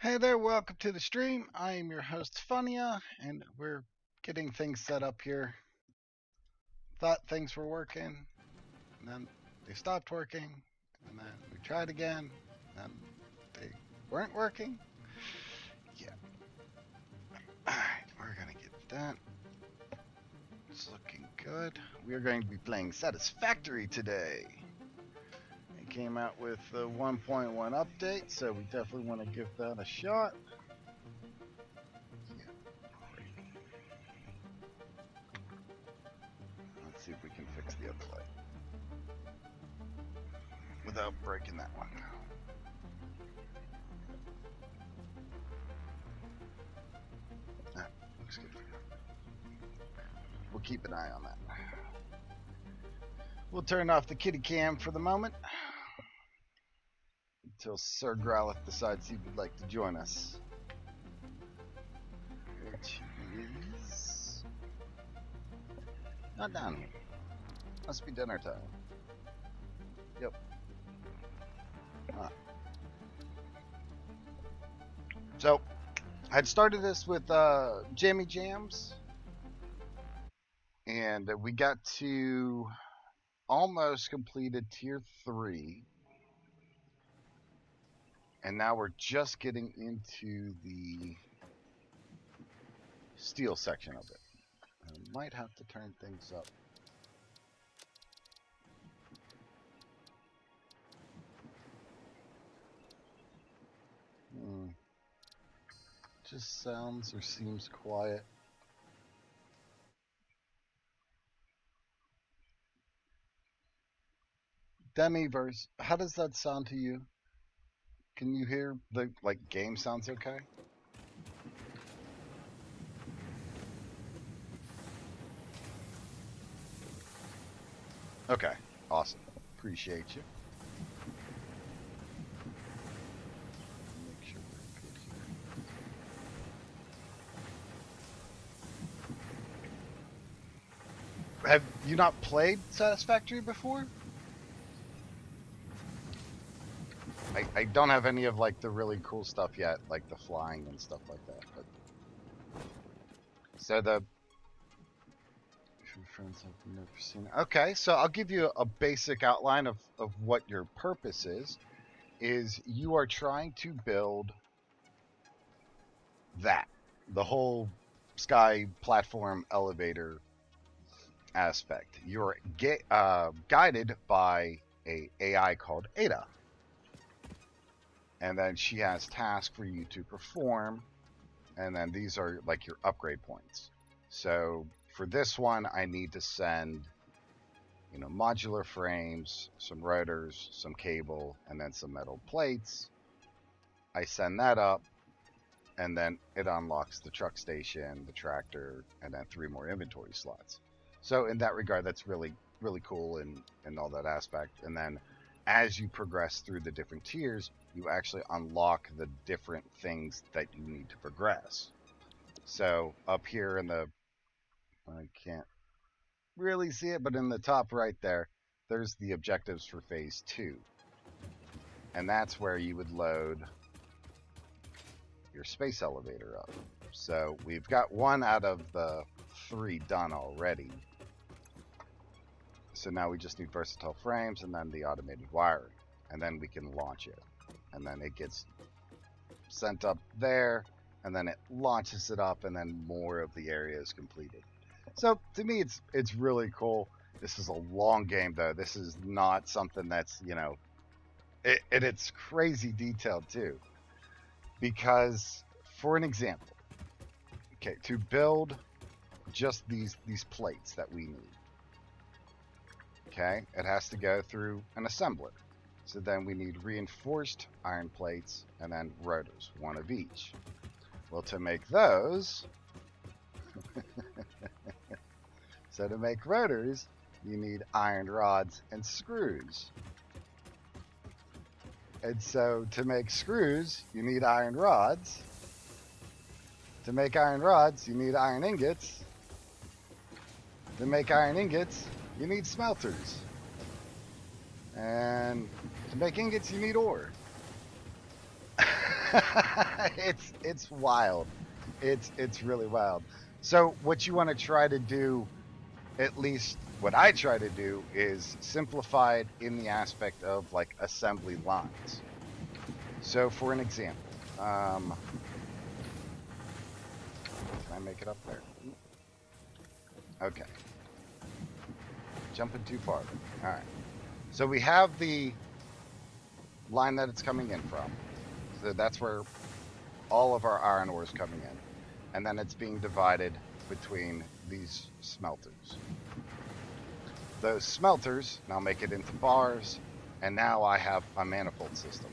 Hey there, welcome to the stream. I am your host, Funya, and we're getting things set up here. Thought things were working, and then they stopped working, and then we tried again, and they weren't working. Yeah. Alright, we're gonna get that. It's looking good. We are going to be playing Satisfactory today. It came out with the 1.1 update, so we definitely want to give that a shot. Let's see if we can fix the other light without breaking that one. Looks good. We'll keep an eye on that. We'll turn off the kitty cam for the moment until Sir Growlith decides he would like to join us. Which is not down here. Must be dinner time. Yep. So, I'd started this with Jammy Jams, and we got to almost completed tier 3, and now we're just getting into the steel section of it. I might have to turn things up. Just sounds or seems quiet. Demiverse, how does that sound to you? Can you hear the game sounds okay? Okay, awesome. Appreciate you. Make sure we're good here. Have you not played Satisfactory before? I don't have any of the really cool stuff yet, like the flying and stuff like that. But so the friends have never seen it. Okay, so I'll give you a basic outline of what your purpose is. Is you are trying to build the whole sky platform elevator aspect. You're guided by a AI called Ada, and then she has tasks for you to perform, and then these are like your upgrade points. So for this one, I need to send modular frames, some rotors, some cable, and then some metal plates. I send that up, and then it unlocks the truck station, the tractor, and then 3 more inventory slots. So in that regard, that's really, really cool and all that aspect. And then as you progress through the different tiers, you actually unlock the different things that you need to progress. So up here in the, I can't really see it, but in the top right there's the objectives for phase 2. And that's where you would load your space elevator up. So we've got 1 out of the 3 done already. So now we just need versatile frames and then the automated wiring. And then we can launch it. And then it gets sent up there, and then it launches it up, and then more of the area is completed. So to me, it's really cool. This is a long game, though. This is not something that's, it's crazy detailed, too. Because, for an example, okay, to build just these plates that we need, okay, it has to go through an assembler. So then we need reinforced iron plates and then rotors, 1 of each. Well, to make those, so to make rotors, you need iron rods and screws. And so to make screws, you need iron rods. To make iron rods, you need iron ingots. To make iron ingots, you need smelters. And to make ingots, you need ore. It's wild. It's really wild. So what you want to try to do, at least what I try to do, is simplify it in the aspect of like assembly lines. So for an example, can I make it up there? Okay, jumping too far. All right. So we have the line that it's coming in from. So that's where all of our iron ore is coming in. And then it's being divided between these smelters. Those smelters now make it into bars, and now I have a manifold system.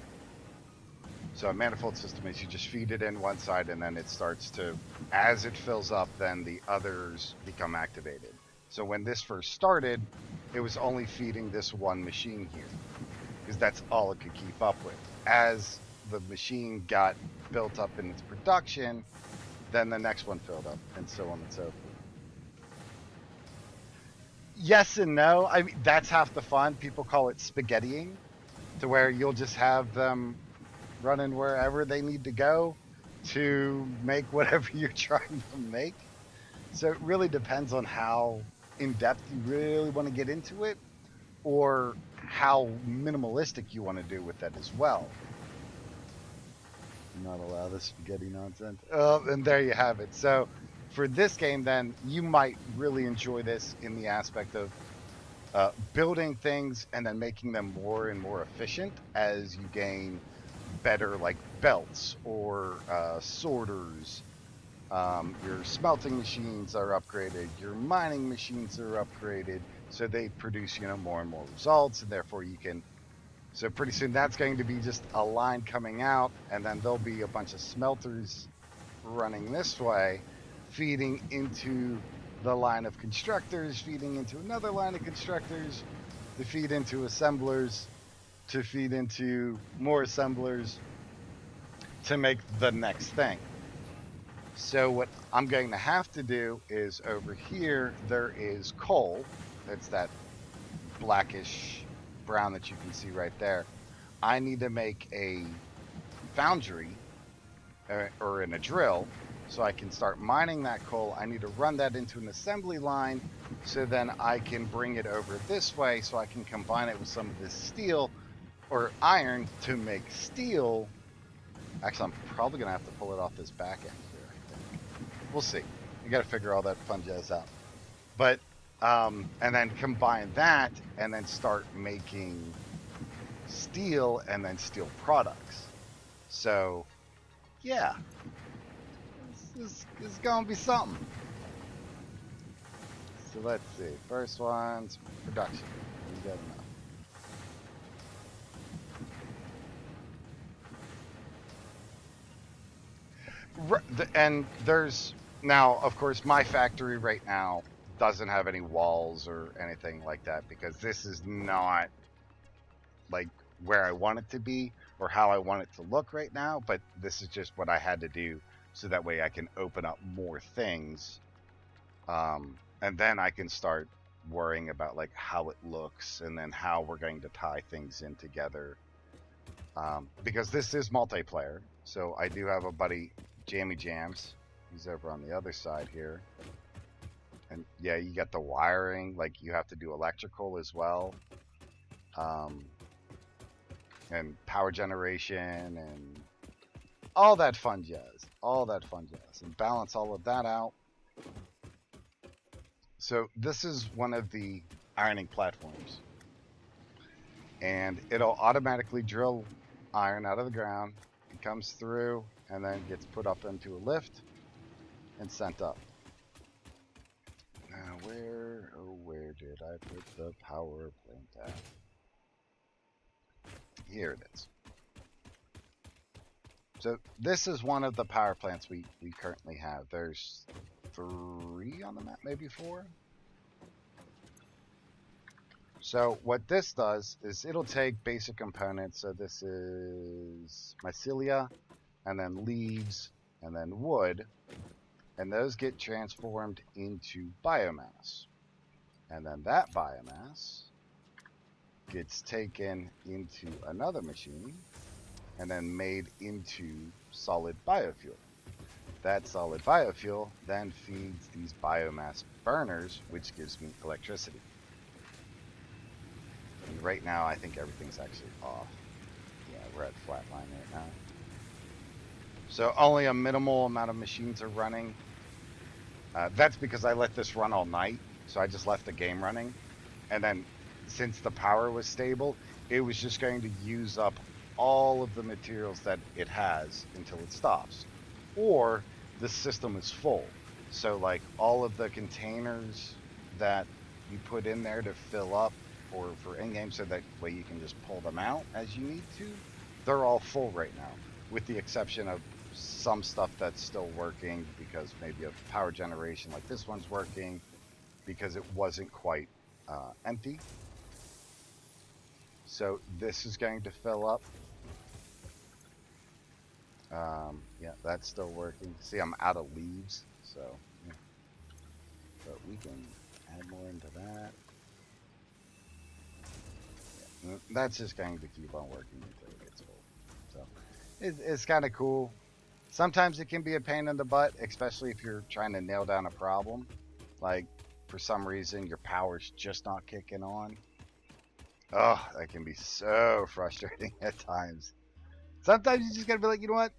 So a manifold system is you just feed it in one side, and then it starts to, as it fills up, then the others become activated. So when this first started, it was only feeding this one machine here, because that's all it could keep up with. As the machine got built up in its production, then the next one filled up, and so on and so forth. Yes and no. I mean, that's half the fun. People call it spaghettiing, to where you'll just have them running wherever they need to go to make whatever you're trying to make. So it really depends on how in depth you really want to get into it, or how minimalistic you want to do with that as well. Not allow this spaghetti nonsense. Oh, and there you have it. So for this game, then you might really enjoy this in the aspect of building things and then making them more and more efficient as you gain better like belts or sorters. Your smelting machines are upgraded. Your mining machines are upgraded, so they produce more and more results, and therefore you can. So pretty soon that's going to be just a line coming out, and then there'll be a bunch of smelters running this way, feeding into the line of constructors, feeding into another line of constructors, to feed into assemblers, to feed into more assemblers, to make the next thing. So what I'm going to have to do is over here, there is coal. It's that blackish brown that you can see right there. I need to make a foundry or in a drill so I can start mining that coal. I need to run that into an assembly line so then I can bring it over this way so I can combine it with some of this steel or iron to make steel. Actually, I'm probably going to have to pull it off this back end here, I think. We'll see. You got to figure all that fun jazz out. But, and then combine that and then start making steel and then steel products. So, yeah, this is going to be something. So let's see. First one's production. You got enough. And there's now, of course, my factory right now doesn't have any walls or anything like that because this is not like where I want it to be or how I want it to look right now. But this is just what I had to do so that way I can open up more things. And then I can start worrying about like how it looks and then how we're going to tie things in together. Because this is multiplayer. So I do have a buddy, Jammy Jams. He's over on the other side here. And yeah, you got the wiring, like you have to do electrical as well. And power generation and all that fun jazz. All that fun jazz. And balance all of that out. So this is one of the ironing platforms. And it'll automatically drill iron out of the ground. It comes through and then gets put up into a lift and sent up. Now where did I put the power plant at? Here it is. So this is one of the power plants we currently have. There's 3 on the map, maybe 4. So what this does is it'll take basic components. So this is mycelia, and then leaves, and then wood, and those get transformed into biomass. And then that biomass gets taken into another machine, and then made into solid biofuel. That solid biofuel then feeds these biomass burners, which gives me electricity. And right now, I think everything's actually off. Yeah, we're at flatline right now. So only a minimal amount of machines are running. That's because I let this run all night. So I just left the game running. And then since the power was stable, it was just going to use up all of the materials that it has until it stops. Or the system is full. So like all of the containers that you put in there to fill up or for in-game so that way you can just pull them out as you need to, they're all full right now, with the exception of some stuff that's still working because maybe a power generation like this one's working because it wasn't quite empty. So this is going to fill up. Yeah, that's still working. See, I'm out of leaves, so yeah. But we can add more into that. Yeah, that's just going to keep on working until it gets full. So it's kind of cool. Sometimes it can be a pain in the butt, especially if you're trying to nail down a problem. Like, for some reason, your power's just not kicking on. Oh, that can be so frustrating at times. Sometimes you just gotta be like, you know what?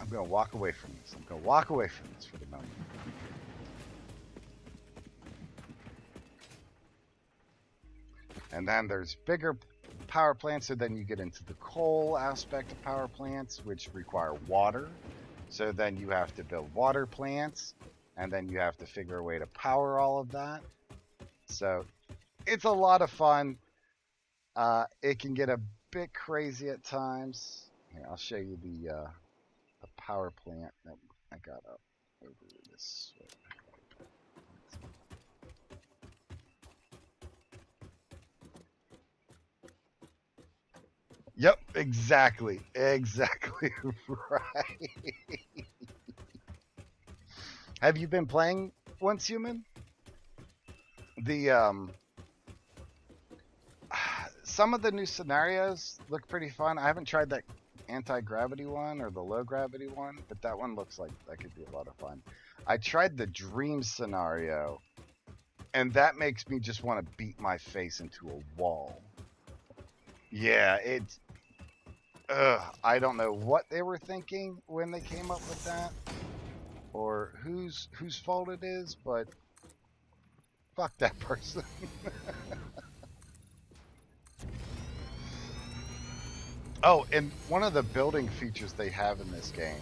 I'm gonna walk away from this. I'm gonna walk away from this for the moment. And then there's bigger power plants, so then you get into the coal aspect of power plants, which require water. So then you have to build water plants, and then you have to figure a way to power all of that. So it's a lot of fun. It can get a bit crazy at times. Here, I'll show you the power plant that I got up over this way. Yep, exactly. Exactly right. Have you been playing Once Human? The some of the new scenarios look pretty fun. I haven't tried that anti-gravity one or the low gravity one, but that one looks like that could be a lot of fun. I tried the dream scenario, and that makes me just want to beat my face into a wall. Yeah, it's I don't know what they were thinking when they came up with that, or whose fault it is, but fuck that person. Oh, and one of the building features they have in this game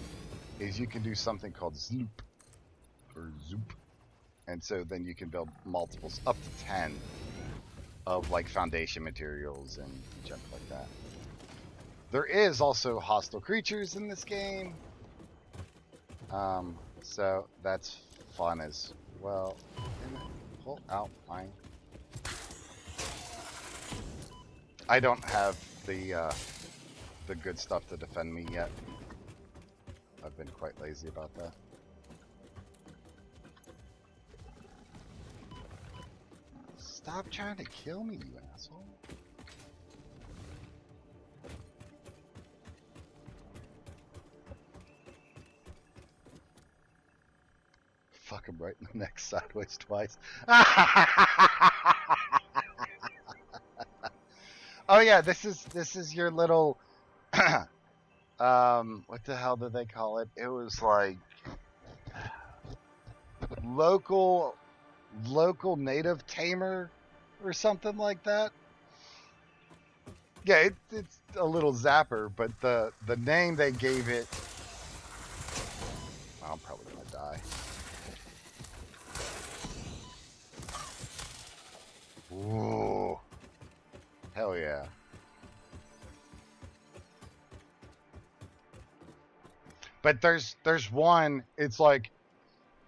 is you can do something called zoop or zoop, and so then you can build multiples up to 10 of like foundation materials and junk like that. There is also hostile creatures in this game. So that's fun as well. Pull out mine. I don't have the good stuff to defend me yet. I've been quite lazy about that. Stop trying to kill me, you asshole. Fuck him right in the neck sideways twice. Oh yeah, this is your little what the hell did they call it? It was like local native tamer or something like that. Yeah, it's a little zapper, but the name they gave it, I'm probably gonna die. Ooh, hell yeah. But there's one, it's like,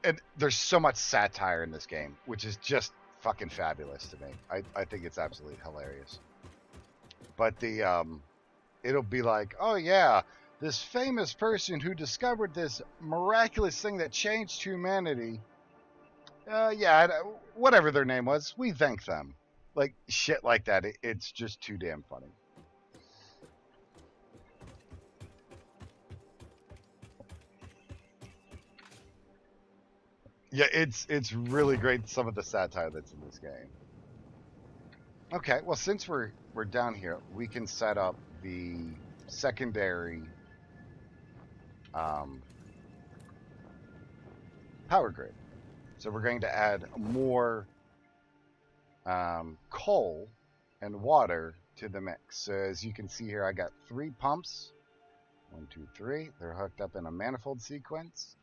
and there's so much satire in this game, which is just fucking fabulous to me. I think it's absolutely hilarious. But the it'll be like, oh yeah, this famous person who discovered this miraculous thing that changed humanity. Yeah, whatever their name was, we thank them. Like shit like that. It's just too damn funny. Yeah, it's really great, some of the satire that's in this game. Okay, well, since we're down here, we can set up the secondary um, power grid. So we're going to add more coal and water to the mix. So as you can see here, I got 3 pumps. 1, 2, 3. They're hooked up in a manifold sequence.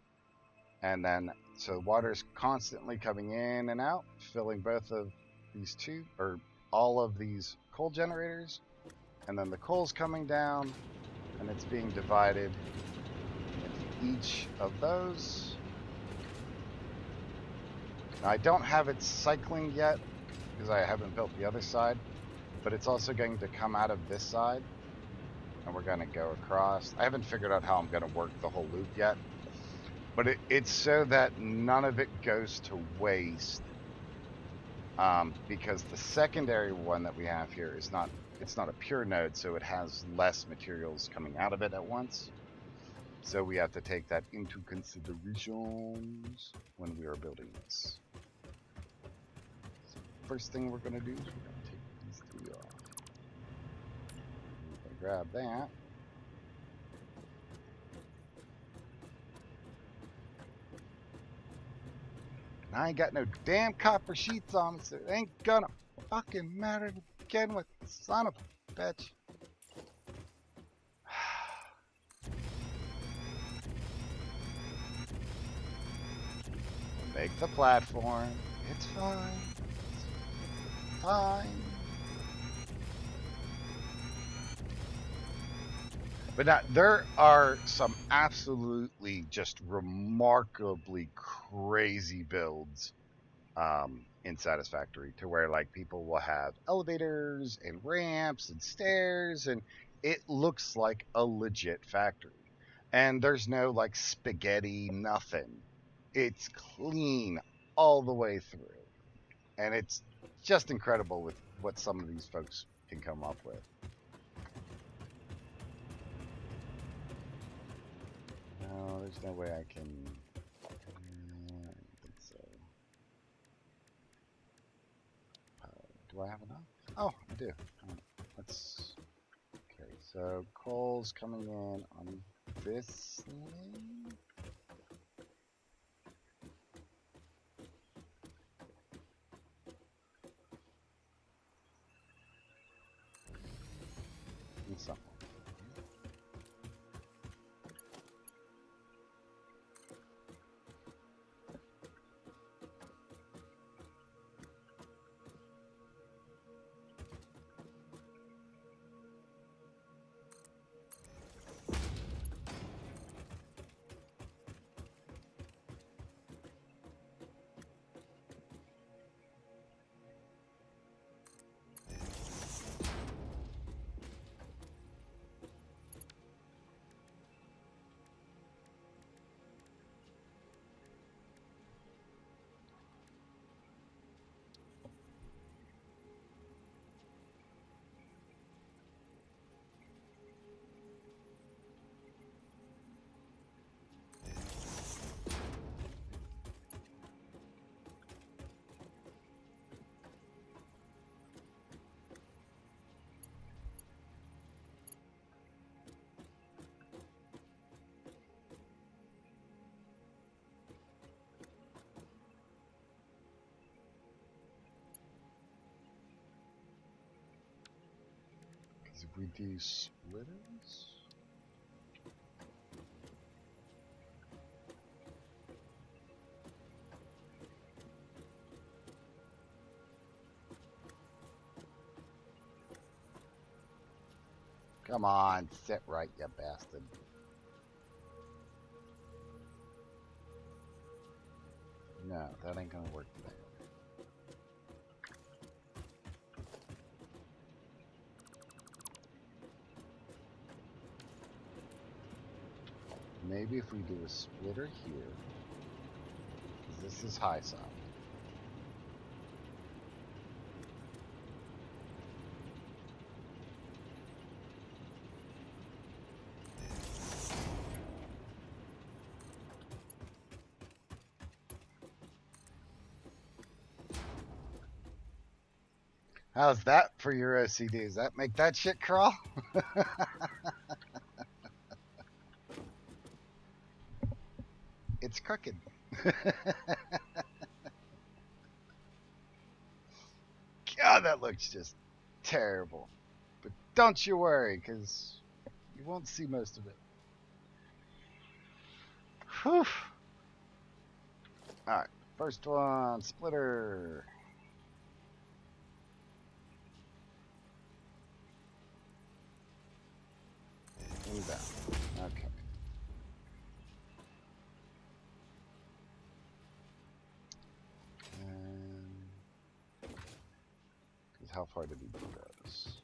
And then, so water's constantly coming in and out, filling both of these two, or all of these coal generators. And then the coal's coming down, and it's being divided into each of those. Now, I don't have it cycling yet, because I haven't built the other side, but it's also going to come out of this side, and we're going to go across. I haven't figured out how I'm going to work the whole loop yet, but it's so that none of it goes to waste, because the secondary one that we have here is not, it's not a pure node, so it has less materials coming out of it at once. So we have to take that into considerations when we are building this. So first thing we're going to do is we're going to take these 3 off. We're going to grab that. And I ain't got no damn copper sheets on it, so it ain't gonna fucking matter to begin with, son of a bitch. We'll make the platform. It's fine. It's fine. But now, there are some absolutely just remarkably crazy builds in Satisfactory, to where like people will have elevators and ramps and stairs, and it looks like a legit factory. And there's no like spaghetti, nothing. It's clean all the way through. And it's just incredible with what some of these folks can come up with. No, there's no way I can. I don't think so. Do I have enough? Oh, I do. Let's. Okay, so coal's coming in on this lane. And something. Because if we do splitters. Come on, sit right, you bastard. No, that ain't gonna work today. Maybe if we do a splitter here, because this is high side. How's that for your OCD? Does that make that shit crawl? It's crooked. God, that looks just terrible. But don't you worry, because you won't see most of it. Whew. Alright, first one, splitter. Inbound. Okay. Because how far did he do those?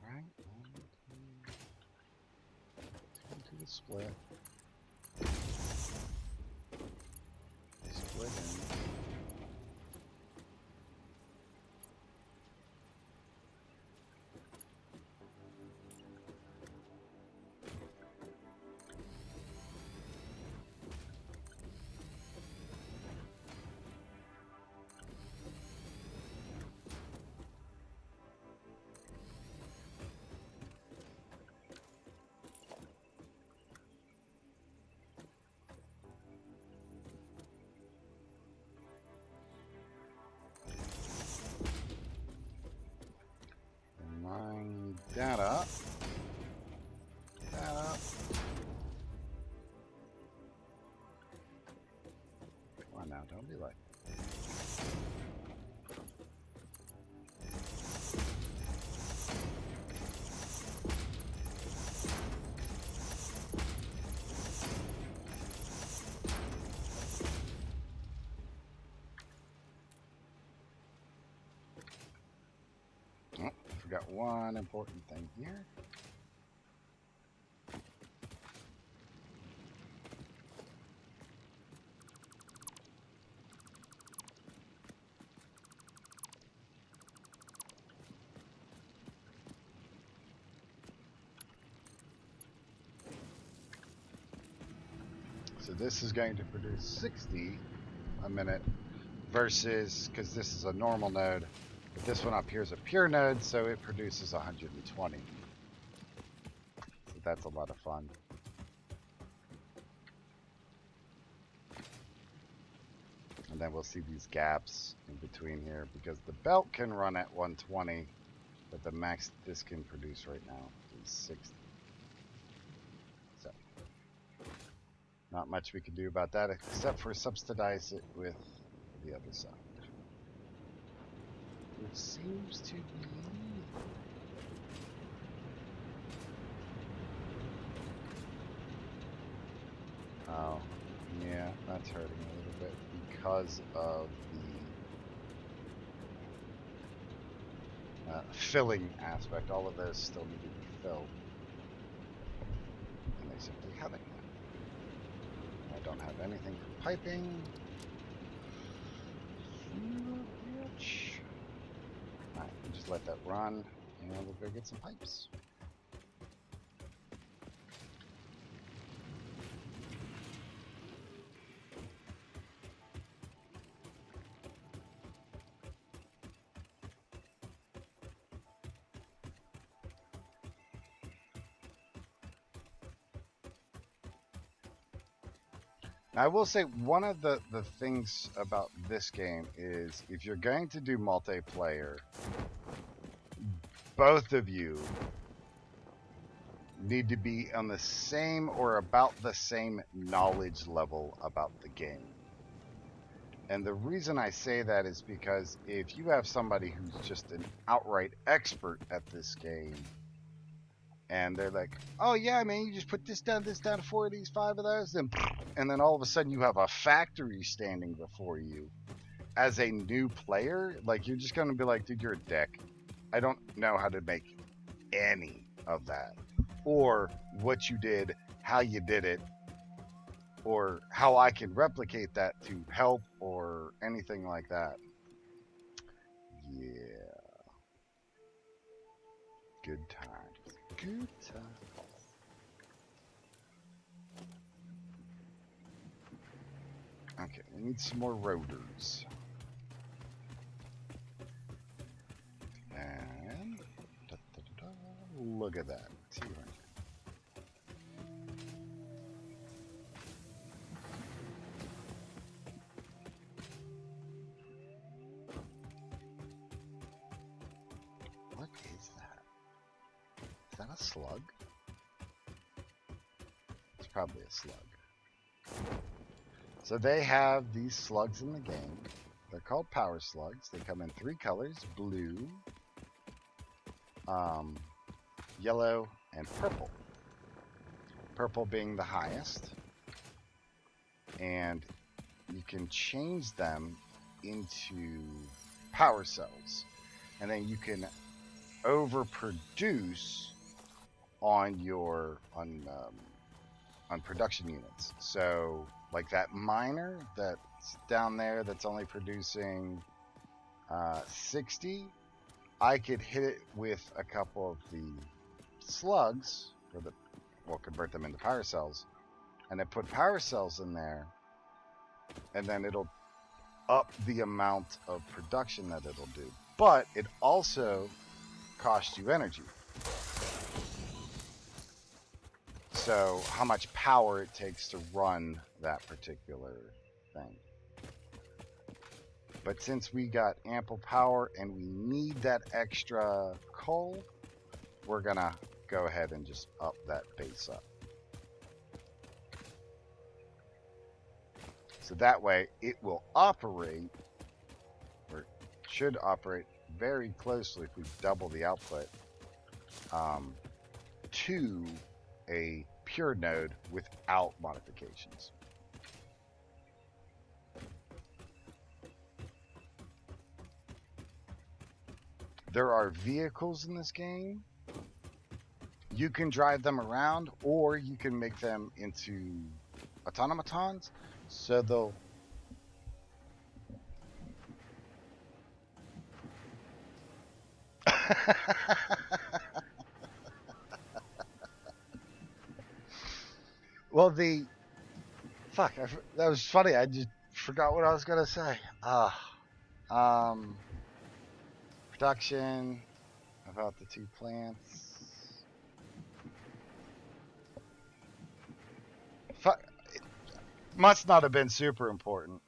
Right, to the split. Split in. Line that up. That up. Come on now, don't be like. Oh, forgot one important thing here. So this is going to produce 60 a minute versus, because this is a normal node, but this one up here is a pure node, so it produces 120. So that's a lot of fun. And then we'll see these gaps in between here, because the belt can run at 120, but the max this can produce right now is 60. So not much we can do about that except for subsidize it with the other side, which seems to be oh yeah, that's hurting a little bit because of the filling aspect. All of those still need to be filled, and they simply haven't yet. I don't have anything for piping. Alright, just let that run, and we'll go get some pipes. Now, I will say one of the things about this game is if you're going to do multiplayer, both of you need to be on the same or about the same knowledge level about the game. And the reason I say that is because if you have somebody who's just an outright expert at this game, and they're like, "Oh yeah, man, you just put this down, 4 of these, 5 of those," and then all of a sudden you have a factory standing before you. As a new player, like you're just gonna be like, "Dude, you're a dick. I don't know how to make any of that, or what you did, how you did it, or how I can replicate that to help, or anything like that." Yeah, good times. Good times. Okay, we need some more rotors. And look at that. 200. What is that? Is that a slug? It's probably a slug. So they have these slugs in the game. They're called power slugs. They come in 3 colors: blue, yellow, and purple. Purple being the highest. And you can change them into power cells. And then you can overproduce on your on production units. So like that miner that's down there that's only producing 60, I could hit it with a couple of the slugs, or we'll convert them into power cells, and then put power cells in there, and then it'll up the amount of production that it'll do. But it also costs you energy. So how much power it takes to run that particular thing. But since we got ample power and we need that extra coal, we're gonna go ahead and just up that base up. So that way it will operate, or should operate very closely if we double the output, to a pure node without modifications. There are vehicles in this game. You can drive them around, or you can make them into automatons, so they'll well, that was funny. I just forgot what I was gonna say. Production about the 2 plants. It must not have been super important.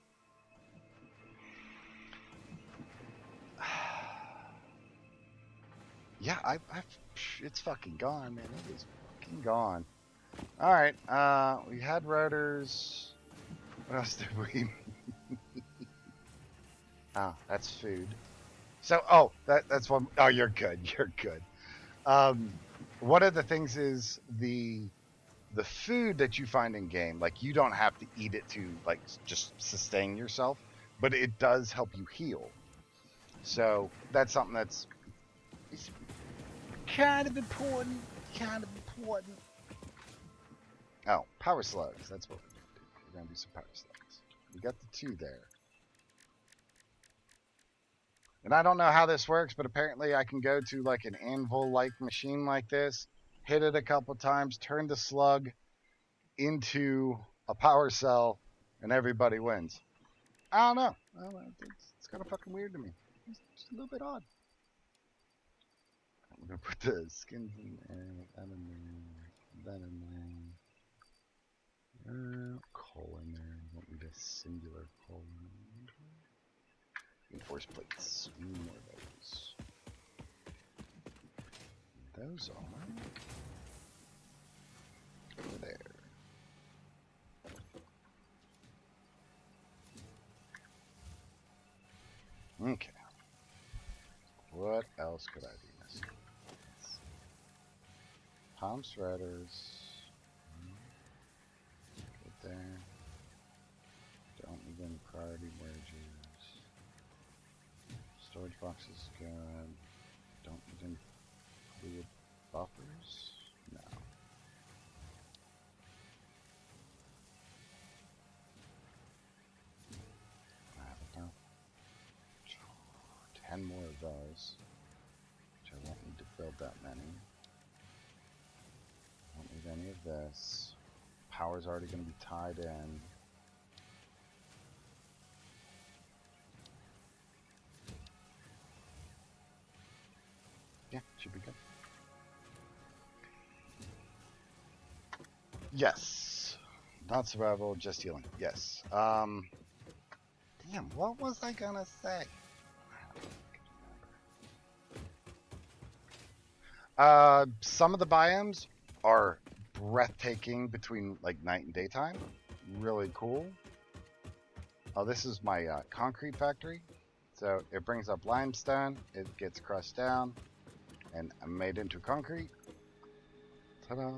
Yeah, it's fucking gone, man. It is fucking gone. All right, we had rotors. What else did we? Oh, that's food. So, that's one. Oh, you're good. You're good. One of the things is the food that you find in game. Like, you don't have to eat it to like just sustain yourself, but it does help you heal. So that's something that's kind of important. Kind of important. Oh, power slugs. That's what we're gonna do. We're gonna do some power slugs. We got the 2 there. And I don't know how this works, but apparently I can go to like an anvil-like machine like this, hit it a couple times, turn the slug into a power cell, and everybody wins. I don't know. It's kind of fucking weird to me. It's just a little bit odd. I'm gonna put the skins in there, that in there, that in there. Coal in there. I don't need a singular coal in there. Reinforced plates. We need more of those. Those are over there. most good ideas. Palm shredders. Get there. Don't need any priority wedges. Storage box is good. Don't need any fluid buffers. No. I have enough. 10 more of those. Which I won't need to build that many. Don't need any of this. Power's already going to be tied in. Yeah, should be good. Yes. Not survival, just healing. Yes. Damn, what was I gonna say? Some of the biomes are breathtaking between like night and daytime. Really cool. Oh, this is my concrete factory. So it brings up limestone, it gets crushed down, and made into concrete. Ta-da!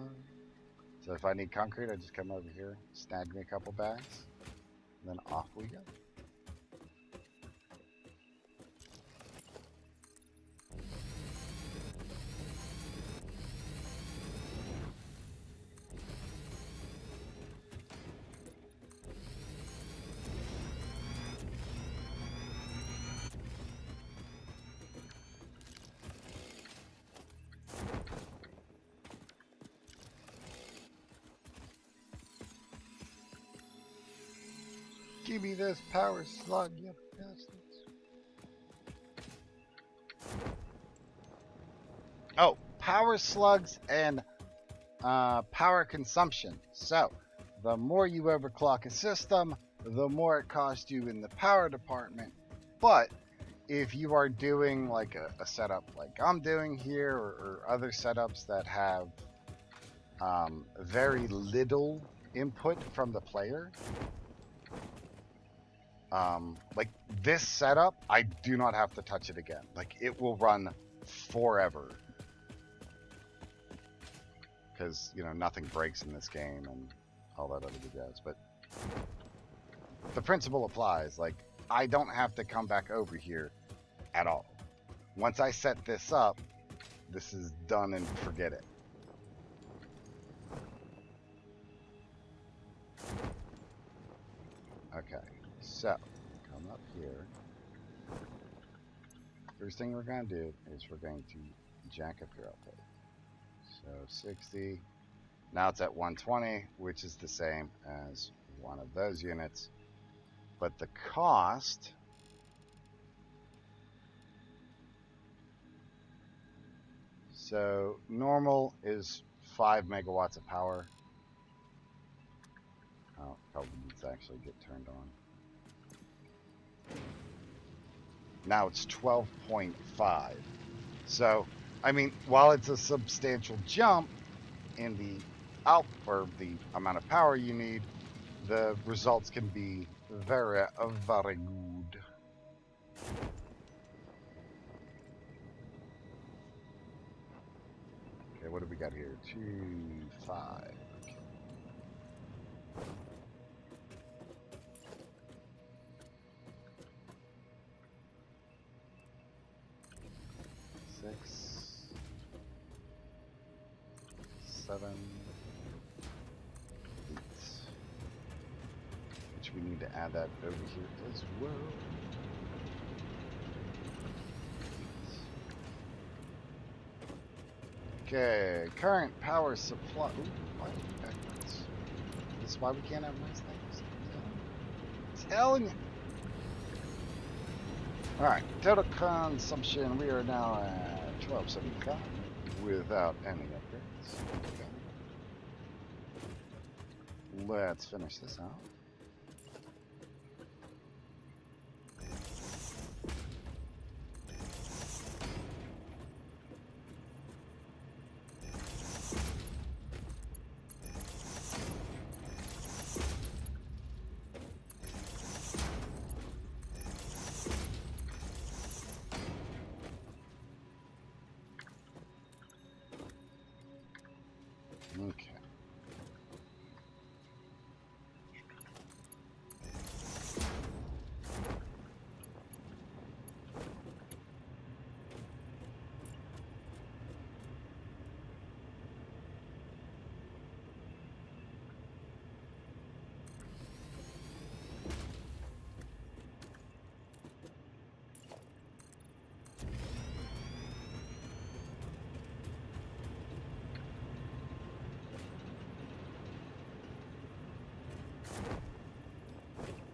So if I need concrete, I just come over here, snag me a couple bags, and then off we go. Give me this power slug, you bastards. Oh, power slugs and power consumption. So, the more you overclock a system, the more it costs you in the power department. But if you are doing like a setup like I'm doing here, or other setups that have very little input from the player, like this setup, I do not have to touch it again. Like it will run forever. Because, you know, nothing breaks in this game and all that other good jazz. But the principle applies. Like, I don't have to come back over here at all. Once I set this up, this is done and forget it. Okay, so come up here. First thing we're going to do is we're going to jack up your output. So 60. Now it's at 120, which is the same as one of those units. But the cost so normal is 5 megawatts of power. Oh, probably needs to actually get turned on. Now it's 12.5. So, I mean, while it's a substantial jump in the or the amount of power you need, the results can be very, very good. Okay, what do we got here? 2, 5. Okay. 6, 7, 8. Which we need to add that over here as well. Okay, current power supply. Ooh, why backwards? This is why we can't have nice things. I'm telling you. Alright, total consumption, we are now at 1275 without any upgrades. Okay. Let's finish this out. Okay.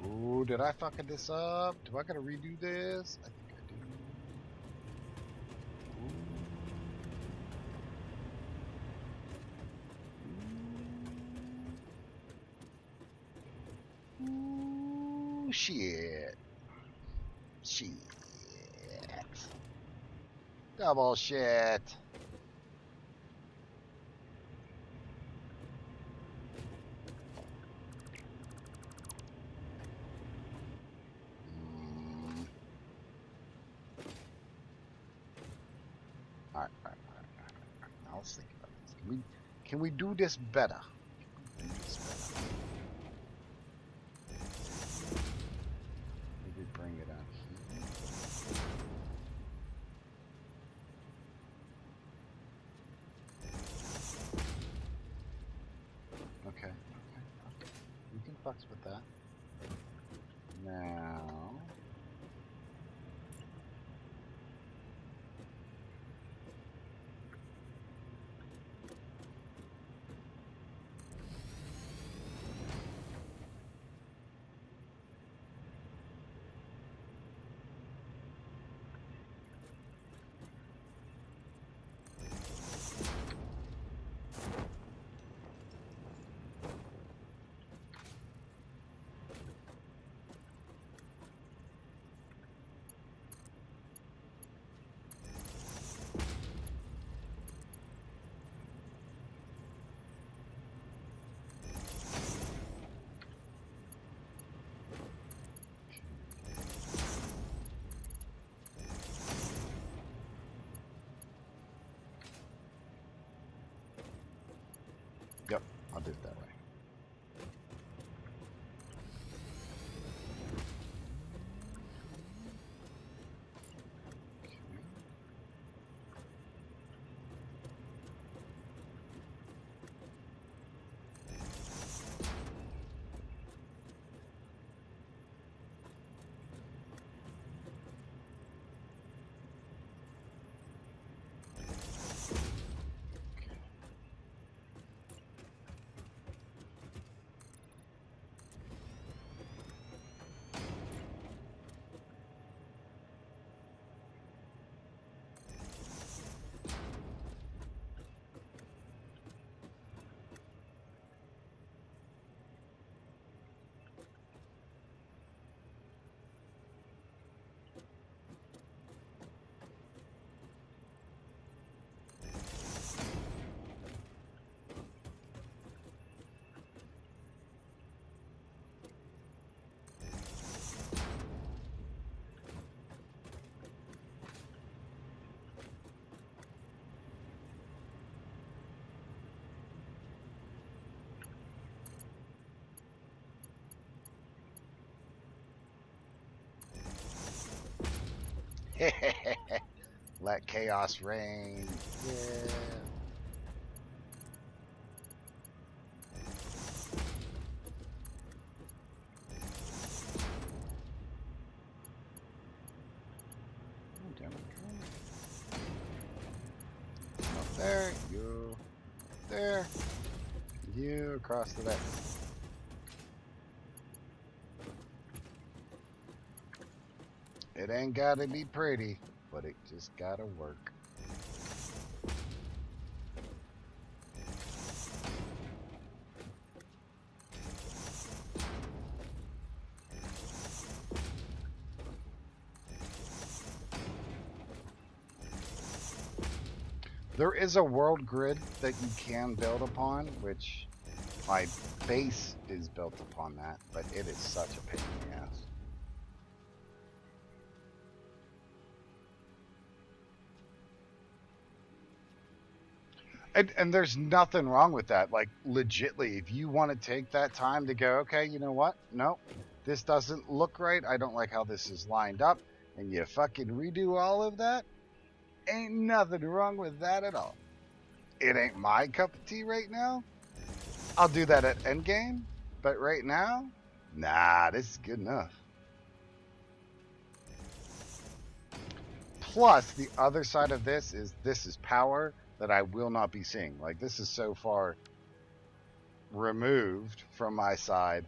Ooh, did I fucking this up? Do I gotta redo this? I think I do. Ooh, shit. Shit. Double shit. Alright, alright, alright, alright. Now let's think about this. Can we do this better? Maybe bring it out here. Okay, okay. We can fuck with that. Now. Yep, I'll do it that way. Let chaos reign. Yeah. Oh, damn it. Up there, you. There. You across the back. It ain't gotta be pretty, but it just gotta work. There is a world grid that you can build upon, which my base is built upon that, but it is such a pain in the ass. And there's nothing wrong with that. Like, legitly, if you want to take that time to go, okay, you know what? No, this doesn't look right. I don't like how this is lined up. And you fucking redo all of that. Ain't nothing wrong with that at all. It ain't my cup of tea right now. I'll do that at endgame. But right now, nah, this is good enough. Plus, the other side of this is power that I will not be seeing. Like, this is so far removed from my side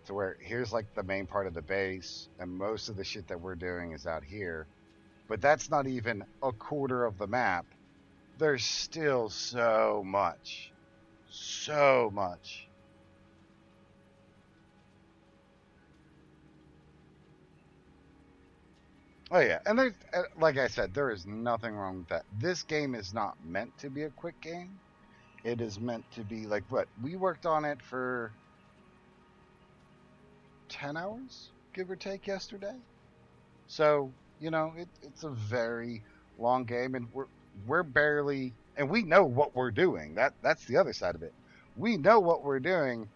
to where here's like the main part of the base, and most of the shit that we're doing is out here. But that's not even a quarter of the map. There's still so much. So much. Oh yeah, and there's like I said, there is nothing wrong with that. This game is not meant to be a quick game. It is meant to be like what we worked on it for 10 hours, give or take, yesterday. So it's a very long game, and we're barely, and we know what we're doing. That's the other side of it. We know what we're doing,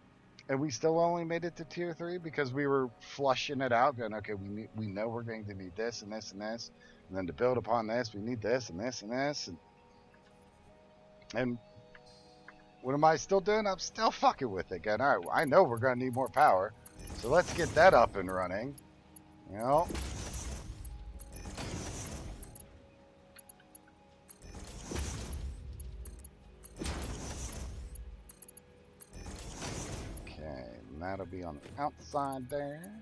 and we still only made it to tier 3 because we were flushing it out, going, okay, we know we're going to need this and this and this, and then to build upon this, we need this and this and this, and what am I still doing? I'm still fucking with it. Going, all right, I know we're going to need more power, so let's get that up and running. You know. And that'll be on the outside there.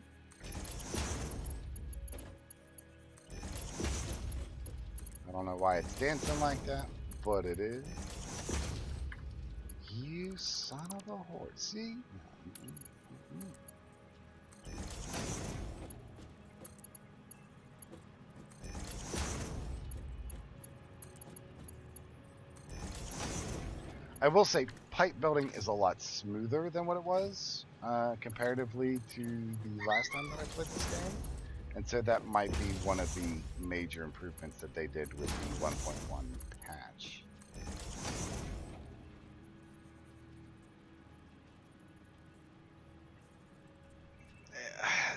I don't know why it's dancing like that, but it is. You son of a horse. See? I will say pipe building is a lot smoother than what it was comparatively to the last time that I played this game. And so that might be one of the major improvements that they did with the 1.1 patch.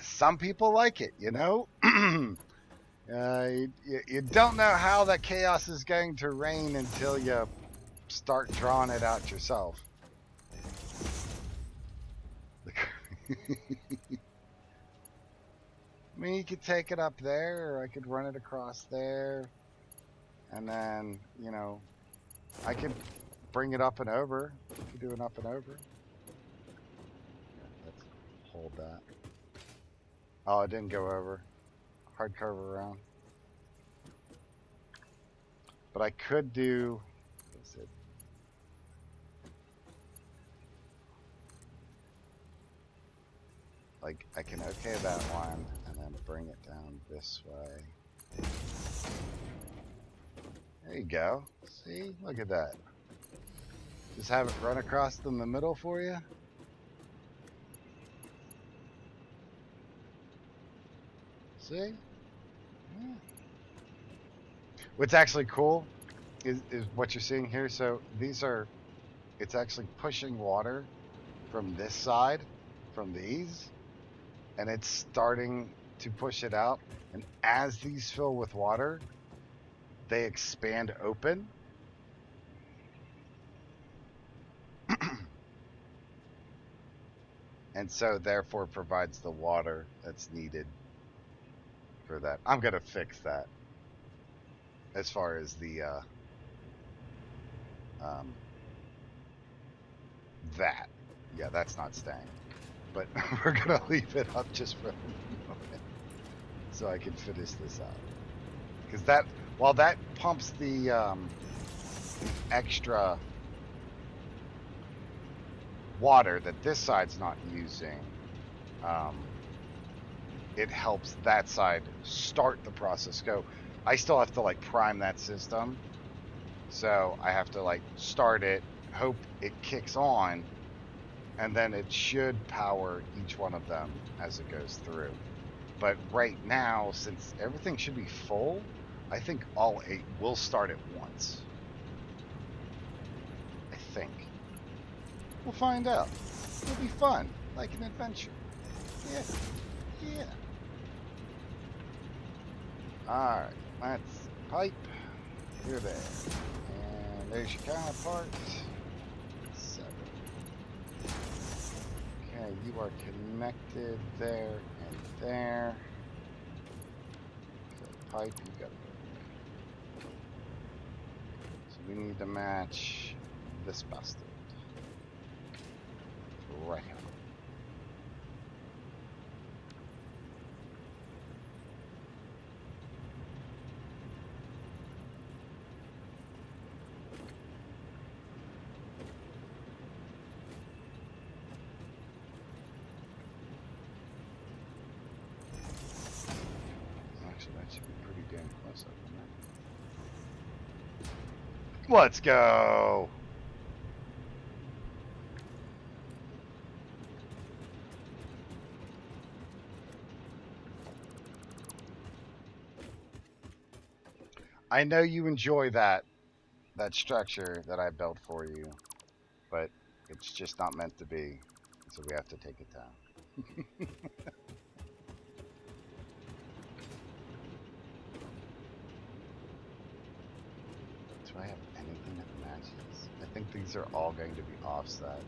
Some people like it, you know? You don't know how the chaos is going to reign until you start drawing it out yourself. I mean, you could take it up there, or I could run it across there, and then, I could bring it up and over. I could do an up and over. Let's hold that. Oh, it didn't go over. Hard curve around. But I could do... Like, I can okay that one, and then bring it down this way. There you go. See? Look at that. Just have it run across in the middle for you. See? Yeah. What's actually cool is what you're seeing here. So these are, it's actually pushing water from this side, from these, and it's starting to push it out. And as these fill with water, they expand open. And so therefore provides the water that's needed for that. I'm going to fix that as far as the that. Yeah, that's not staying. But we're going to leave it up just for a moment so I can finish this out. Because that, while that pumps the extra water that this side's not using, it helps that side start the process go. I still have to like prime that system, so I have to like start it, hope it kicks on, and then it should power each one of them as it goes through. But right now, since everything should be full, I think all 8 will start at once. think? We'll find out. It'll be fun, like an adventure. Yeah. Yeah. Alright, let's pipe. You're there. And there's your counterpart. 7. Okay, you are connected there and there. Okay, pipe, you gotta go. So we need to match this bastard. Right here. Actually, that should be pretty damn close up on that. Let's go! I know you enjoy that structure that I built for you, but it's just not meant to be, so we have to take it down. Do I have anything that matches? I think these are all going to be offset.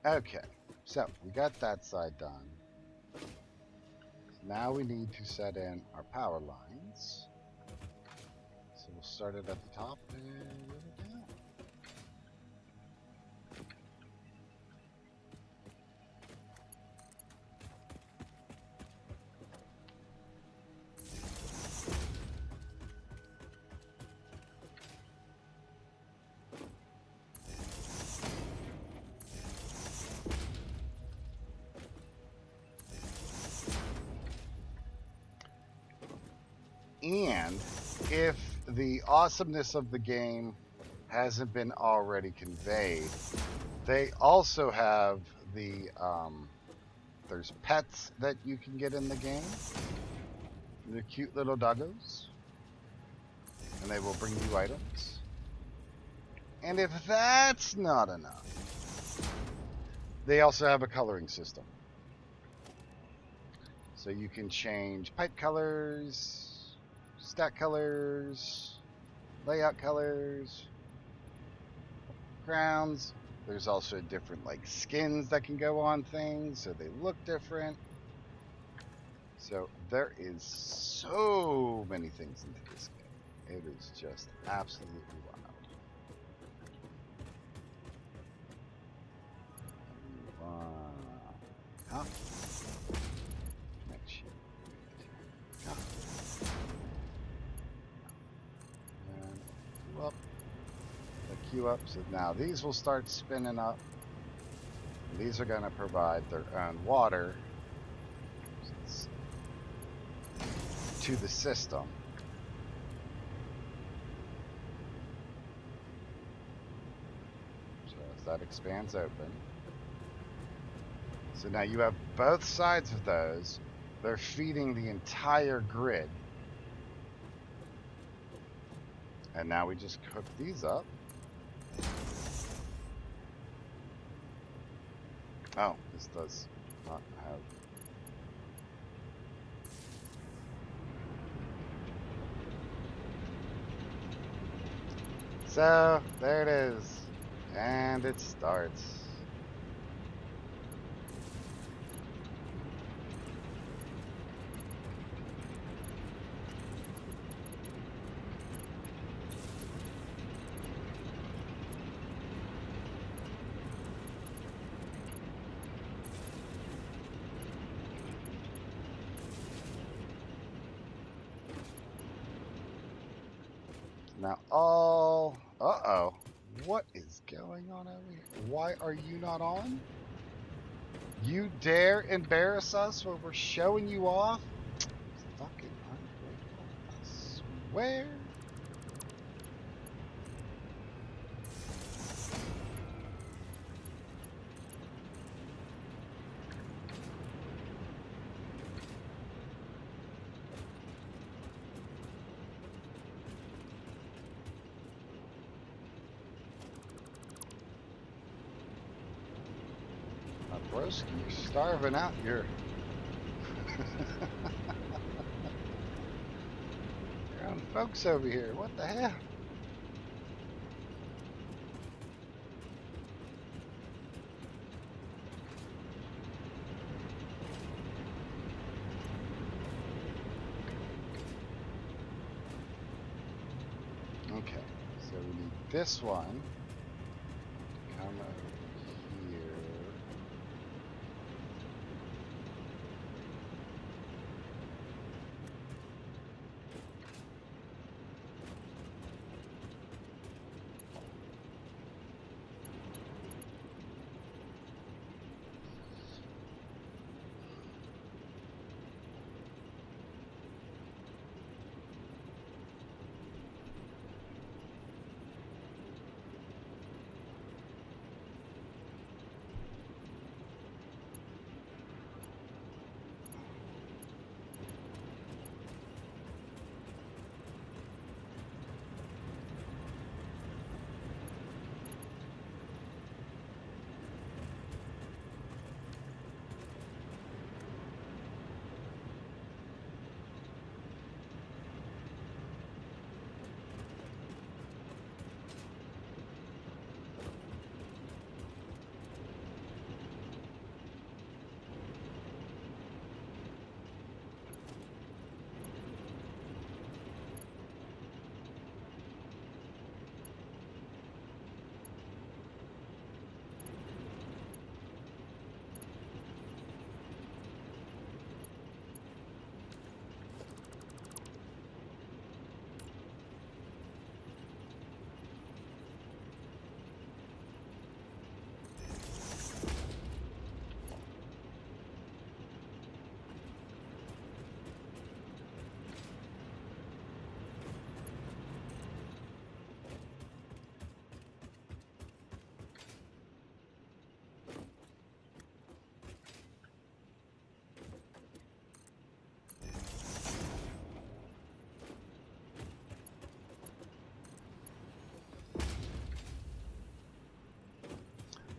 Okay, so we got that side done. Now we need to set in our power lines. So we'll start it at the top and move it down. And if the awesomeness of the game hasn't been already conveyed, they also have the there's pets that you can get in the game. They're cute little doggos, and they will bring you items. And if that's not enough, they also have a coloring system. So you can change pipe colors, stack colors, layout colors, grounds. There's also different like skins that can go on things so they look different. So there is so many things into this game. It is just absolutely wild. Huh? Connection. Huh? Up, the queue up. So now these will start spinning up. These are going to provide their own water to the system. So as that expands open. So now you have both sides of those. They're feeding the entire grid. And now we just cook these up. Oh, this does not have... So, there it is. And it starts. Now all... Uh-oh. What is going on over here? Why are you not on? You dare embarrass us when we're showing you off? Fucking Where? Broski, you're starving out here. Your own folks over here. What the hell? Okay, so we need this one. Come over here.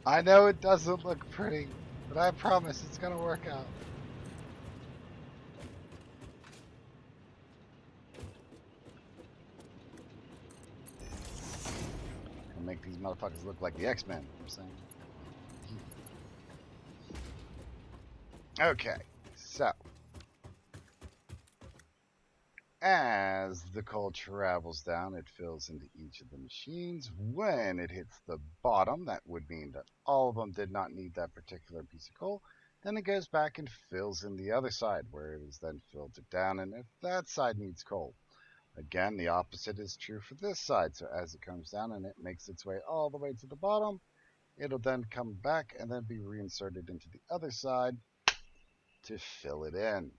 I know it doesn't look pretty, but I promise it's gonna work out. I'll make these motherfuckers look like the X-Men, I'm saying. Okay, so as the coal travels down, it fills into each of the machines. When it hits the bottom, that would mean that all of them did not need that particular piece of coal. Then it goes back and fills in the other side, where it is then filtered down, and if that side needs coal. Again, the opposite is true for this side. So as it comes down and it makes its way all the way to the bottom, it'll then come back and then be reinserted into the other side to fill it in.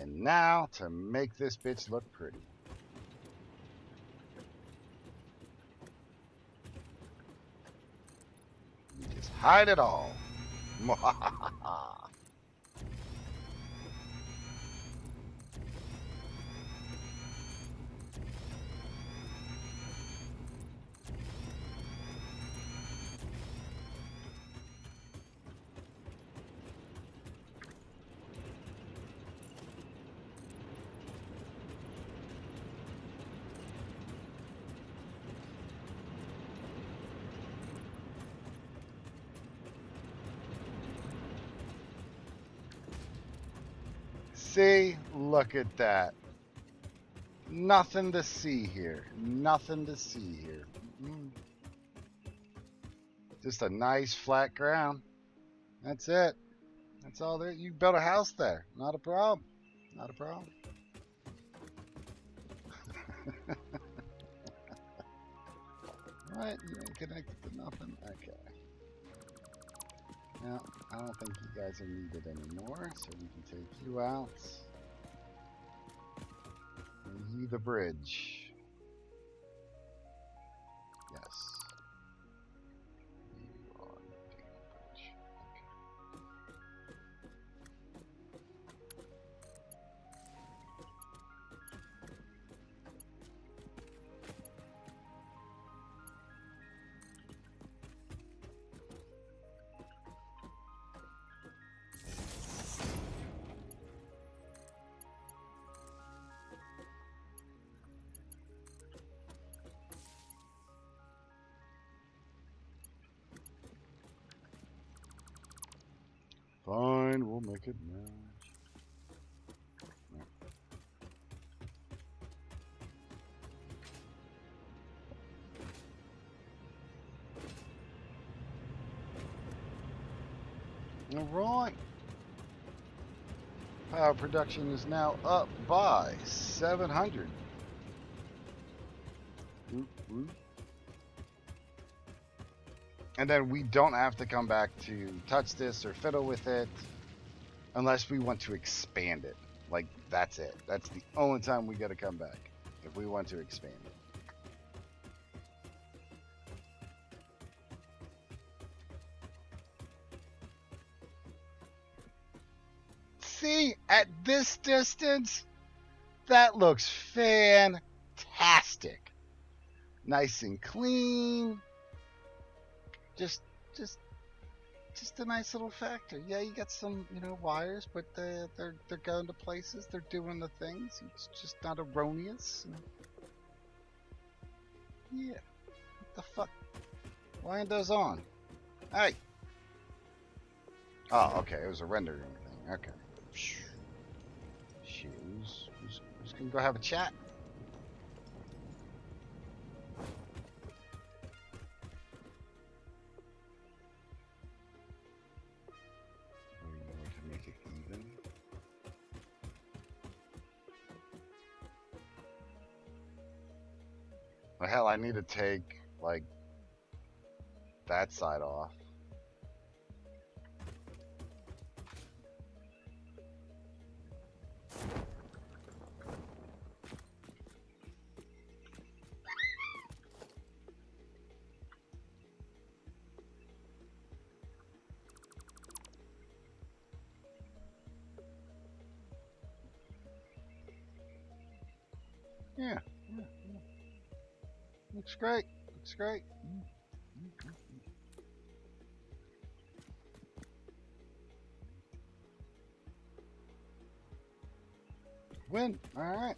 And now, to make this bitch look pretty. You just hide it all. See? Look at that. Nothing to see here. Nothing to see here. Just a nice flat ground. That's it. That's all there. You built a house there. Not a problem. Not a problem. What? You ain't connected to nothing? Okay. Now, I don't think you guys are needed anymore, so we can take you out. you the bridge? Yes. You are the bridge. Fine, we'll make it match. All right. Power production is now up by 700. And then we don't have to come back to touch this or fiddle with it unless we want to expand it. Like, that's it. That's the only time we got to come back if we want to expand it. See, at this distance, that looks fantastic. Nice and clean. Just a nice little factory. Yeah, you got some, wires, but they're going to places. They're doing the things. It's just not erroneous. Yeah. What the fuck? Why aren't those on? Hey. Oh, okay. It was a rendering thing. Okay. Shit. Who's gonna go have a chat? Well, hell, I need to take, like, that side off. Yeah. Looks great. Looks great. Win. All right.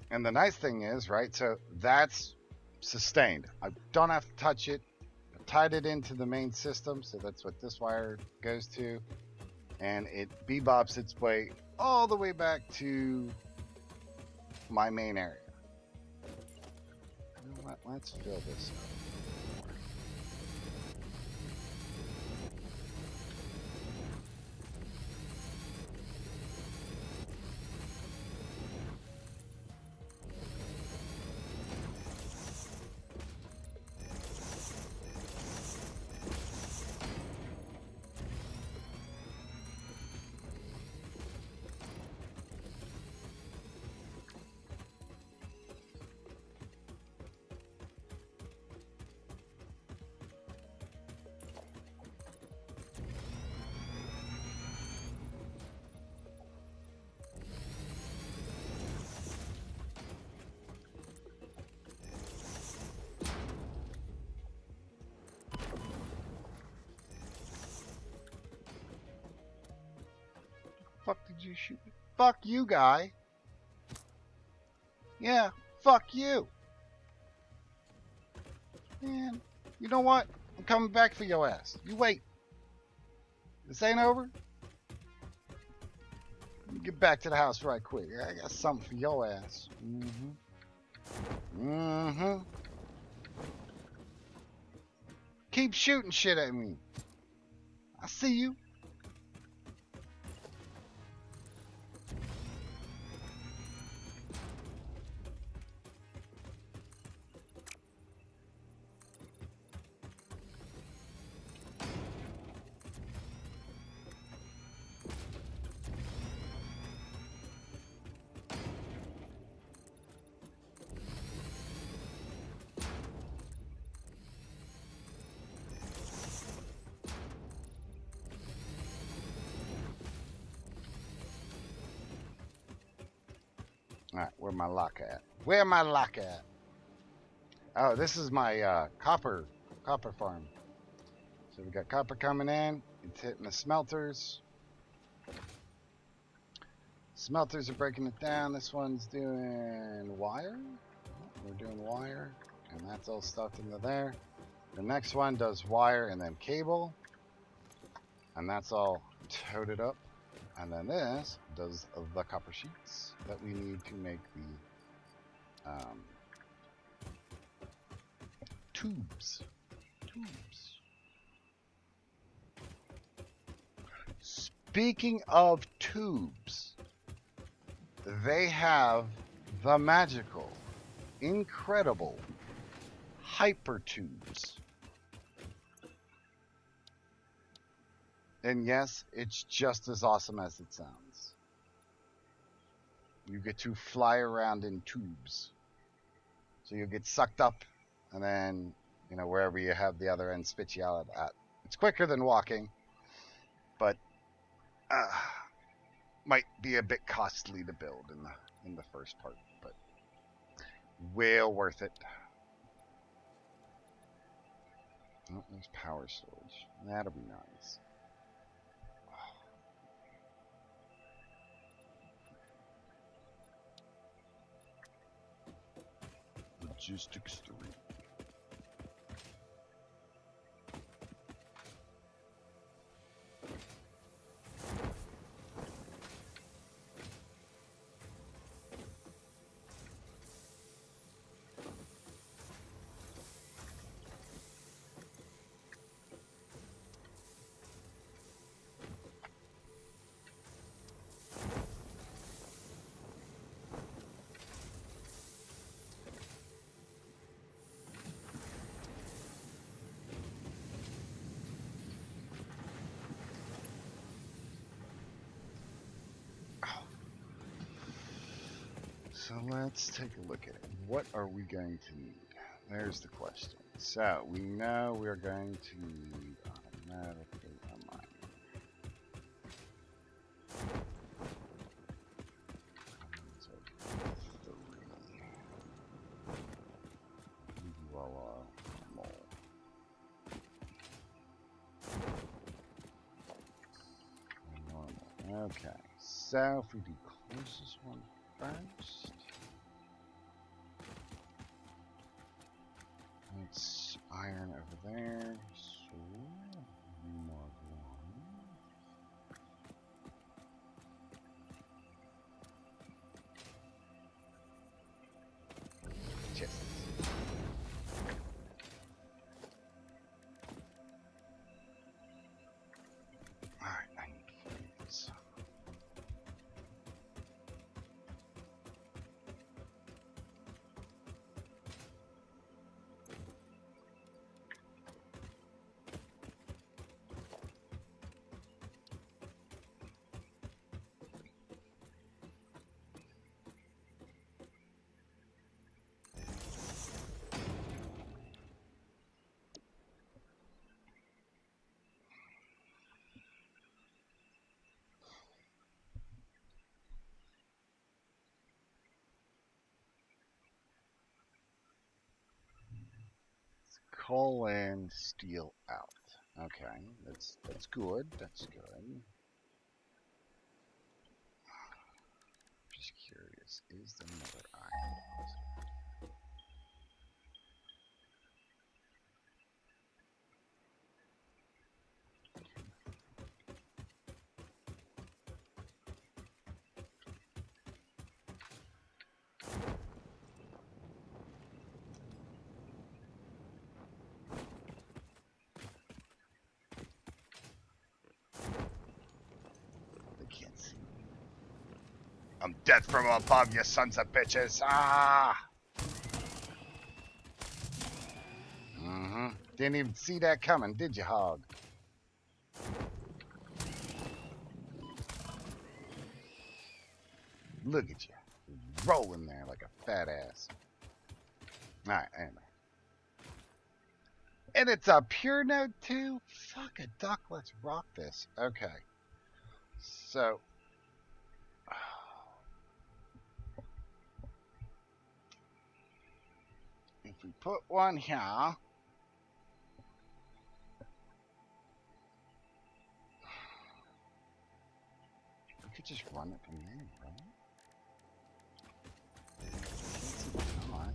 And the nice thing is, right, so that's sustained. I don't have to touch it. I tied it into the main system, so that's what this wire goes to. And it bebops its way all the way back to my main area. You know what? Let's fill this up. Fuck did you shoot me? Fuck you, guy. Yeah, fuck you. Man, you know what? I'm coming back for your ass. You wait. This ain't over. Let me get back to the house right quick. I got something for your ass. Keep shooting shit at me. I see you. Alright, where my lock at? Where my lock at? Oh, this is my copper farm. So we got copper coming in. It's hitting the smelters. Smelters are breaking it down. This one's doing wire. We're doing wire. And that's all stuffed into there. The next one does wire and then cable. And that's all toted up. And then this does the copper sheets that we need to make the tubes. Speaking of tubes, they have the magical, incredible hyper tubes. And yes, it's just as awesome as it sounds. You get to fly around in tubes. So you get sucked up, and then, wherever you have the other end spit you out at. It's quicker than walking, but might be a bit costly to build in the first part, but well worth it. Oh, there's power storage. That'll be nice. Logistics 3. So let's take a look at it. What are we going to need? There's the question. So we know we're going to need automatically a mine. So 3. Voila, mole. Normal. Okay. So if we do close this one first. It's iron over there, so more one. Chests. Alright, I need frames. Coal and steel out. Okay, that's good. That's good. Just curious, is there another iron deposit? They can't see me. I'm dead from above, you sons of bitches. Ah! Mm-hmm. Didn't even see that coming, did you, hog? Look at you. Rolling there like a fat ass. Alright, anyway. And it's a pure note too? Fuck a duck, let's rock this. Okay. So if we put one here, we could just run it from here, right? Can't see why not.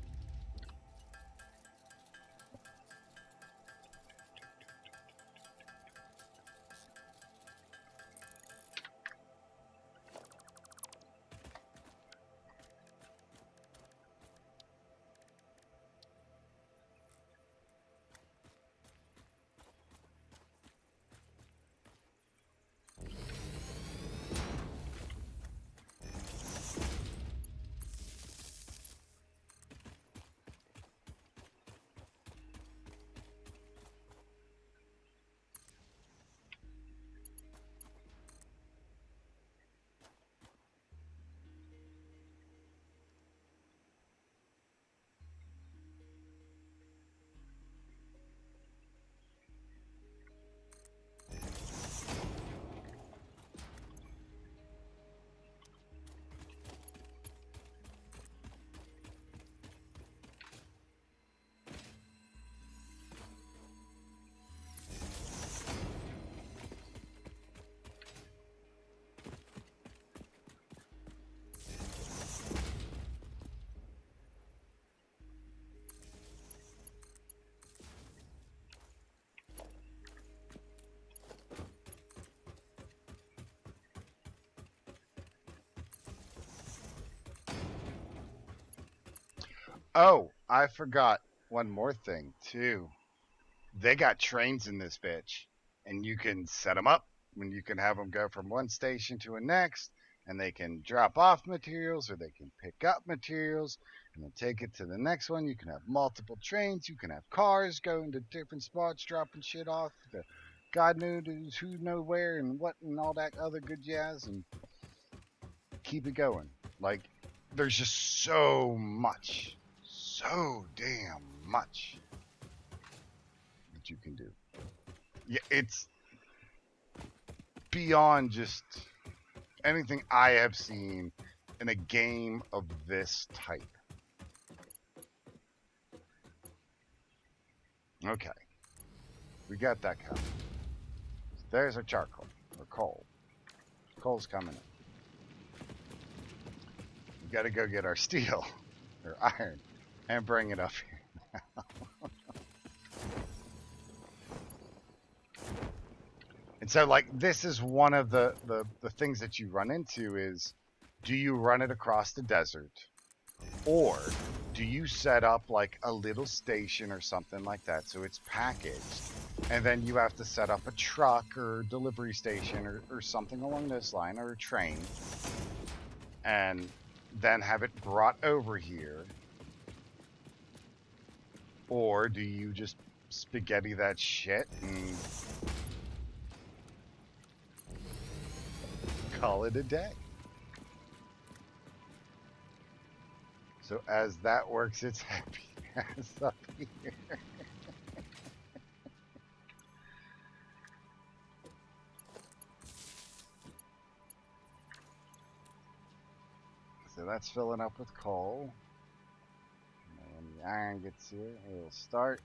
Oh, I forgot one more thing too. They got trains in this bitch, and you can set them up when you can have them go from one station to a next, and they can drop off materials or they can pick up materials and then take it to the next one. You can have multiple trains. You can have cars going to different spots, dropping shit off to God knows who know where and what and all that other good jazz, and keep it going. Like, there's just so damn much that you can do. Yeah, it's beyond just anything I have seen in a game of this type. Okay, we got that coming. There's our charcoal, or coal. Coal's coming in. We gotta go get our steel, or iron, and bring it up here. And so, like, this is one of the things that you run into is, do you run it across the desert? Or do you set up like a little station or something like that so it's packaged, and then you have to set up a truck or delivery station or something along this line, or a train, and then have it brought over here? Or do you just spaghetti that shit and call it a day? So as that works its happy ass up here. So that's filling up with coal. And when the iron gets here, it'll start.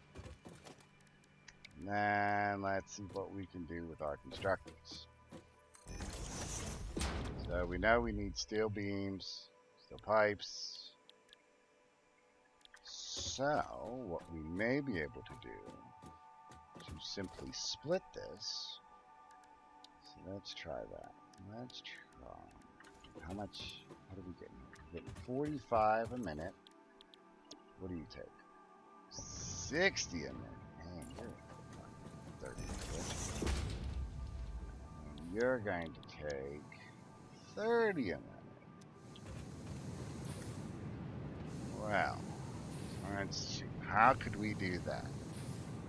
And then let's see what we can do with our constructors. So we know we need steel beams, steel pipes. So what we may be able to do to simply split this. So let's try that. Let's try. How much? What are we getting? We're getting 45 a minute. What do you take? 60 a minute. Man, you're 30. And you're going to take 30 a minute. Well, let's see. How could we do that?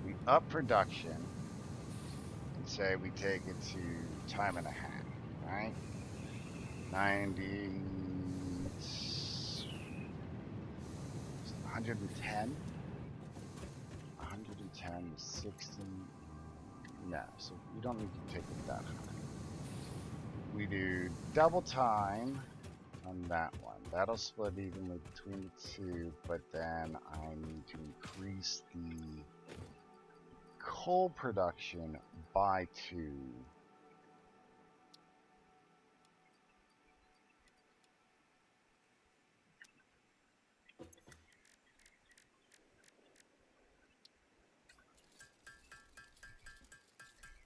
We up production and say we take it to time and a half, right? 90, 110, 110, 60. No, so we don't need to take it that high. We do double time on that one. That'll split evenly between the two, but then I need to increase the coal production by 2.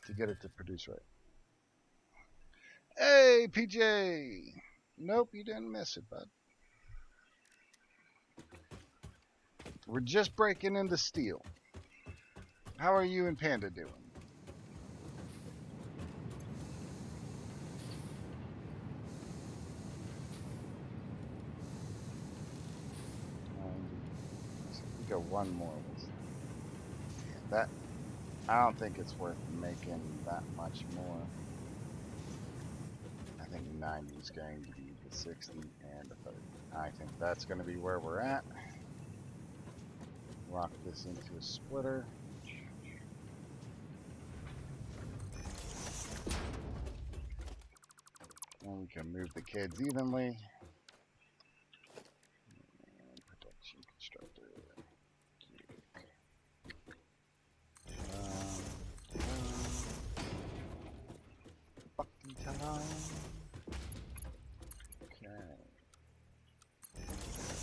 To get it to produce right. Hey, PJ! Nope, you didn't miss it, bud. We're just breaking into steel. How are you and Panda doing? We go one more. That I don't think it's worth making that much more. I think 90 is going to be the 60 and the 30. I think that's going to be where we're at. Lock this into a splitter. And we can move the kids evenly. And protection constructor. Fucking time. Okay.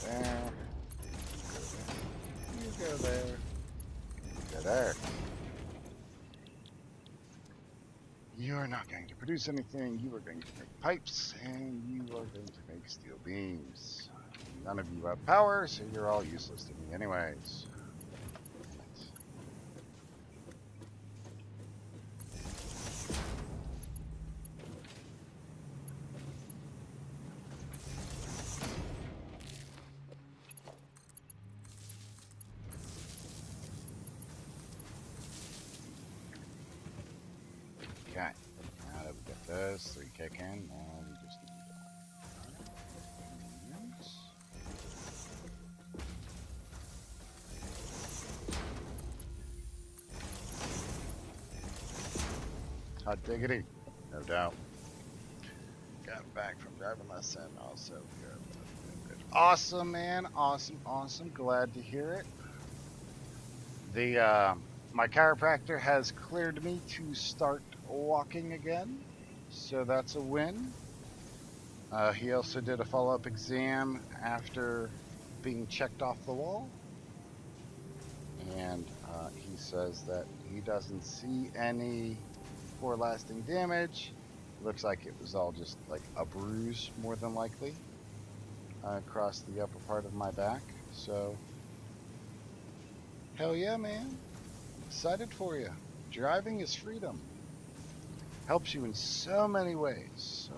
There. You go there. You go there. You are not going to produce anything. You are going to make pipes, and you are going to make steel beams. None of you have power, so you're all useless to me anyways. Okay, now that we got those 3 kicking, now we just need hot diggity, no doubt. Got back from driving lesson, also good. Awesome, man, awesome. Glad to hear it. The my chiropractor has cleared me to start walking again, so that's a win. He also did a follow-up exam after being checked off the wall, and he says that he doesn't see any poor lasting damage. Looks like it was all just like a bruise, more than likely, across the upper part of my back. So, hell yeah, man. Excited for you. Driving is freedom. Helps you in so many ways.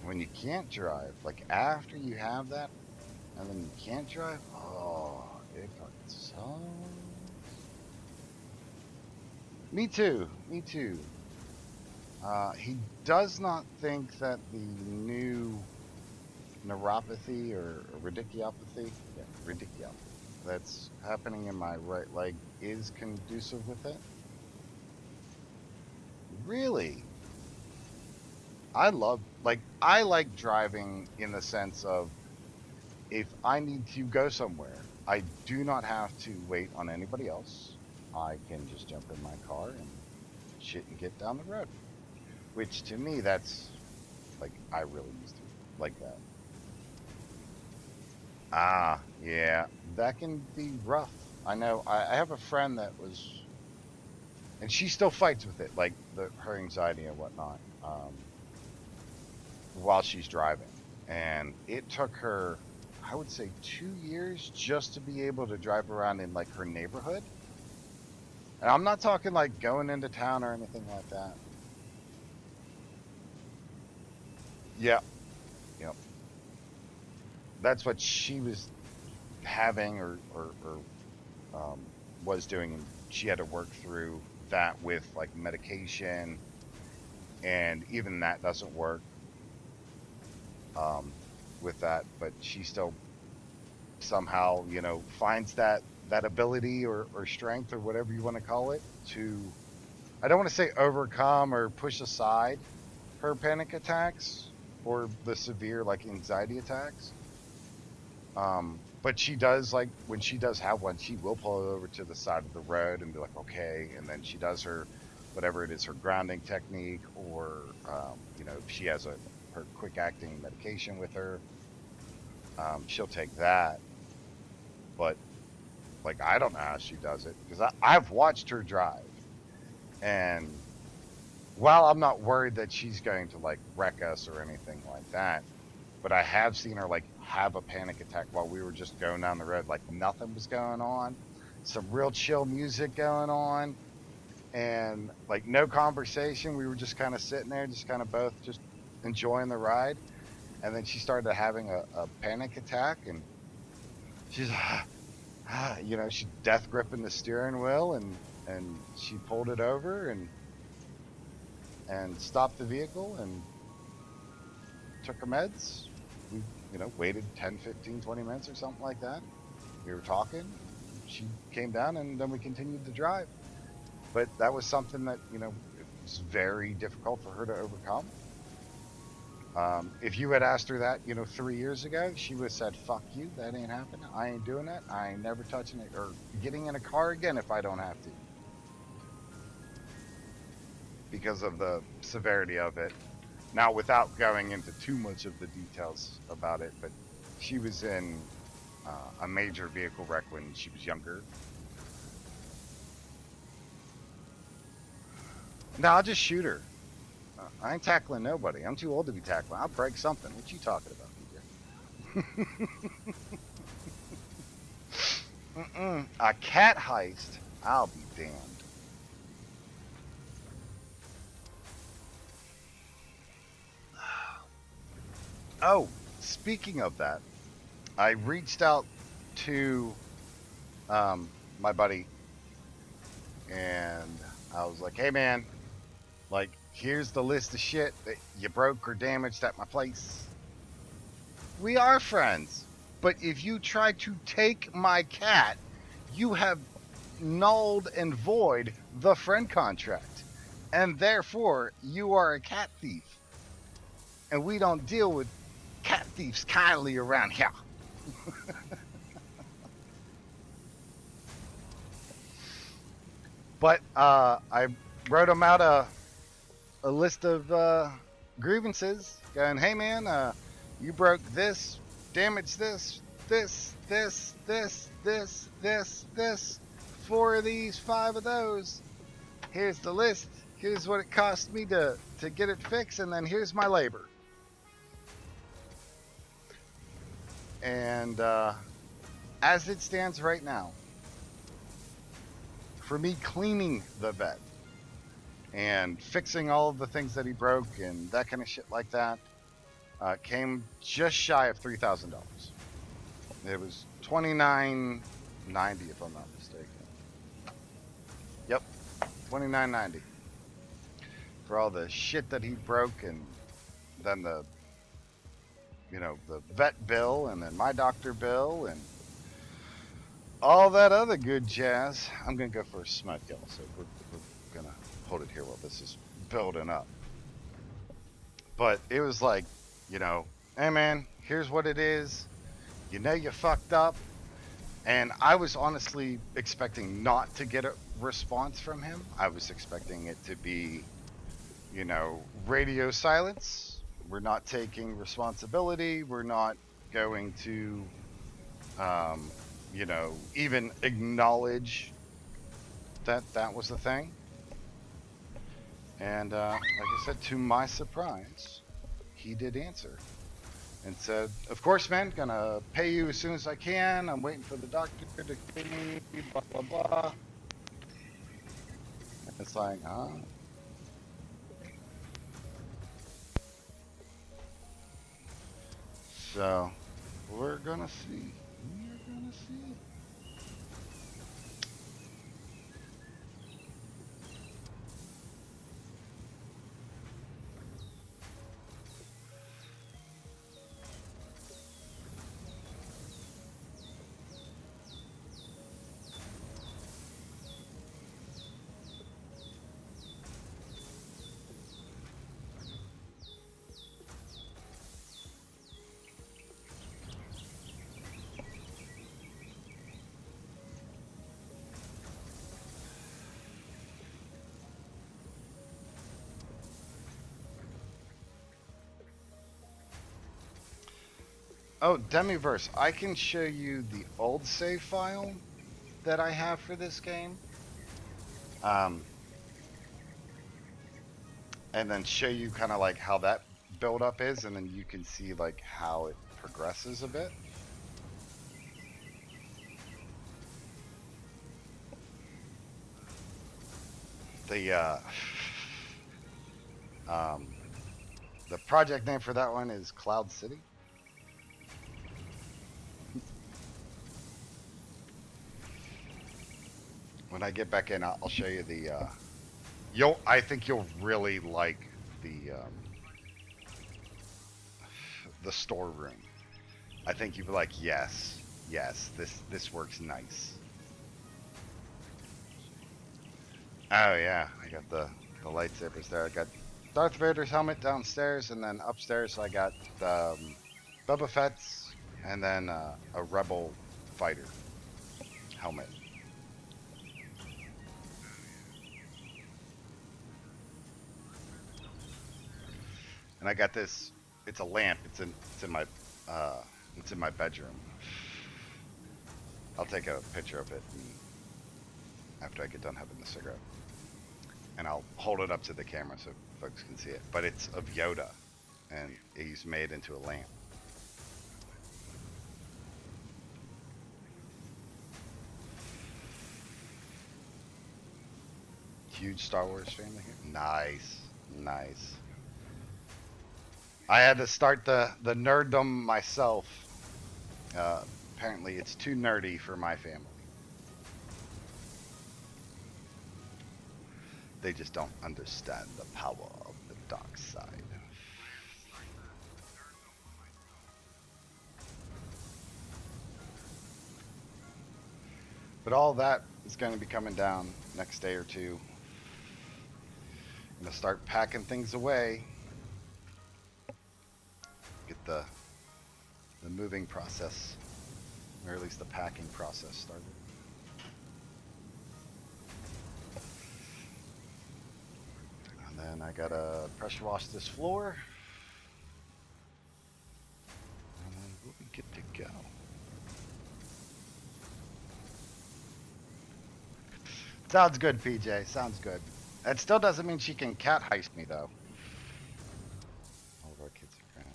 When you can't drive, like after you have that, and then you can't drive, oh, it fucking sucks. Me too. He does not think that the new neuropathy or radiculopathy, that's happening in my right leg is conducive with it. Really? I like driving in the sense of if I need to go somewhere, I do not have to wait on anybody else. I can just jump in my car and shit and get down the road. Which to me, that's like, I really used to like that. Ah, yeah, that can be rough. I know. I have a friend that was, and she still fights with it, like her anxiety and whatnot, while she's driving. And it took her, I would say, 2 years just to be able to drive around in like her neighborhood. And I'm not talking like going into town or anything like that. Yeah, yep. That's what she was having or um, was doing, and she had to work through that with like medication, and even that doesn't work with that. But she still somehow, finds that ability or strength or whatever you want to call it to, I don't want to say overcome or push aside her panic attacks, or the severe like anxiety attacks. But she does, like, when she does have one, she will pull it over to the side of the road and be like, okay. And then she does her, whatever it is, her grounding technique, or, if she has her quick acting medication with her, she'll take that. But like, I don't know how she does it because I've watched her drive. And while I'm not worried that she's going to like wreck us or anything like that, but I have seen her like have a panic attack while we were just going down the road, like nothing was going on, some real chill music going on, and like no conversation. We were just kind of sitting there, just kind of both just enjoying the ride. And then she started having a panic attack, and she's, she's death gripping the steering wheel, and she pulled it over and stopped the vehicle and took her meds. We, waited 10, 15, 20 minutes or something like that. We were talking. She came down, and then we continued to drive. But that was something that, it was very difficult for her to overcome. If you had asked her that, 3 years ago, she would have said, fuck you, that ain't happening. I ain't doing that. I ain't never touching it or getting in a car again if I don't have to. Because of the severity of it. Now, without going into too much of the details about it, but she was in a major vehicle wreck when she was younger. Now, I'll just shoot her. I ain't tackling nobody. I'm too old to be tackling. I'll break something. What you talking about, DJ? A cat heist? I'll be damned. Oh, speaking of that, I reached out to my buddy, and I was like, hey man, like, here's the list of shit that you broke or damaged at my place. We are friends, but if you try to take my cat, you have nulled and void the friend contract, and therefore you are a cat thief, and we don't deal with cat thieves kindly around here. But I wrote him out a list of grievances, going, hey man, you broke this, damaged this, 4 of these, 5 of those. Here's the list. Here's what it cost me to get it fixed, and then here's my labor. And as it stands right now, for me cleaning the vet and fixing all of the things that he broke and that kind of shit like that, came just shy of $3,000. It was $29.90 if I'm not mistaken. Yep, $29.90 for all the shit that he broke, and then the vet bill, and then my doctor bill, and all that other good jazz. I'm gonna go for a smoke, y'all. So we're gonna hold it here while this is building up. But it was like, hey man, here's what it is. You fucked up. And I was honestly expecting not to get a response from him. I was expecting it to be, radio silence. We're not taking responsibility. We're not going to, even acknowledge that that was the thing. And like I said, to my surprise, he did answer and said, of course, man, gonna pay you as soon as I can. I'm waiting for the doctor to pay me, blah, blah, blah. And it's like, So, we're gonna see. We're gonna see. Oh, Demiverse. I can show you the old save file that I have for this game. Um, and then show you kind of like how that build up is, and then you can see like how it progresses a bit. The um, the project name for that one is Cloud City. When I get back in, I'll show you the. I think you'll really like the storeroom. I think you'll be like, yes, yes, this works nice. Oh yeah, I got the lightsabers there. I got Darth Vader's helmet downstairs, and then upstairs I got Boba Fett's, and then a Rebel fighter helmet. And I got this. It's a lamp. Uh, it's in my bedroom. I'll take a picture of it after I get done having the cigarette, and I'll hold it up to the camera so folks can see it. But it's of Yoda, and he's made into a lamp. Huge Star Wars family here. Nice, nice. I had to start the nerddom myself. Apparently, it's too nerdy for my family. They just don't understand the power of the dark side. But all that is going to be coming down next day or two. I'm going to start packing things away. Get the moving process, or at least the packing process started. And then I gotta pressure wash this floor. And then we'll be good to go. Sounds good, PJ. Sounds good. That still doesn't mean she can cat heist me, though. All of our kids are grand.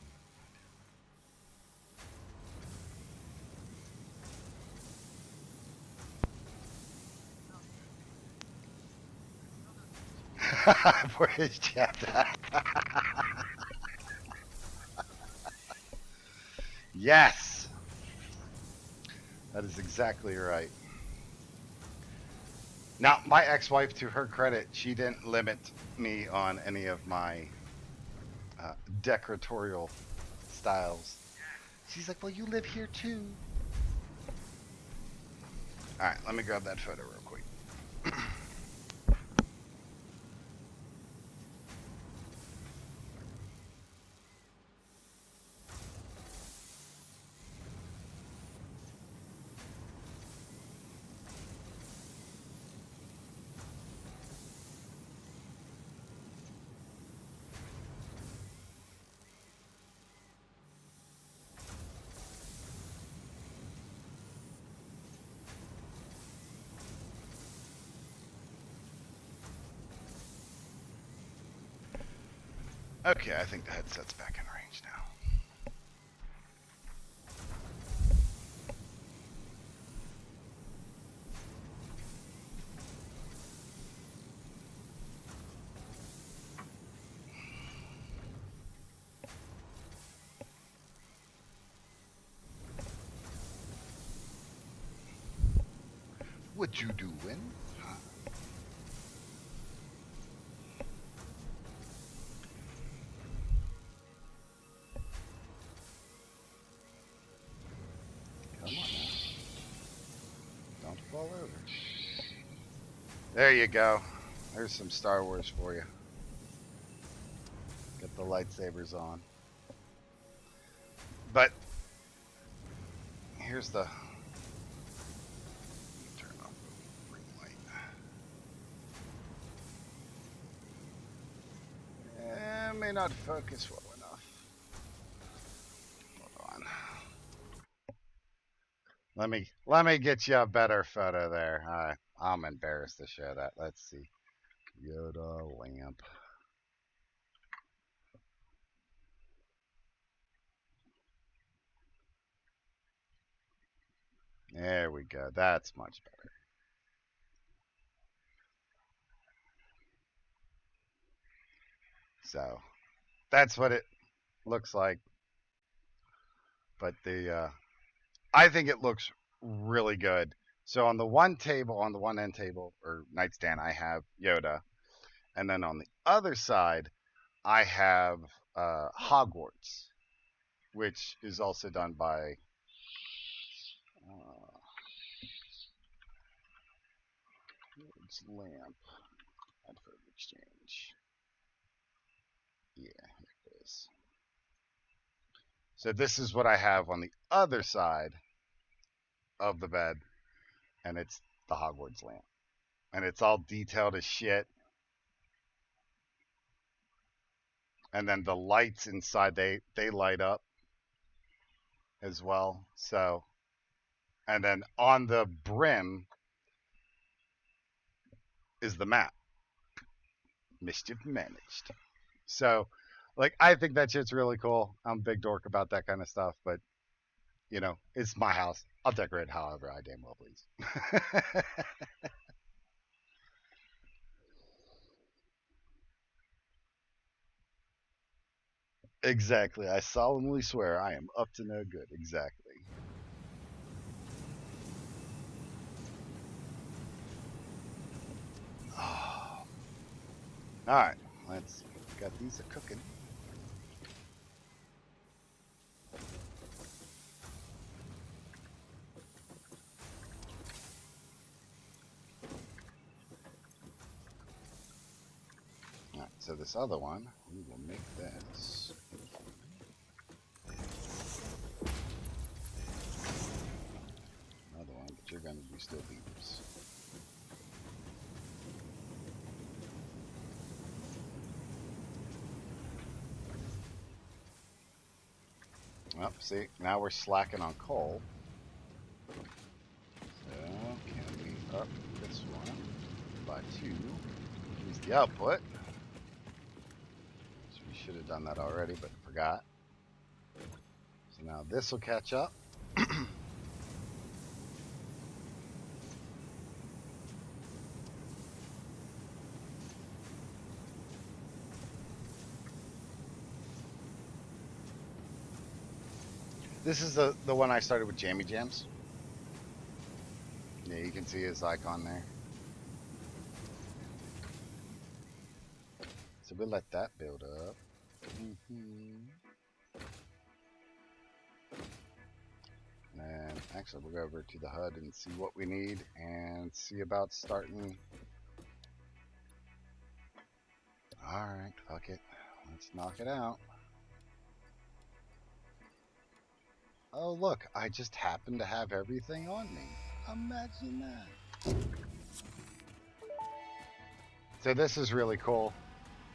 For his chapter. Yes! That is exactly right. Now, my ex-wife, to her credit, she didn't limit me on any of my decoratorial styles. She's like, well, you live here too. All right, let me grab that photo real quick. Okay, I think the headset's back in range now. What you doing? Huh? Come on now. Don't fall over. There you go. There's some Star Wars for you. Get the lightsabers on. But here's the turn off the ring light. May not focus well enough. Hold on. Let me get you a better photo there. I'm embarrassed to show that. Let's see. Yoda lamp. There we go. That's much better. So that's what it looks like. But I think it looks really good. So on the one table, on the one end table or nightstand, I have Yoda, and then on the other side, I have Hogwarts, which is also done by it's lamp advert exchange. Yeah, here it is. So this is what I have on the other side of the bed, and it's the Hogwarts lamp, and it's all detailed as shit. And then the lights inside they light up as well. So, and then on the brim is the map. Mischief managed. So, like, I think that shit's really cool. I'm a big dork about that kind of stuff, but it's my house. I'll decorate however I damn well please. Exactly. I solemnly swear I am up to no good. Exactly. Oh. All right. Let's see. Got these a cooking. All right. So this other one, we will make this. Another one, but you're going to do still beavers. Well, see, now we're slacking on coal. So, can we up this one by 2? Use the output. So we should have done that already, but forgot. So now this will catch up. This is the one I started with Jammy Jams. Yeah, you can see his icon there. So we'll let that build up. And actually, we'll go over to the HUD and see what we need and see about starting. Alright, fuck it. Let's knock it out. Oh, look, I just happen to have everything on me. Imagine that. So this is really cool.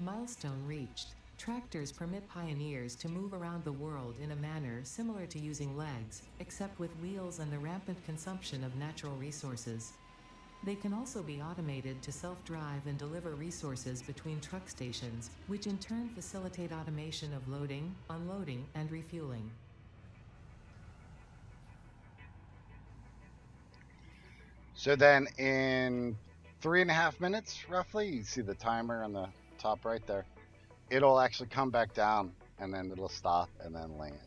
Milestone reached. Tractors permit pioneers to move around the world in a manner similar to using legs, except with wheels and the rampant consumption of natural resources. They can also be automated to self-drive and deliver resources between truck stations, which in turn facilitate automation of loading, unloading, and refueling. So then in 3.5 minutes, roughly, you see the timer on the top right there. It'll actually come back down and then it'll stop and then land.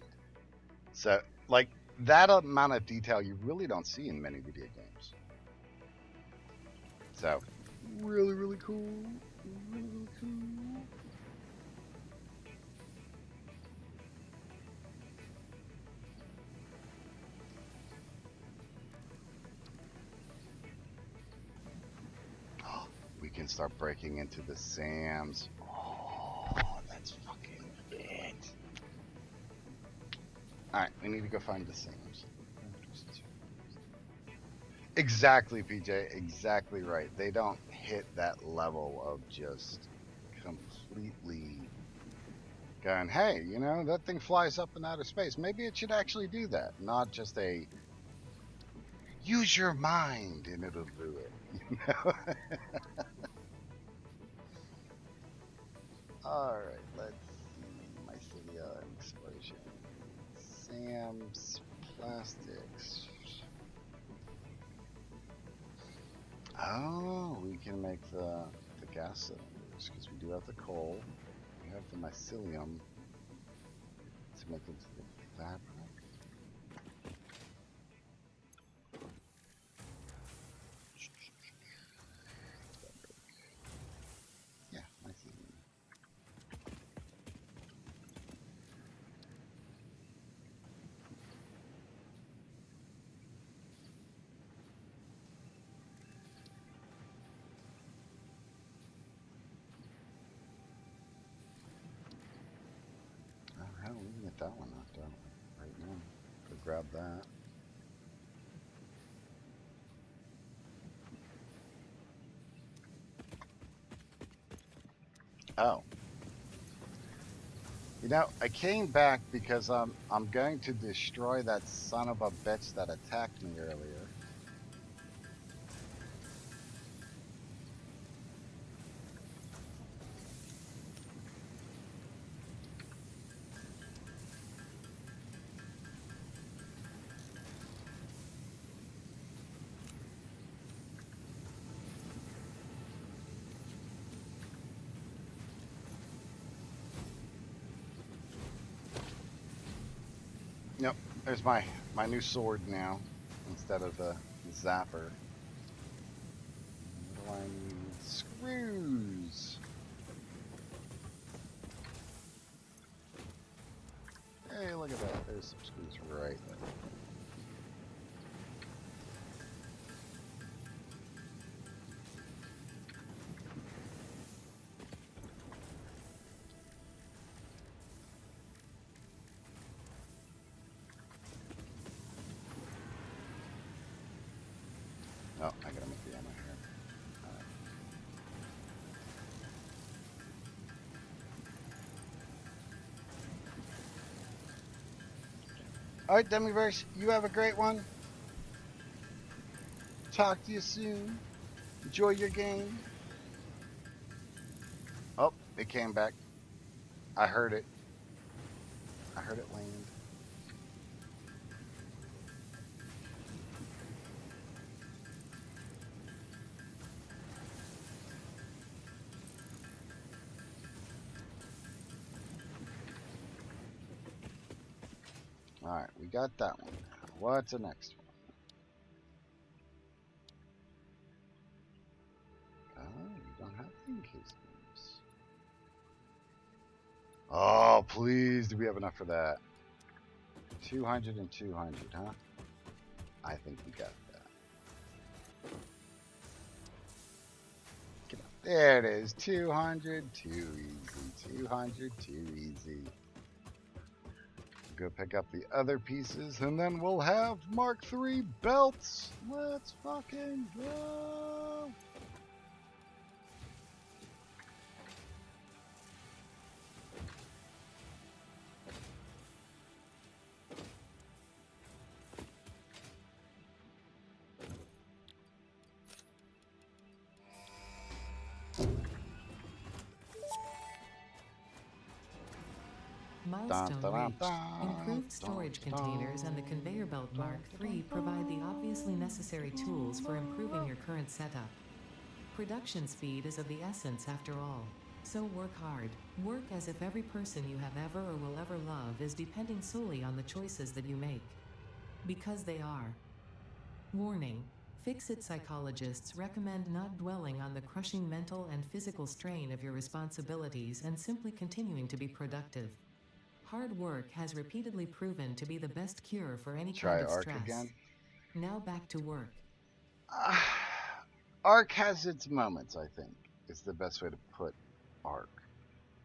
So, like, that amount of detail you really don't see in many video games. So, really, really cool. Really, really cool. We can start breaking into the Sams. Oh, that's fucking it. Alright, we need to go find the Sams. Exactly, PJ. Exactly right. They don't hit that level of just completely going, hey, that thing flies up in outer space. Maybe it should actually do that. Not just a use your mind and it'll do it. You know? All right, let's see. Mycelia explosion. Sam's plastics. Oh, we can make the gas cylinders because we do have the coal. We have the mycelium to make into the fabric. Yeah, mycelium. Oh, hell, we can get that one knocked out right now. Go grab that. Oh, you know, I came back because I'm going to destroy that son of a bitch that attacked me earlier. Yep, there's my new sword now instead of the zapper. What do I need? Screws. Hey, look at that. There's some screws right there. Oh, I gotta make the ammo here. All right, Demiverse, you have a great one. Talk to you soon. Enjoy your game. Oh, it came back. I heard it. I heard it land. All right, we got that one. What's the next one? Oh, you don't have the encased names. Oh, please. Do we have enough for that? 200 and 200, huh? I think we got that. Get up. There it is. 200, too easy. 200, too easy. Go pick up the other pieces, and then we'll have Mark III belts. Let's fucking go. Dun, Milestone dun, dun, reached. dun, Improved dun, storage containers and the conveyor belt dun, Mark dun, III provide the obviously necessary tools for improving your current setup. Production speed is of the essence after all. So work hard. Work as if every person you have ever or will ever love is depending solely on the choices that you make. Because they are. Warning. Fix-it psychologists recommend not dwelling on the crushing mental and physical strain of your responsibilities and simply continuing to be productive. Hard work has repeatedly proven to be the best cure for any Try kind of Arc stress. again. Now back to work. Uh, Arc has its moments, I think, is the best way to put Arc,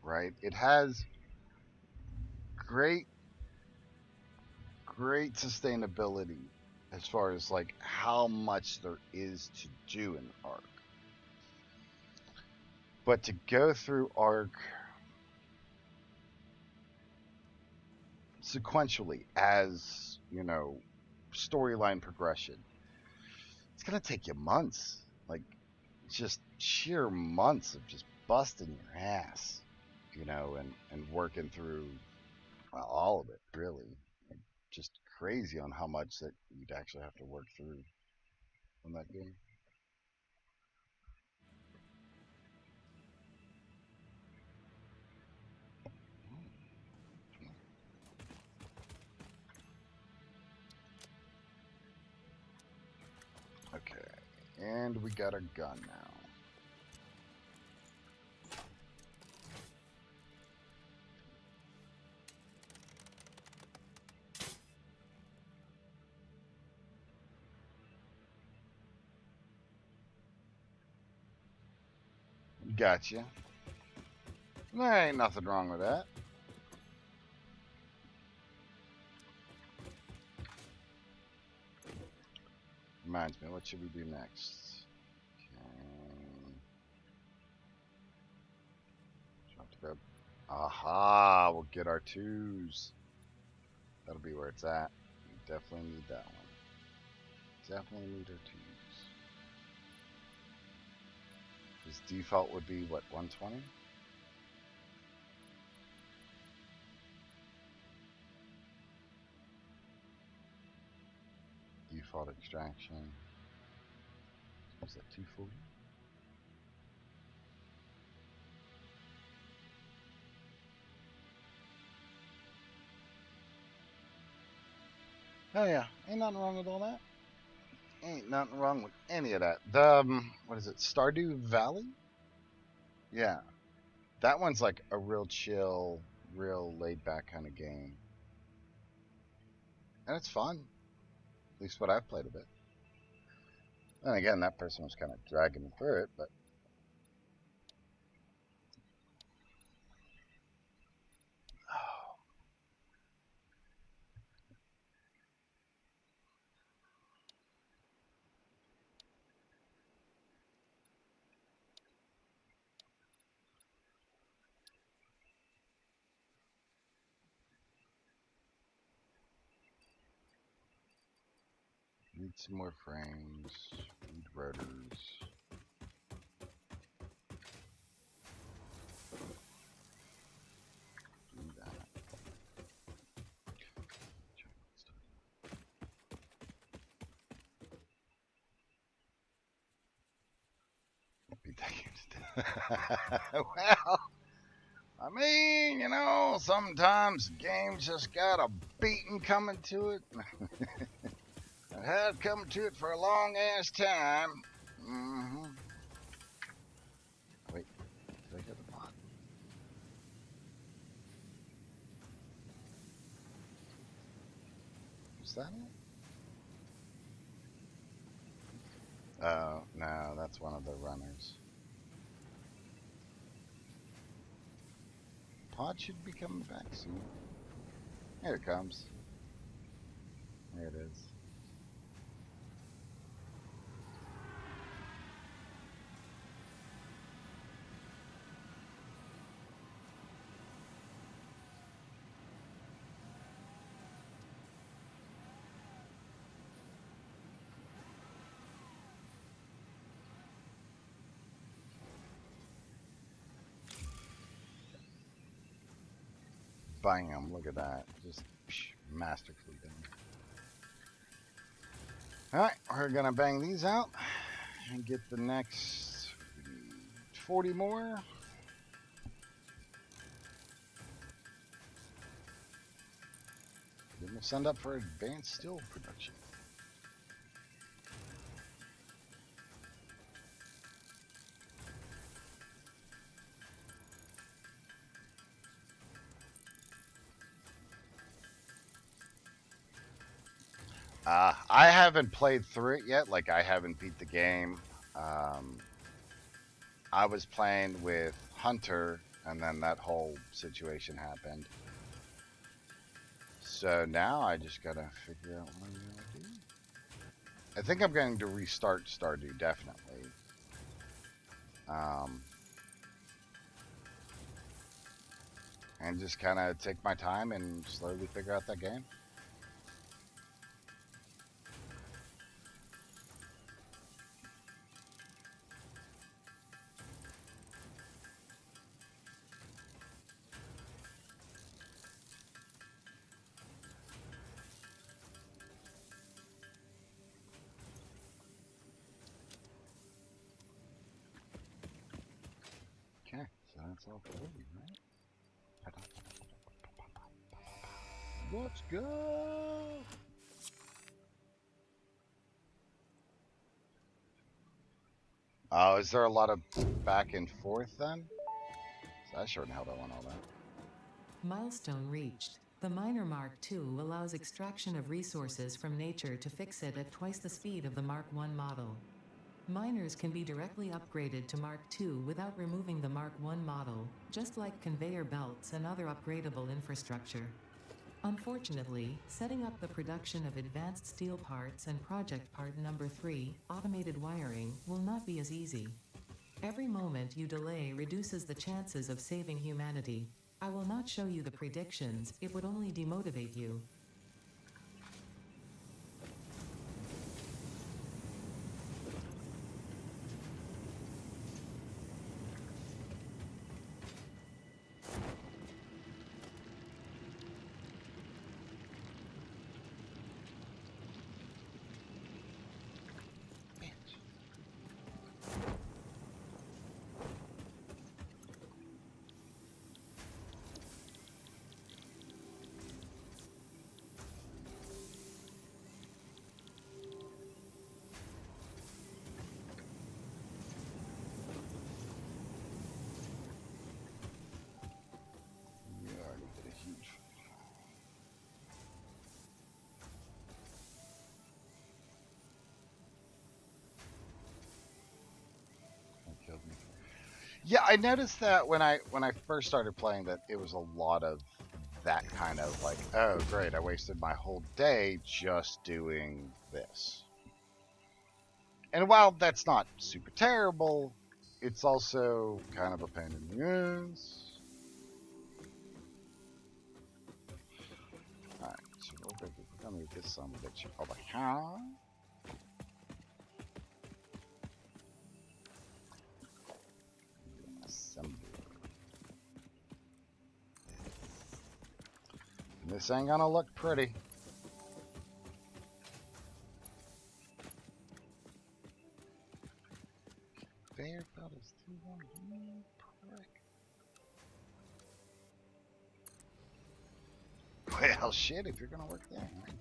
right? It has great, great sustainability as far as like how much there is to do in Arc. But to go through Arc sequentially as, storyline progression, it's gonna take you months. Like, just sheer months of just busting your ass, and working through, well, all of it, really. Like, just crazy on how much that you'd actually have to work through on that game. Okay, and we got our gun now. Gotcha. There ain't nothing wrong with that. Reminds me, what should we do next? Okay. Aha, we'll get our twos. That'll be where it's at. We definitely need that one. Definitely need our twos. His default would be, what, 120? Default extraction. Was that 240? Oh yeah, ain't nothing wrong with all that. Ain't nothing wrong with any of that. The what is it, Stardew Valley? Yeah, that one's like a real chill, real laid back kind of game, and it's fun. At least what I've played of it. And again, that person was kind of dragging me through it, but need some more frames, need rotors. Do that. Beat that game to death. Well, I mean, sometimes games just got a beating coming to it. It had come to it for a long ass time. Mm-hmm. Wait, did I get the bot? Is that it? Oh, no, that's one of the runners. Pod should be coming back soon. Here it comes. There it is. Bam, look at that. Just masterfully done. Alright, we're gonna bang these out and get the next 40 more. Then we'll send up for advanced steel production. I haven't played through it yet. Like, I haven't beat the game. I was playing with Hunter, and then that whole situation happened. So now I just gotta figure out what I'm gonna do. I think I'm going to restart Stardew, definitely. And just kind of take my time and slowly figure out that game. That's all 40, right? Let's go! Oh, is there a lot of back and forth then? So I sure in hell don't want all that. Milestone reached. The Miner Mark II allows extraction of resources from nature to fix it at twice the speed of the Mark I model. Miners can be directly upgraded to Mark II without removing the Mark I model, just like conveyor belts and other upgradable infrastructure. Unfortunately, setting up the production of advanced steel parts and project part number 3, automated wiring, will not be as easy. Every moment you delay reduces the chances of saving humanity. I will not show you the predictions, it would only demotivate you. Yeah, I already did a huge. That killed me. Yeah, I noticed that when I first started playing that it was a lot of that kind of like, oh great, I wasted my whole day just doing this. And while that's not super terrible, it's also kind of a pain in the ass. Alright, so we're gonna get this son of a bitch over here. Assemble. And this ain't gonna look pretty. Conveyor belt is too long. You prick. Well, shit, if you're gonna work there. Right?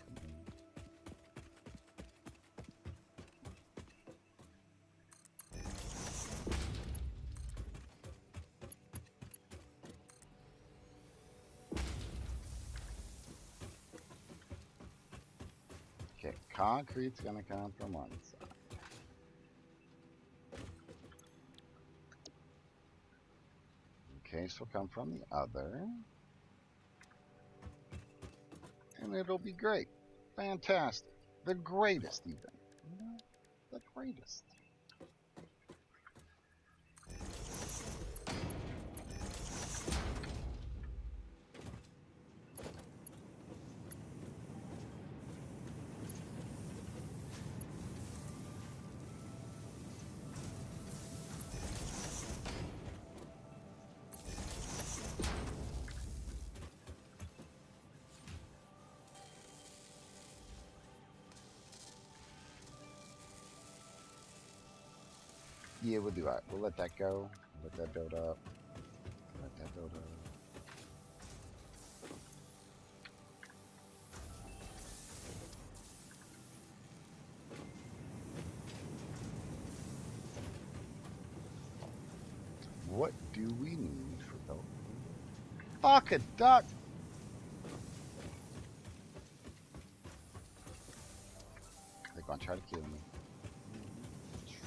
Okay, concrete's gonna come from one side. Case will come from the other. And it'll be great. Fantastic. The greatest, even. You know? The greatest. Yeah, we'll do that. We'll let that go. Let that build up. Let that build up. What do we need for building? Fuck a duck! They're gonna try to kill me.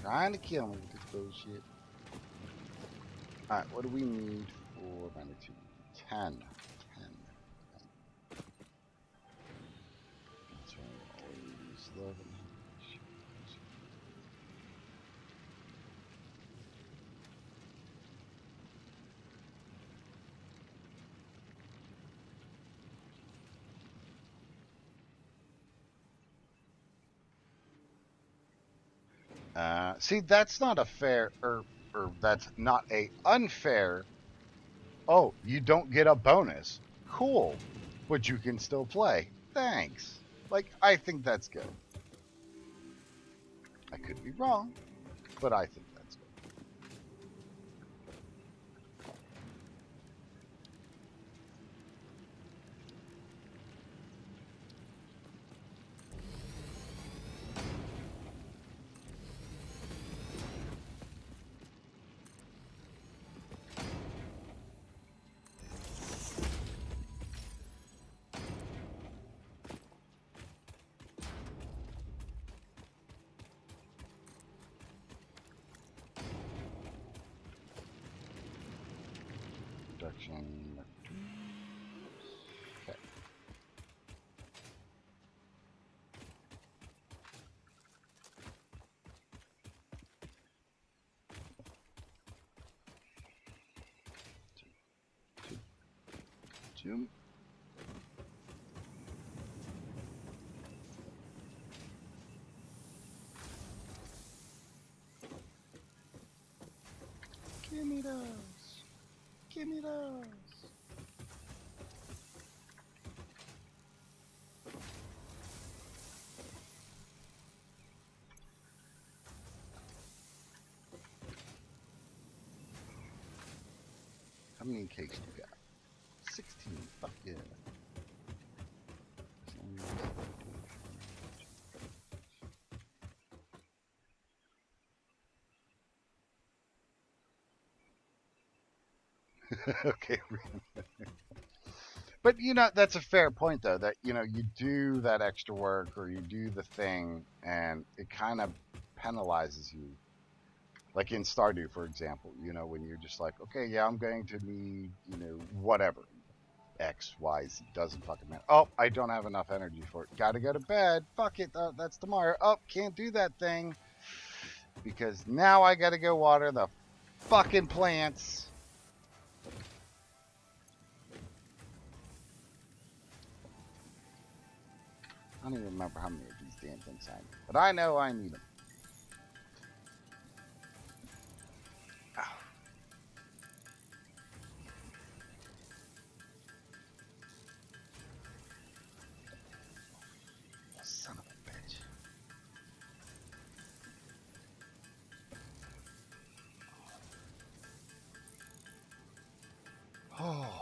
Trying to kill me with this bullshit. Alright, what do we need for magnitude? 10. 10. That's right. Always 11. See, that's not a fair, or that's not a unfair. Oh, you don't get a bonus. Cool, but you can still play. Thanks. Like, I think that's good. I could be wrong, but I think that's good. Okay. Two. Give me those. Give me those. How many cakes do you got? 16. Fuck yeah. Okay. But that's a fair point though, that you do that extra work or you do the thing and it kind of penalizes you. Like in Stardew, for example, when you're just like, okay, yeah, I'm going to need, whatever. X, Y, Z, doesn't fucking matter. Oh, I don't have enough energy for it. Gotta go to bed. Fuck it. That's tomorrow. Oh, can't do that thing. Because now I gotta go water the fucking plants. I don't even remember how many of these damn things I need. But I know I need them. Son of a bitch. Oh.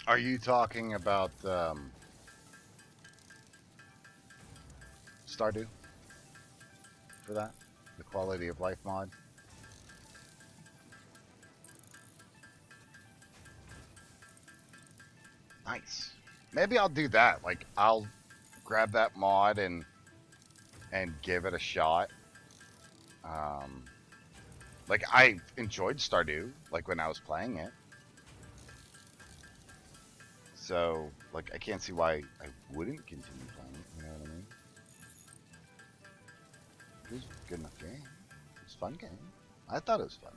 Are you talking about Stardew for that? The quality of life mod? Nice. Maybe I'll do that. Like I'll grab that mod and give it a shot. Like I enjoyed Stardew, like when I was playing it. So like I can't see why I wouldn't continue playing it. You know what I mean? It was a good enough game. It was a fun game. I thought it was fun.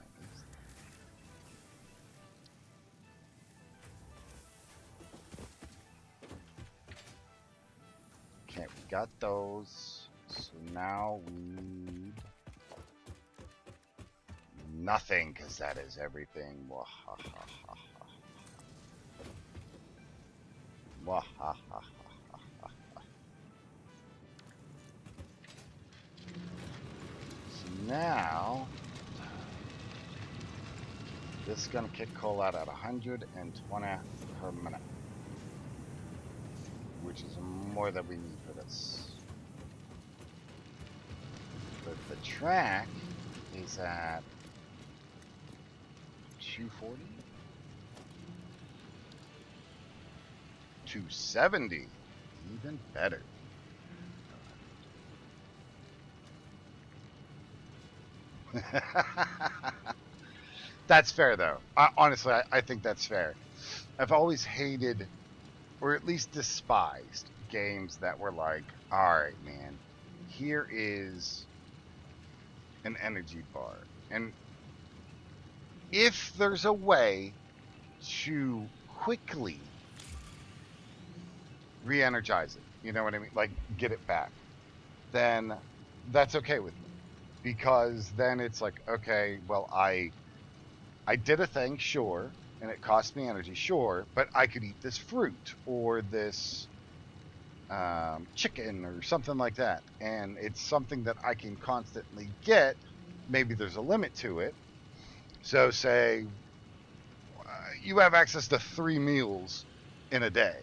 Okay, we got those. So now we need nothing, because that is everything. Wahahaha. Wahahaha. So now, this is going to kick coal out at 120 per minute, which is more than we need for this. But the track is at 240? 270. Even better. That's fair, though. Honestly, I think that's fair. I've always hated, or at least despised, games that were like, alright, man, here is an energy bar. And if there's a way to quickly re-energize it, you know what I mean? Like, get it back, then that's okay with me. Because then it's like, okay, well, I did a thing, sure, and it cost me energy, sure, but I could eat this fruit or this chicken or something like that, and it's something that I can constantly get. Maybe there's a limit to it. So, say you have access to 3 meals in a day,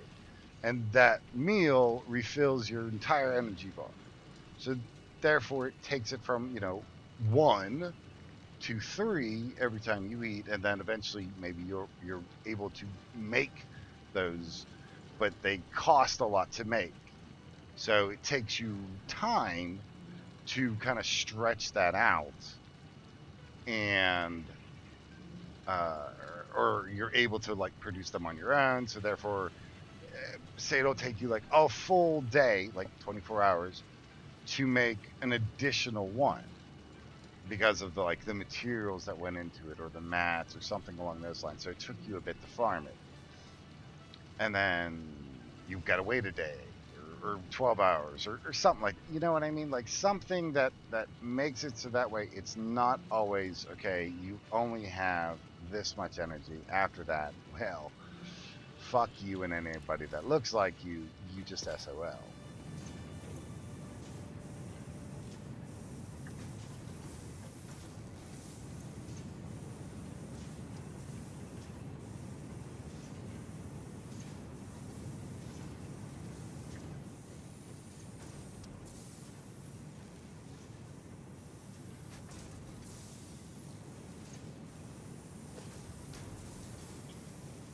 and that meal refills your entire energy bar. So, therefore, it takes it from, 1 to 3 every time you eat, and then eventually maybe you're able to make those, but they cost a lot to make. So it takes you time to kind of stretch that out, and uh, or you're able to like produce them on your own. So therefore, say it'll take you like a full day, like 24 hours, to make an additional one because of the materials that went into it or the mats or something along those lines. So it took you a bit to farm it, and then you've got to wait a day or 12 hours or something, like, you know what I mean, like something that makes it so that way it's not always okay, you only have this much energy. After that, well, fuck you and anybody that looks like you just SOL.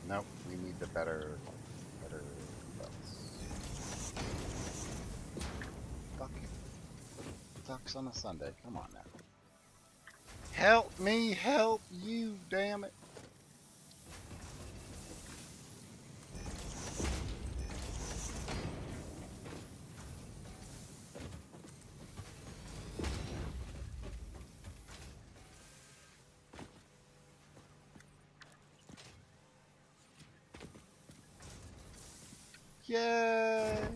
Nope, we need the better butts. Fucking sucks on a Sunday, come on now. Help me help you, damn it. Yay!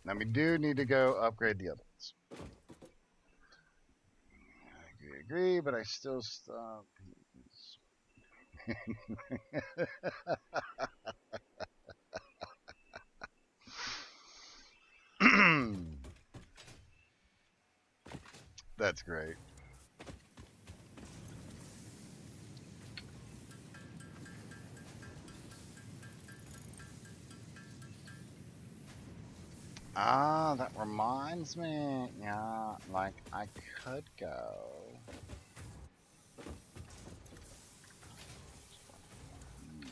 Now we do need to go upgrade the other ones. I agree, but I still stop. That's great. Ah, that reminds me. Yeah, like I could go. You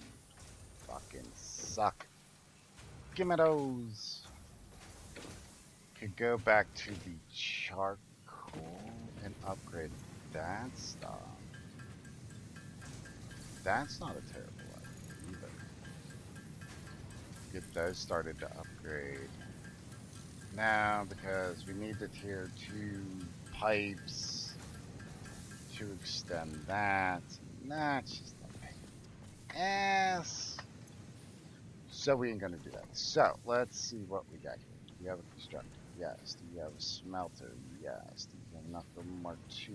fucking suck. Give me those. Could go back to the charcoal and upgrade that stuff. That's not a terrible idea either. Get those started to upgrade now because we need the tier 2 pipes to extend that. That's just a pain in the ass. So we ain't gonna do that. So let's see what we got here. Do we have a constructor? Yes. Do we have a smelter? Yes. Do we have enough for Mark 2?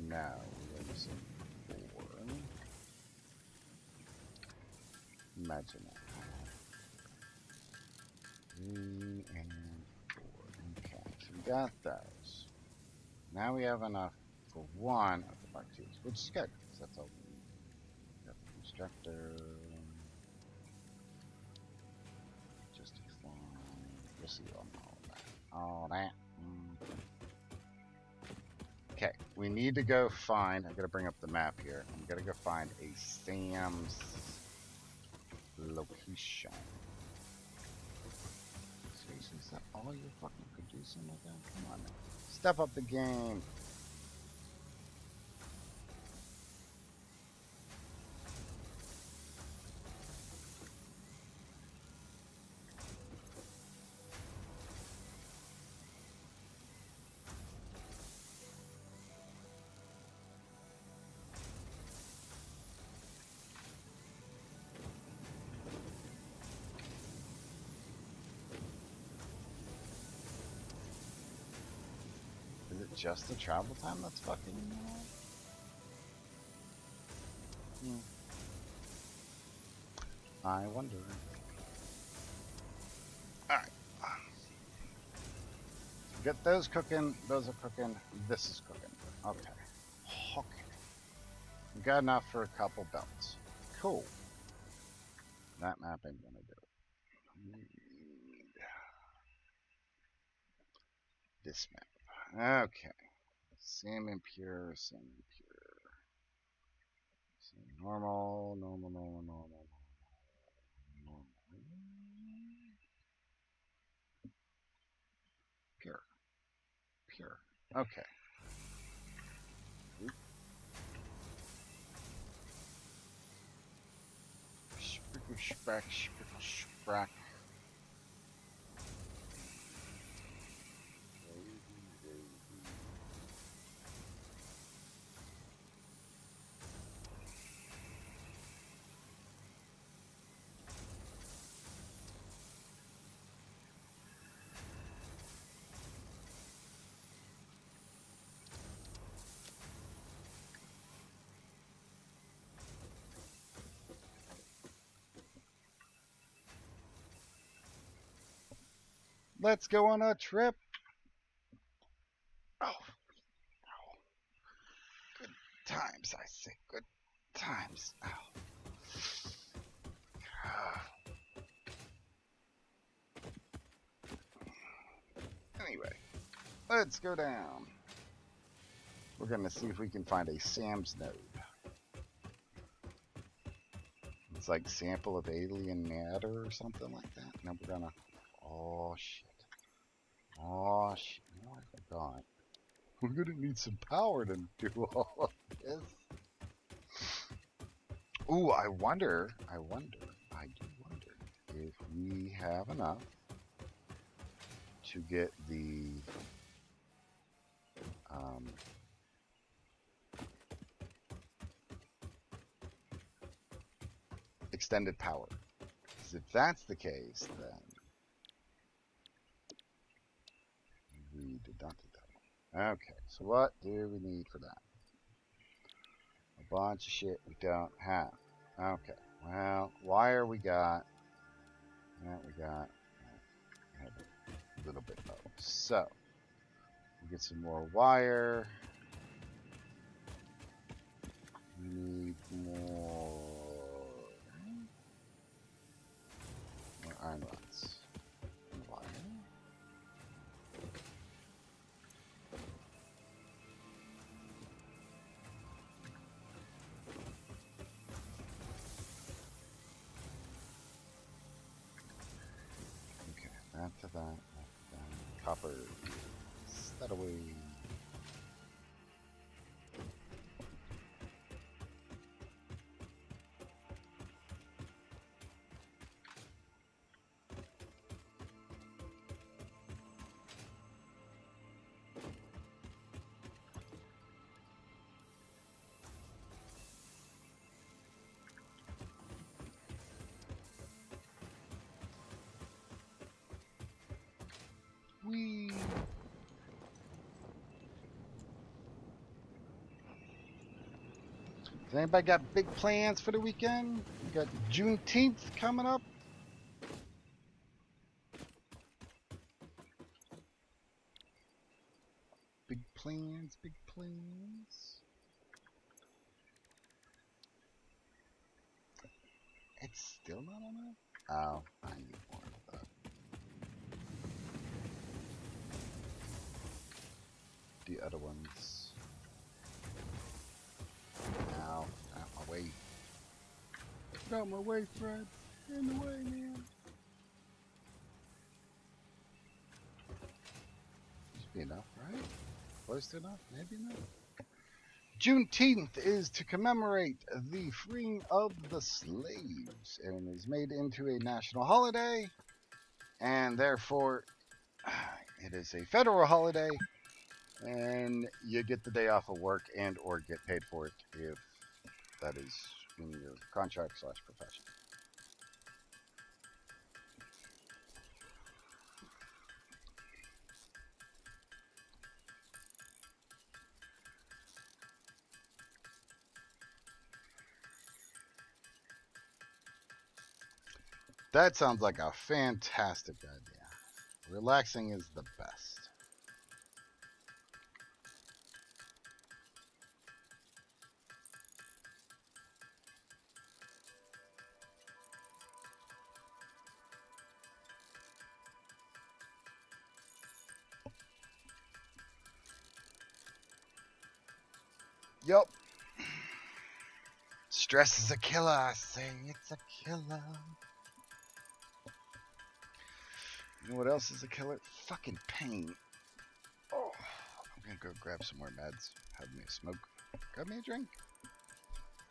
No. We're using 4. Imagine that. 3 and 4. Okay, so we got those. Now we have enough for one of the Mark 2s, which is good, because that's all we need. We got the constructor. Logistics line. We'll see on all that. All that. Okay, we need to go find. I gotta bring up the map here. I'm gonna go find a Sam's location. Seriously, is that all you're fucking producing again? Come on now. Step up the game. Is it just the travel time that's fucking? I wonder. All right. Get those cooking. Those are cooking. This is cooking. Okay. Okay. We got enough for a couple belts. Cool. That map ain't gonna do it. This map. Okay. Salmon pure, salmon pure. Salmon normal, normal, normal, normal, normal. Pure. Pure. Okay. Sprickle, sprack, sprickle, sprack. Let's go on a trip. Oh, good times, I say. Good times. Oh. Anyway, let's go down. We're going to see if we can find a Sam's node. It's like sample of alien matter or something like that. And then we're going to... Oh, shit. Oh, shit. You know what I forgot? We're going to need some power to do all of this. Ooh, I do wonder if we have enough to get the extended power. Because if that's the case, then we did not do that one. Okay, so what do we need for that? A bunch of shit we don't have. Okay, well, wire we got. That we got. We have a little bit of. So, we'll get some more wire. We need more iron rods. Wire. Okay, that to that. Copper. Set away. Whee! Has anybody got big plans for the weekend? We got Juneteenth coming up. Big plans, big plans. It's still not enough? Oh, I need more of that. The other ones. Ow, out my way. Get out my way, Fred. In the way, man. Should be enough, right? Close to enough? Maybe not. Juneteenth is to commemorate the freeing of the slaves and is made into a national holiday, and therefore it is a federal holiday, and you get the day off of work and or get paid for it if that is in your contract/profession. That sounds like a fantastic idea. Relaxing is the best. Yup. Stress is a killer, I say. It's a killer. You know what else is a killer? Fucking pain. Oh, I'm gonna go grab some more meds. Have me a smoke. Grab me a drink.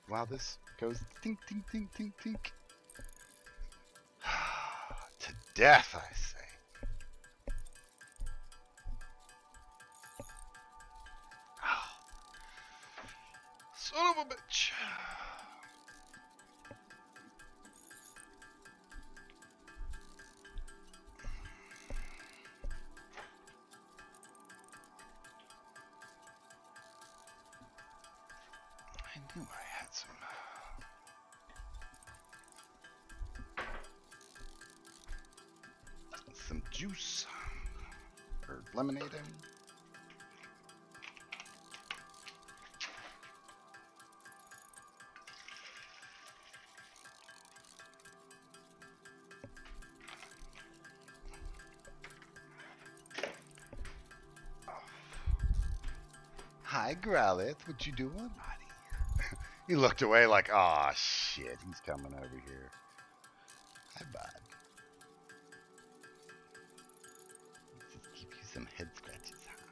While this goes tink, tink, tink, tink, tink. To death, I say. Son of a bitch. I knew I had some juice or lemonade in. Hi, Growlith. What you doing, buddy? He looked away like, oh shit, he's coming over here. Hi, bud. Let's just give you some head scratches, huh?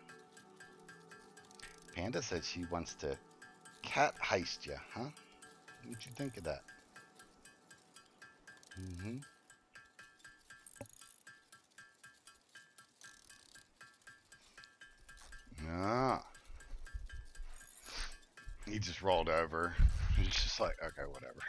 Panda said she wants to cat heist you, huh? What you think of that? Mm-hmm. Ah. He just rolled over. He's just like, okay, whatever.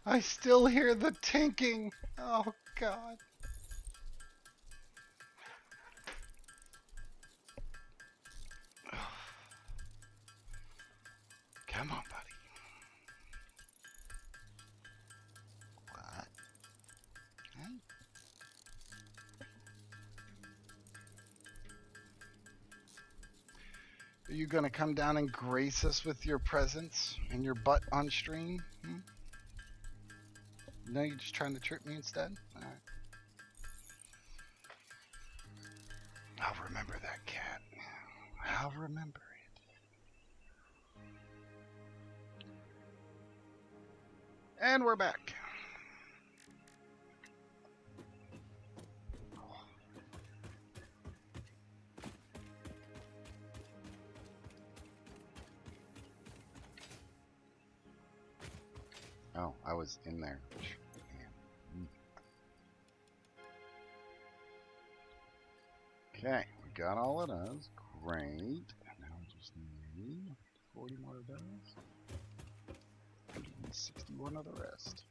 I still hear the tinking. Oh, God. Come on, buddy. What? Hey? Are you gonna come down and grace us with your presence and your butt on stream? Hmm? No, you're just trying to trip me instead? Alright. I'll remember that, cat. I'll remember it. And we're back. Oh, I was in there. Okay, we got all of those. Great. Now we just need 40 more of those. 161 of the rest.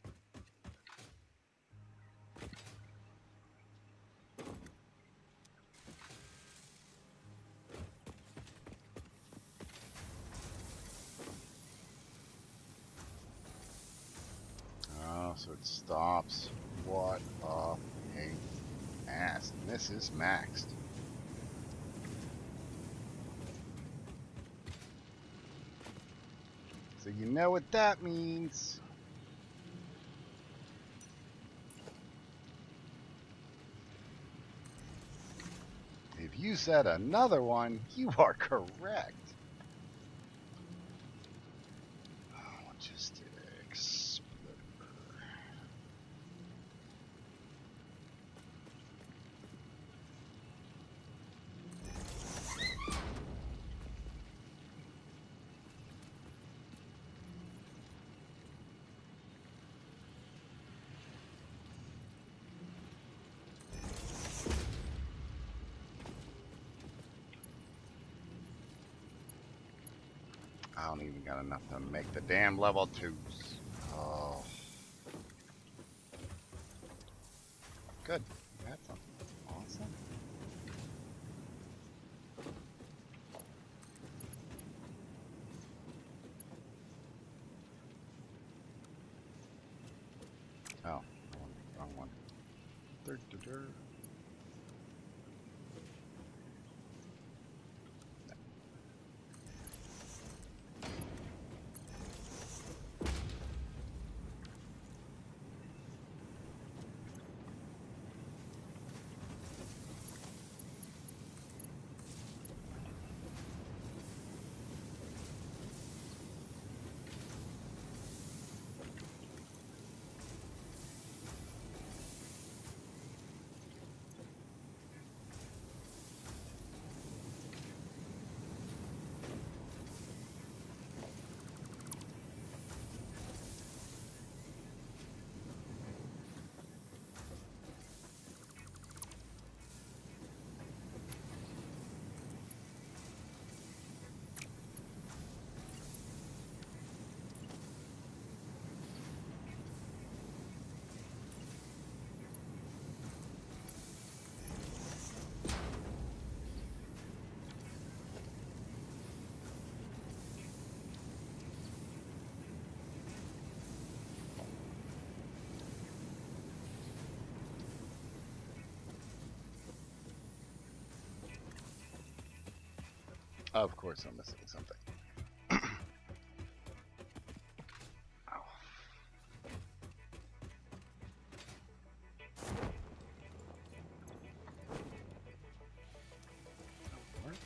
Oh, so it stops. What a pain in the ass. And this is maxed. So you know what that means. If you said another one, you are correct. Logistics. I don't even got enough to make the damn level 2s. Oh. Good. That's awesome. Oh, wrong one. Of course I'm missing something. Ow. That'll work.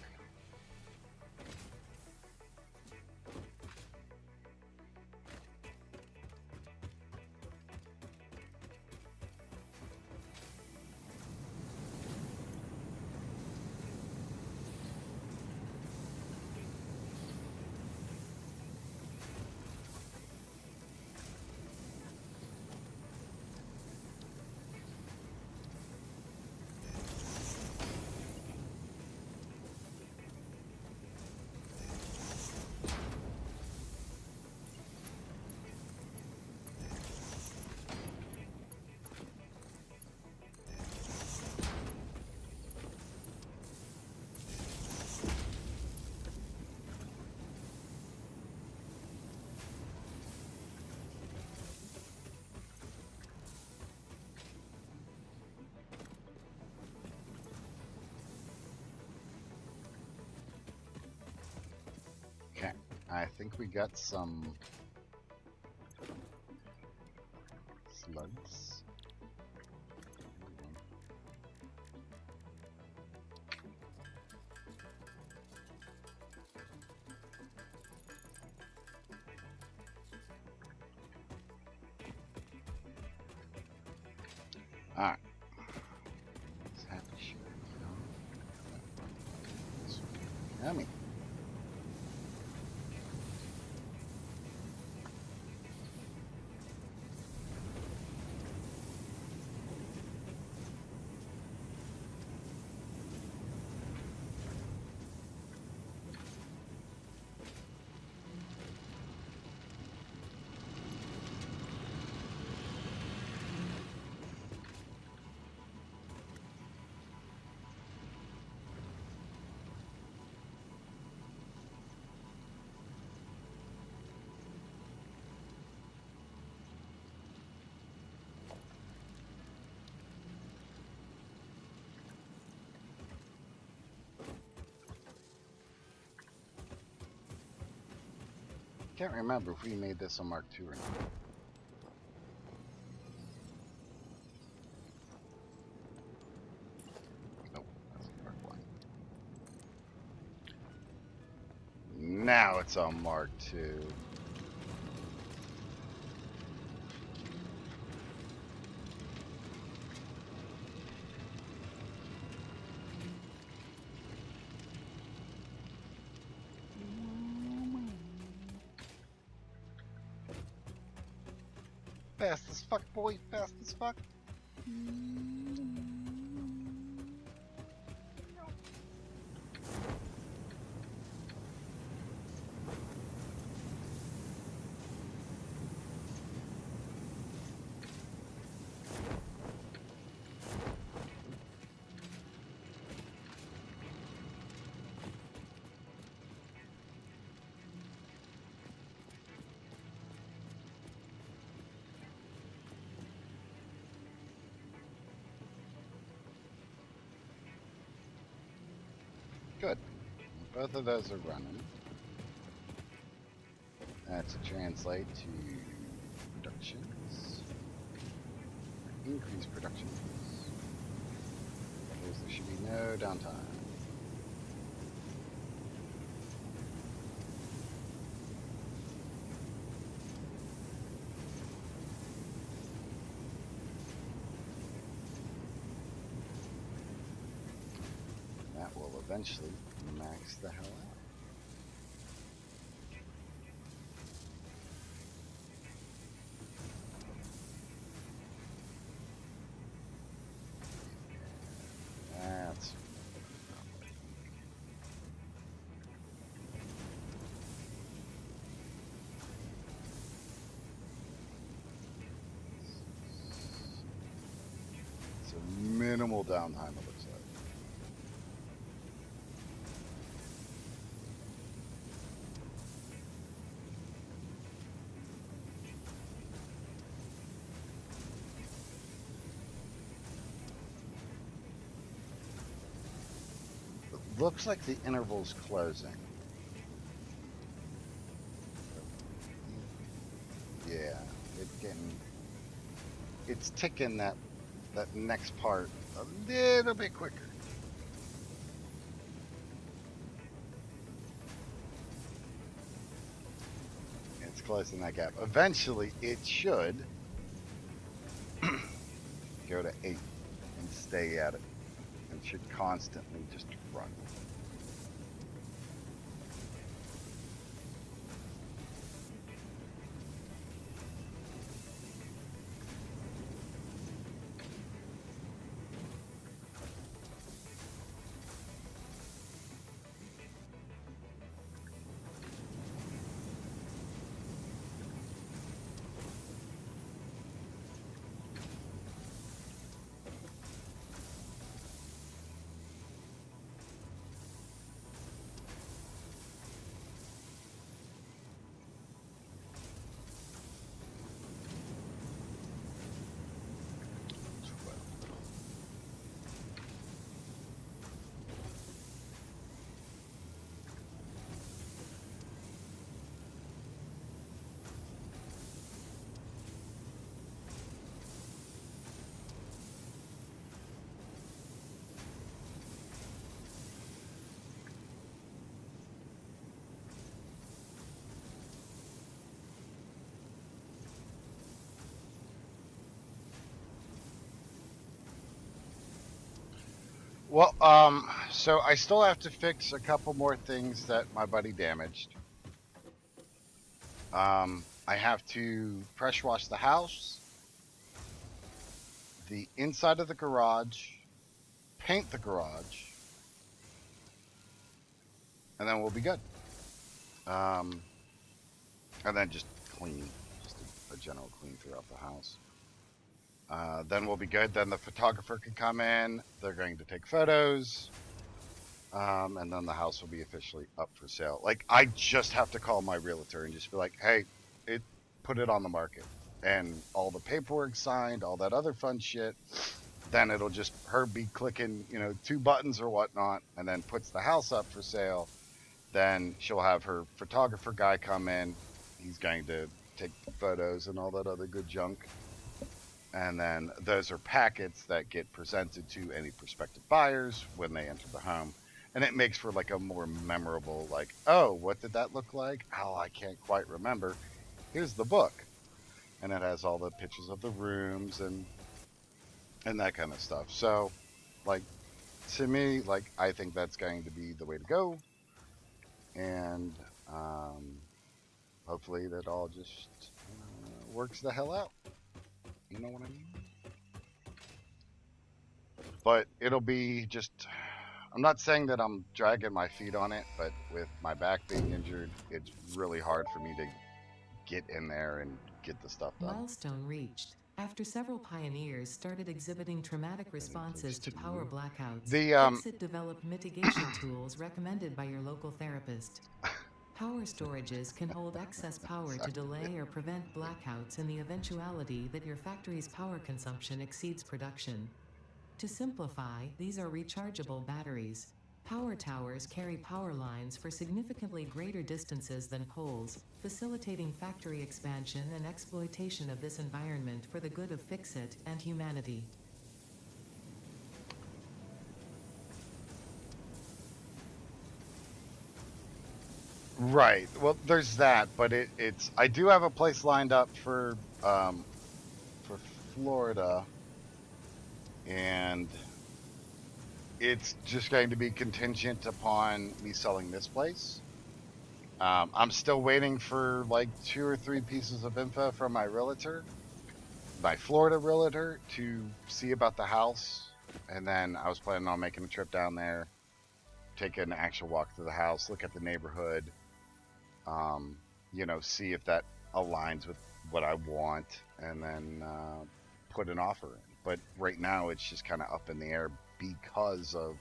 I think we got some slugs. Alright. Yummy. Can't remember if we made this a Mark II or not. Nope, that's a Mark I. Now it's a Mark II. Fast as fuck, boy. Fast as fuck. Good. Both of those are running. That's to translate to productions. Increase productions. Because there should be no downtime. That will eventually max the hell out. That's so minimal downtime, it looks like. It looks like the interval's closing. Yeah, it's ticking that next part a little bit quicker. It's closing that gap. Eventually, it should go to 8 and stay at it. It should constantly just run. Well, so I still have to fix a couple more things that my buddy damaged. I have to pressure wash the house, the inside of the garage, paint the garage, and then we'll be good. Um, and then just clean, just a general clean throughout the house. Then we'll be good. Then the photographer can come in. They're going to take photos. And then the house will be officially up for sale. Like, I just have to call my realtor and just be like, hey, it put it on the market. And all the paperwork signed, all that other fun shit. Then it'll just her be clicking, two buttons or whatnot, and then puts the house up for sale. Then she'll have her photographer guy come in. He's going to take the photos and all that other good junk. And then those are packets that get presented to any prospective buyers when they enter the home. And it makes for like a more memorable, like, oh, what did that look like? Oh, I can't quite remember. Here's the book. And it has all the pictures of the rooms and that kind of stuff. So, like, to me, like, I think that's going to be the way to go. And hopefully that all just works the hell out. You know what I mean? But it'll be just, I'm not saying that I'm dragging my feet on it, but with my back being injured, it's really hard for me to get in there and get the stuff done. Milestone reached. After several pioneers started exhibiting traumatic responses to power blackouts, The Fixit developed mitigation tools recommended by your local therapist. Power storages can hold excess power to delay or prevent blackouts in the eventuality that your factory's power consumption exceeds production. To simplify, these are rechargeable batteries. Power towers carry power lines for significantly greater distances than poles, facilitating factory expansion and exploitation of this environment for the good of Fixit and humanity. Right. Well, there's that, but it's I do have a place lined up for Florida, and it's just going to be contingent upon me selling this place. I'm still waiting for like 2 or 3 pieces of info from my Florida realtor, to see about the house. And then I was planning on making a trip down there, take an actual walk through the house, look at the neighborhood, see if that aligns with what I want, and then put an offer in. But right now, it's just kind of up in the air because of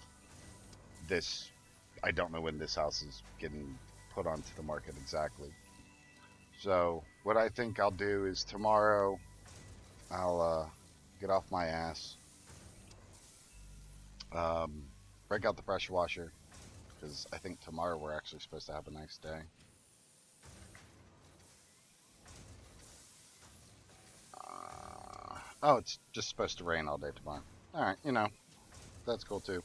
this. I don't know when this house is getting put onto the market exactly. So what I think I'll do is tomorrow I'll get off my ass, um, break out the pressure washer, because I think tomorrow we're actually supposed to have a nice day. Oh, it's just supposed to rain all day tomorrow. All right, that's cool too.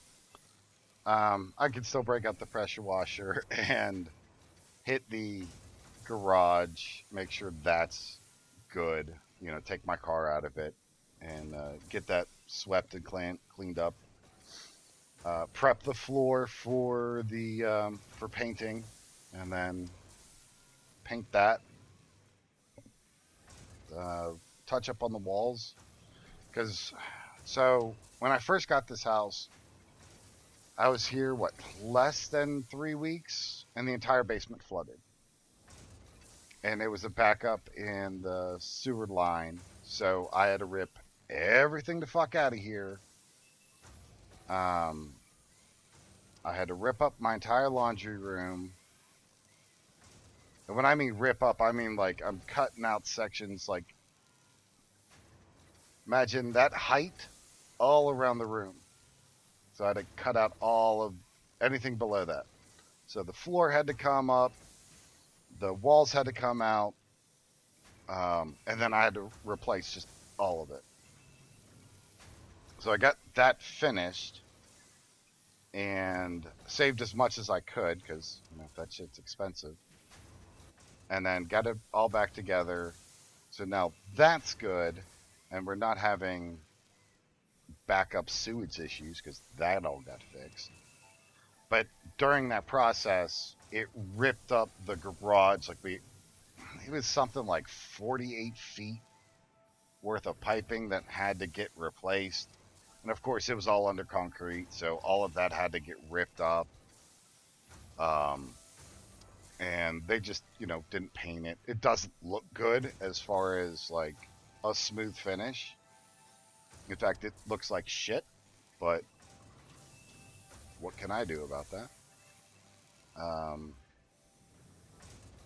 I could still break out the pressure washer and hit the garage, make sure that's good. Take my car out of it and get that swept and cleaned up. Prep the floor for the for painting, and then paint that. Touch up on the walls, because so when I first got this house, I was here less than 3 weeks, and the entire basement flooded, and it was a backup in the sewer line, so I had to rip everything the fuck out of here. Um, I had to rip up my entire laundry room. And when I mean rip up, I mean like I'm cutting out sections. Like, imagine that height all around the room. So I had to cut out all of anything below that. So the floor had to come up, the walls had to come out, and then I had to replace just all of it. So I got that finished and saved as much as I could, because that shit's expensive. And then got it all back together. So now that's good, and we're not having backup sewage issues because that all got fixed. But during that process, it ripped up the garage. It was something like 48 feet worth of piping that had to get replaced. And of course, it was all under concrete, so all of that had to get ripped up. Um, and they just, didn't paint it. It doesn't look good as far as like a smooth finish. In fact, it looks like shit, but what can I do about that?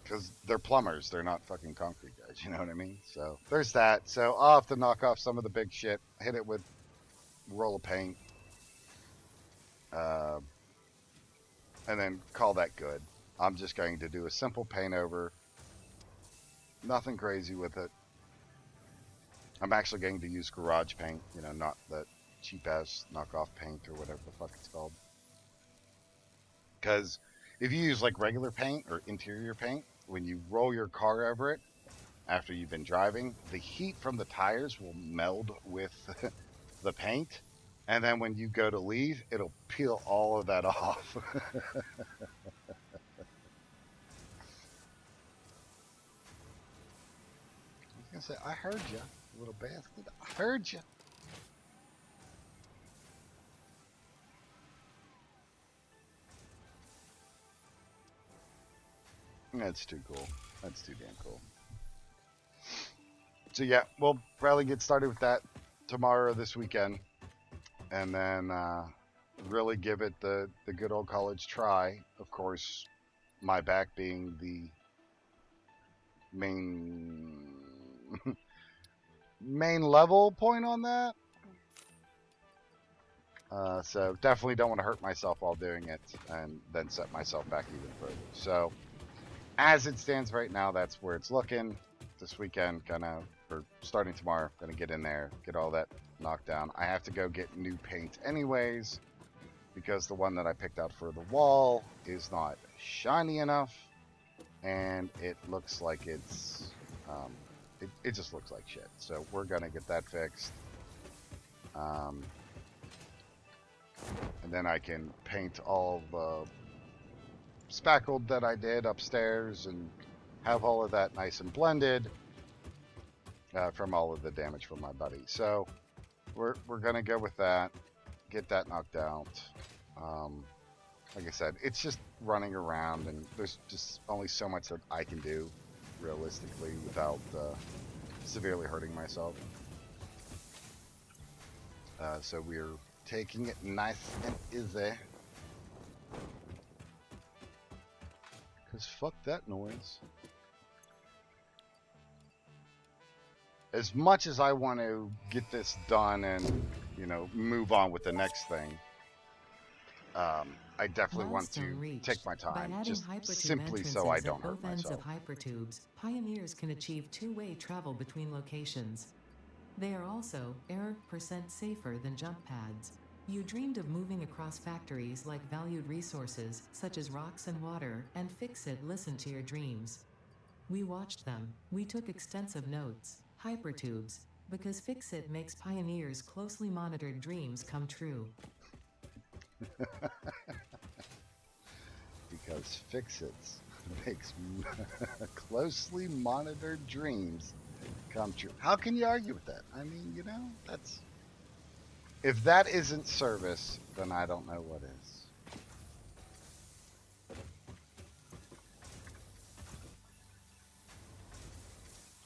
Because they're plumbers, they're not fucking concrete guys, you know what I mean? So there's that. So I'll have to knock off some of the big shit, hit it with a roll of paint, uh, and then call that good. I'm just going to do a simple paint over, nothing crazy with it. I'm actually going to use garage paint, not that cheap ass knockoff paint or whatever the fuck it's called. Because if you use like regular paint or interior paint, when you roll your car over it after you've been driving, the heat from the tires will meld with the paint. And then when you go to leave, it'll peel all of that off. I was gonna say, I heard you, little bastard. I heard you. That's too cool. That's too damn cool. So yeah, we'll probably get started with that tomorrow or this weekend, and then really give it the good old college try. Of course, my back being the main main level point on that. So definitely don't want to hurt myself while doing it and then set myself back even further. So as it stands right now, that's where it's looking. This weekend, or starting tomorrow, gonna get in there, get all that knocked down. I have to go get new paint anyways, because the one that I picked out for the wall is not shiny enough, and it looks like it's, it just looks like shit. So we're gonna get that fixed. And then I can paint all the spackled that I did upstairs and have all of that nice and blended from all of the damage from my buddy. So we're gonna go with that, get that knocked out. Like I said, it's just running around, and there's just only so much that I can do realistically without severely hurting myself. So we're taking it nice and easy. Because fuck that noise. As much as I want to get this done and, move on with the next thing, I definitely want to take my time, just simply so I don't hurt myself. Of hypertubes, pioneers can achieve two-way travel between locations. They are also % safer than jump pads. You dreamed of moving across factories like valued resources, such as rocks and water, and Fix-It listened to your dreams. We watched them. We took extensive notes. Hypertubes. Because Fix-It makes pioneers' closely monitored dreams come true. Because Fix-It makes closely monitored dreams come true. How can you argue with that? I mean, that's... If that isn't service, then I don't know what is.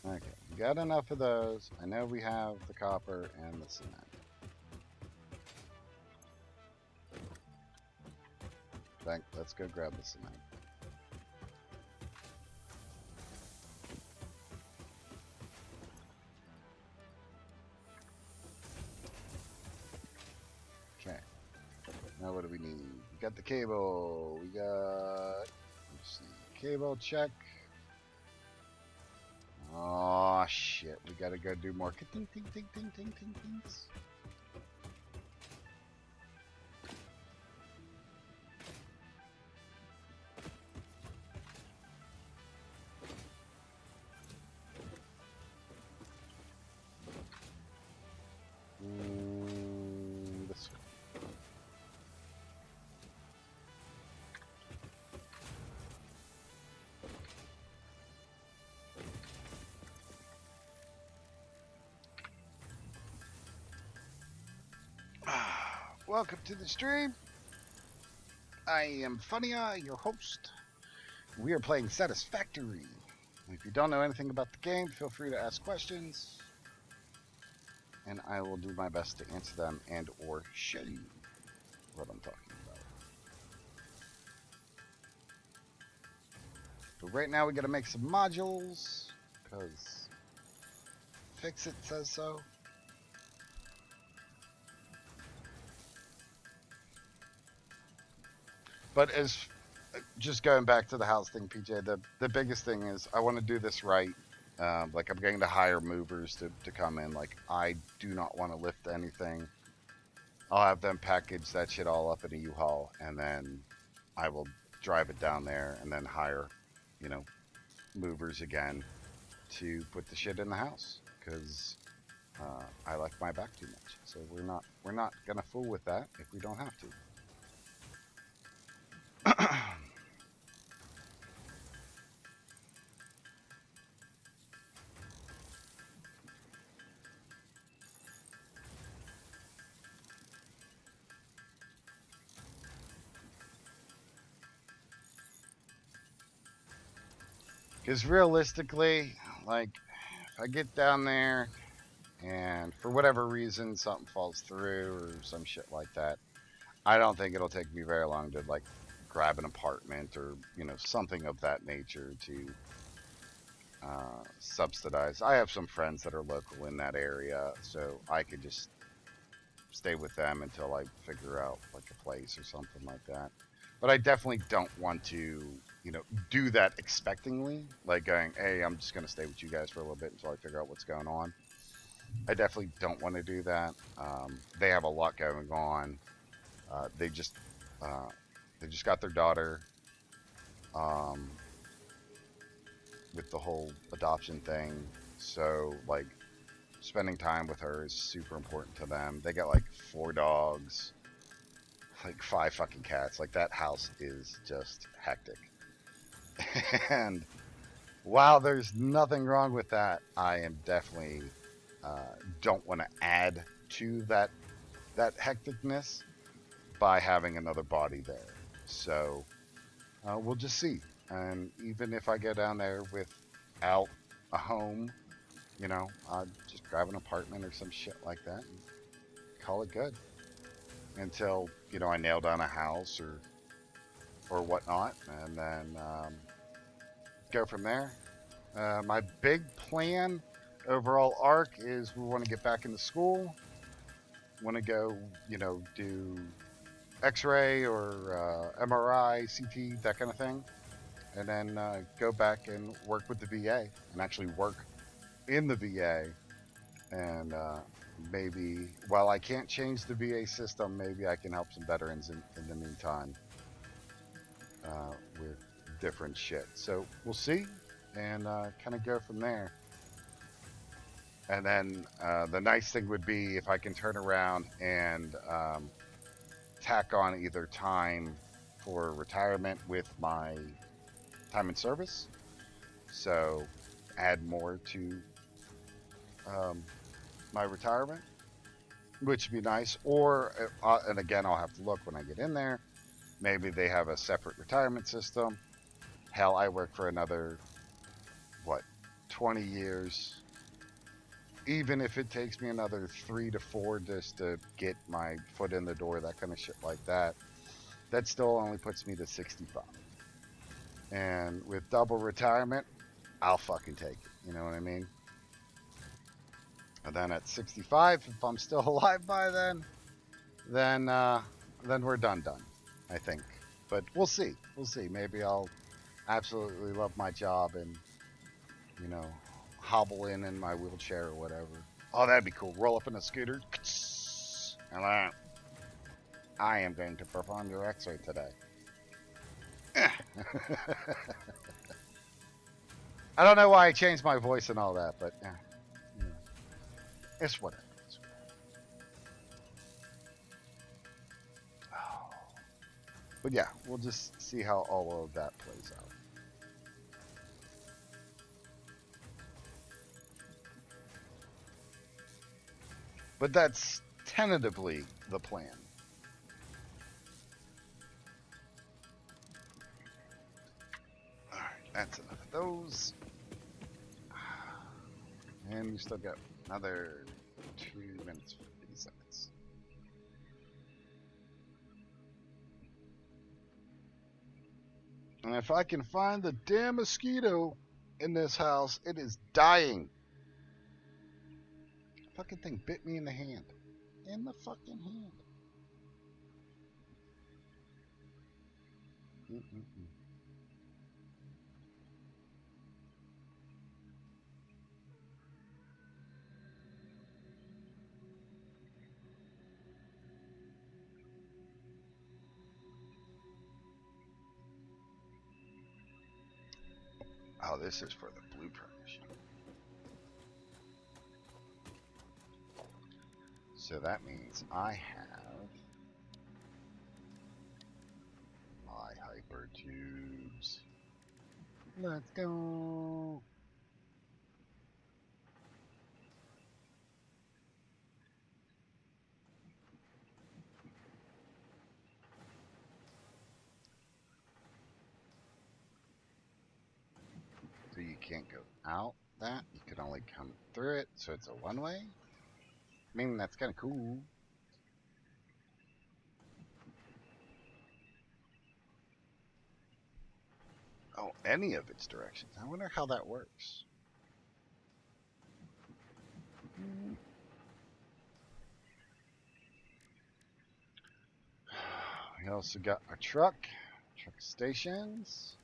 Okay, we got enough of those. I know we have the copper and the cement. Let's go grab the cement. Okay. Now what do we need? We got the cable. We got... Let's see. Cable, check. Oh shit, we gotta go do more ting ting ting ting ting ting tings. Welcome to the stream. I am Funya, your host. We are playing Satisfactory. If you don't know anything about the game, feel free to ask questions, and I will do my best to answer them and or show you what I'm talking about. But right now we gotta make some modules, because Fixit says so. But as just going back to the house thing, PJ, the biggest thing is I want to do this right. Like I'm going to hire movers to come in. Like I do not want to lift anything. I'll have them package that shit all up in a U-Haul, and then I will drive it down there and then hire, movers again to put the shit in the house because I like my back too much. So we're not gonna fool with that if we don't have to. Because realistically, like, if I get down there and for whatever reason something falls through or some shit like that, I don't think it'll take me very long to, like, grab an apartment or, something of that nature to subsidize. I have some friends that are local in that area, so I could just stay with them until I figure out, like, a place or something like that. But I definitely don't want to, do that expectingly, like going, hey, I'm just going to stay with you guys for a little bit until I figure out what's going on. I definitely don't want to do that. They have a lot going on. They just got their daughter with the whole adoption thing. So, like, spending time with her is super important to them. They got, like, 4 dogs, like 5 fucking cats. Like, that house is just hectic. And while there's nothing wrong with that, I am definitely don't want to add to that hecticness by having another body there. So we'll just see. And even if I go down there without a home, I'll just grab an apartment or some shit like that and call it good until I nail down a house or whatnot, and then go from there. My big plan, overall arc, is we want to get back into school. Want to go, do X-ray or MRI, CT, that kind of thing, and then go back and work with the VA and actually work in the VA. And maybe, while I can't change the VA system, maybe I can help some veterans in the meantime with different shit. So we'll see, and kind of go from there. And then the nice thing would be if I can turn around and tack on either time for retirement with my time in service. So add more to my retirement, which would be nice. Or, and again, I'll have to look when I get in there. Maybe they have a separate retirement system. Hell, I work for another, 20 years. Even if it takes me another 3 to 4 just to get my foot in the door, that kind of shit like that, that still only puts me to 65. And with double retirement, I'll fucking take it. You know what I mean? And then at 65, if I'm still alive by then we're done, I think. But we'll see. We'll see. Maybe I'll absolutely love my job and, hobble in my wheelchair or whatever. Oh, that'd be cool. Roll up in a scooter. Hello. I am going to perform your X-ray today. I don't know why I changed my voice and all that, but it's whatever. But yeah, we'll just see how all of that plays out. But that's tentatively the plan. That's enough of those. And we still got another 2 minutes, 50 seconds. And if I can find the damn mosquito in this house, it is dying. The fucking thing bit me in the hand. In the fucking hand. Mm-mm-mm. Oh, this is for the blueprint machine. So that means I have my hyper tubes. Let's go. So you can't go out that. You can only come through it. So it's a one-way. I mean, that's kind of cool. Oh, any of its directions. I wonder how that works. We also got our truck stations.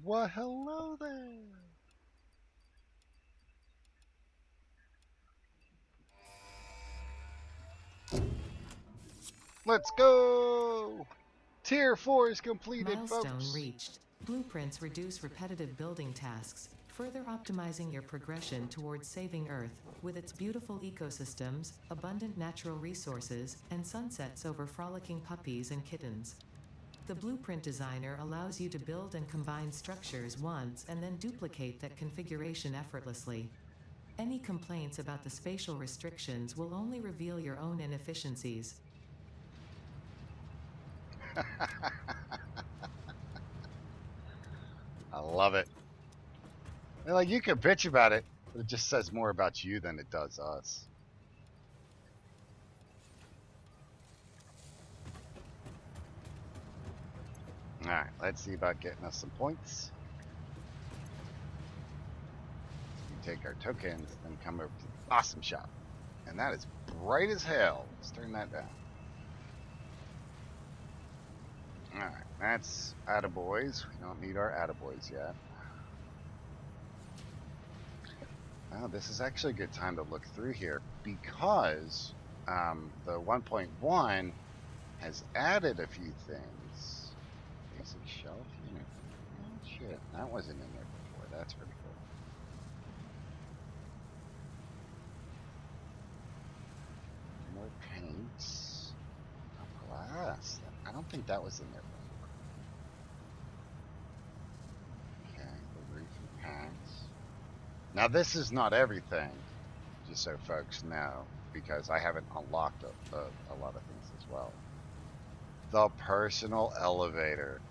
Well, hello there. Let's go. Tier 4 is completed, Milestone folks. reached. Blueprints reduce repetitive building tasks, further optimizing your progression towards saving Earth, with its beautiful ecosystems, abundant natural resources, and sunsets over frolicking puppies and kittens. The blueprint designer allows you to build and combine structures once and then duplicate that configuration effortlessly. Any complaints about the spatial restrictions will only reveal your own inefficiencies. I love it. And, like, you can bitch about it, but it just says more about you than it does us. Alright, let's see about getting us some points. We take our tokens and come over to the awesome shop. And that is bright as hell. Let's turn that down. Alright, that's attaboys. We don't need our attaboys yet. Well, this is actually a good time to look through here because the 1.1 has added a few things. Basic shelf unit. Oh, shit, that wasn't in there before. That's pretty cool. More paints. Oh, glass. I don't think that was in there before. Okay, the roof and packs. Now, this is not everything, just so folks know, because I haven't unlocked a lot of things as well. The personal elevator.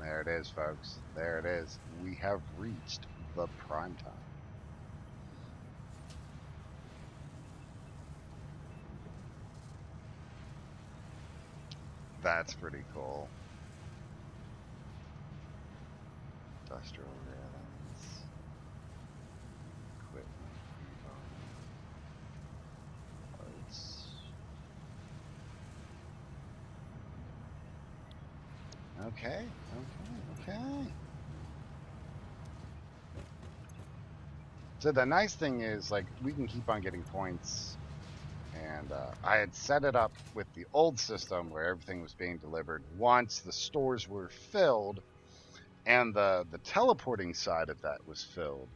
There it is, folks. There it is. We have reached the prime time. That's pretty cool. Industrial railings. Equipment. Boats. Okay, okay. So the nice thing is, like, we can keep on getting points. And I had set it up with the old system where everything was being delivered once the stores were filled and the teleporting side of that was filled.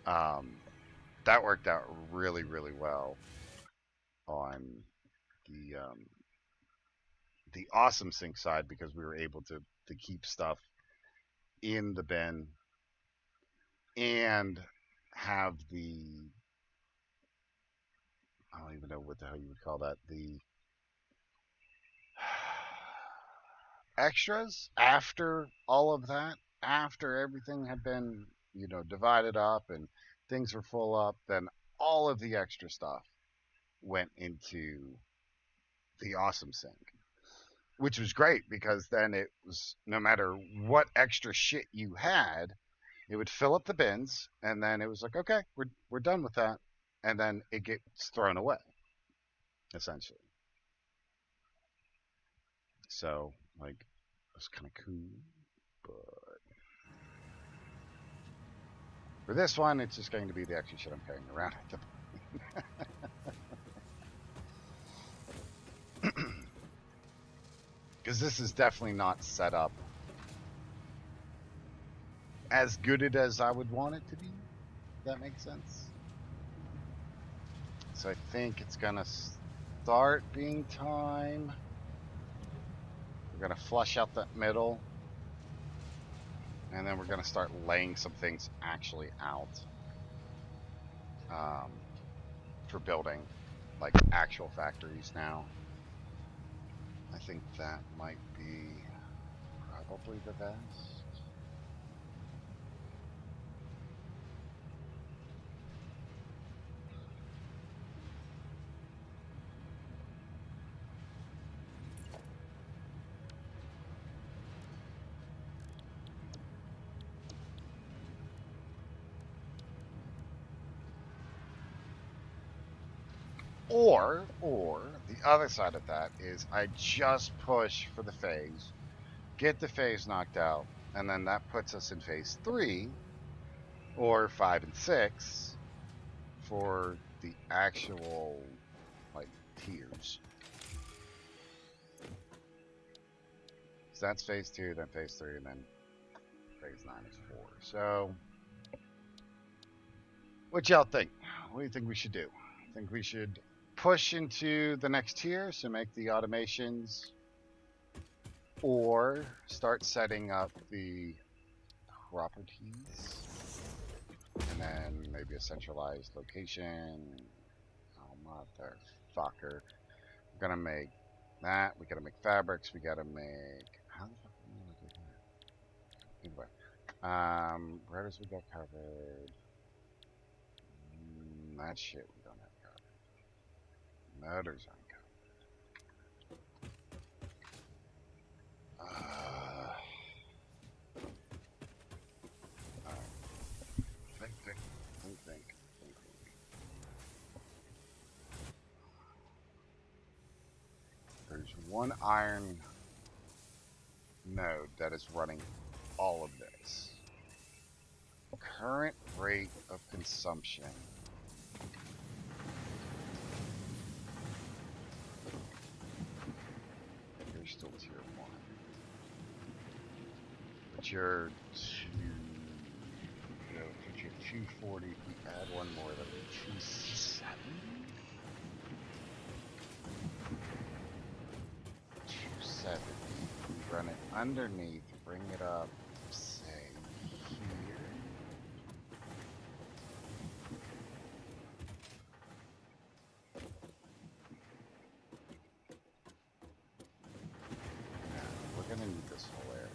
That worked out really, really well on the awesome sync side because we were able to keep stuff in the bin and have the, I don't even know what the hell you would call that, the extras after all of that, after everything had been, divided up and things were full up, then all of the extra stuff went into the awesome sync, which was great because then it was no matter what extra shit you had, it would fill up the bins, and then it was like, okay, we're done with that, and then it gets thrown away, essentially. So like, it was kind of cool, but for this one, it's just going to be the extra shit I'm carrying around at the because this is definitely not set up as good as I would want it to be. If that makes sense. So I think it's gonna start being time. We're gonna flush out that middle, and then we're gonna start laying some things actually out for building, like actual factories now. I think that might be probably the best. Or the other side of that is I just push for the phase, get the phase knocked out, and then that puts us in phase 3 or 5 and 6 for the actual like tiers. So that's phase 2, then phase 3, and then phase 9 is 4. So what y'all think? What do you think we should do? I think we should push into the next tier, so make the automations, or start setting up the properties, and then maybe a centralized location. Oh, motherfucker. We're gonna make that. We gotta make fabrics. We gotta make. How the fuck are we gonna do that? Anyway, where does we got covered? That shit we don't have covered. Motors aren't covered. Think. There's one iron node that is running all of this. Current rate of consumption. You're still tier 1. But you're 240. If we add one more, that'll be 270. 270. We run it underneath, bring it up, say here. We're gonna need this whole area.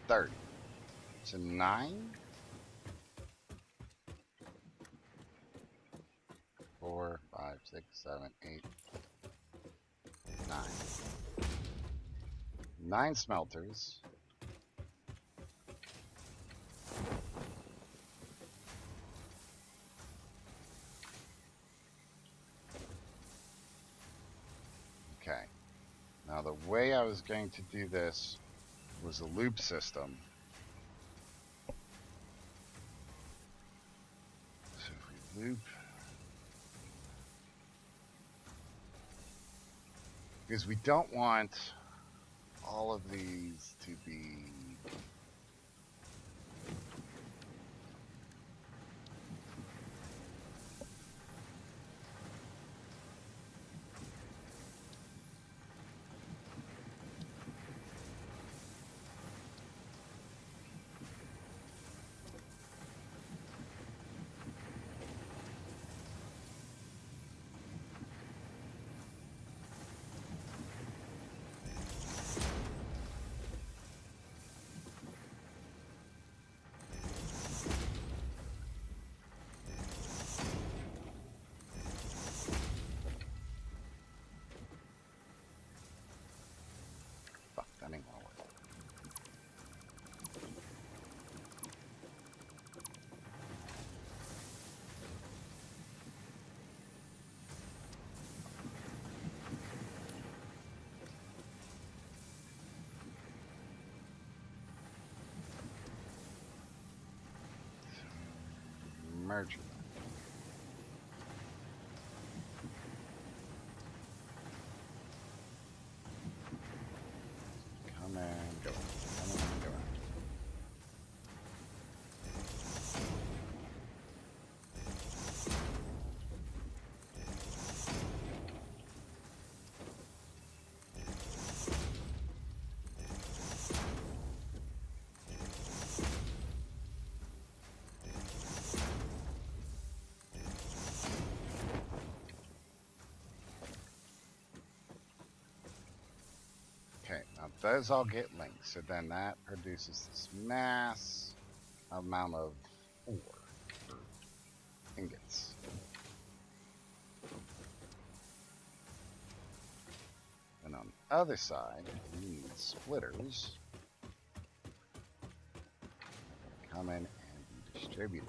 30. So 9. 4, 5, 6, 7, 8, 9. 9 smelters. Okay. Now the way I was going to do this was a loop system. So if we loop, because we don't want all of these to be fuck, that ain't gonna work. Merge them. Come and go. Come and go. Okay, now those all get linked, so then that produces this mass amount of ore or ingots. And on the other side, we need splitters. Come in and be distributed.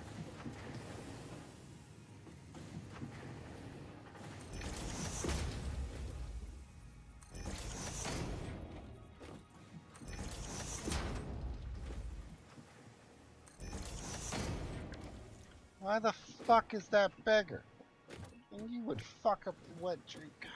Why the fuck is that beggar? And you would fuck up the wet drink. God.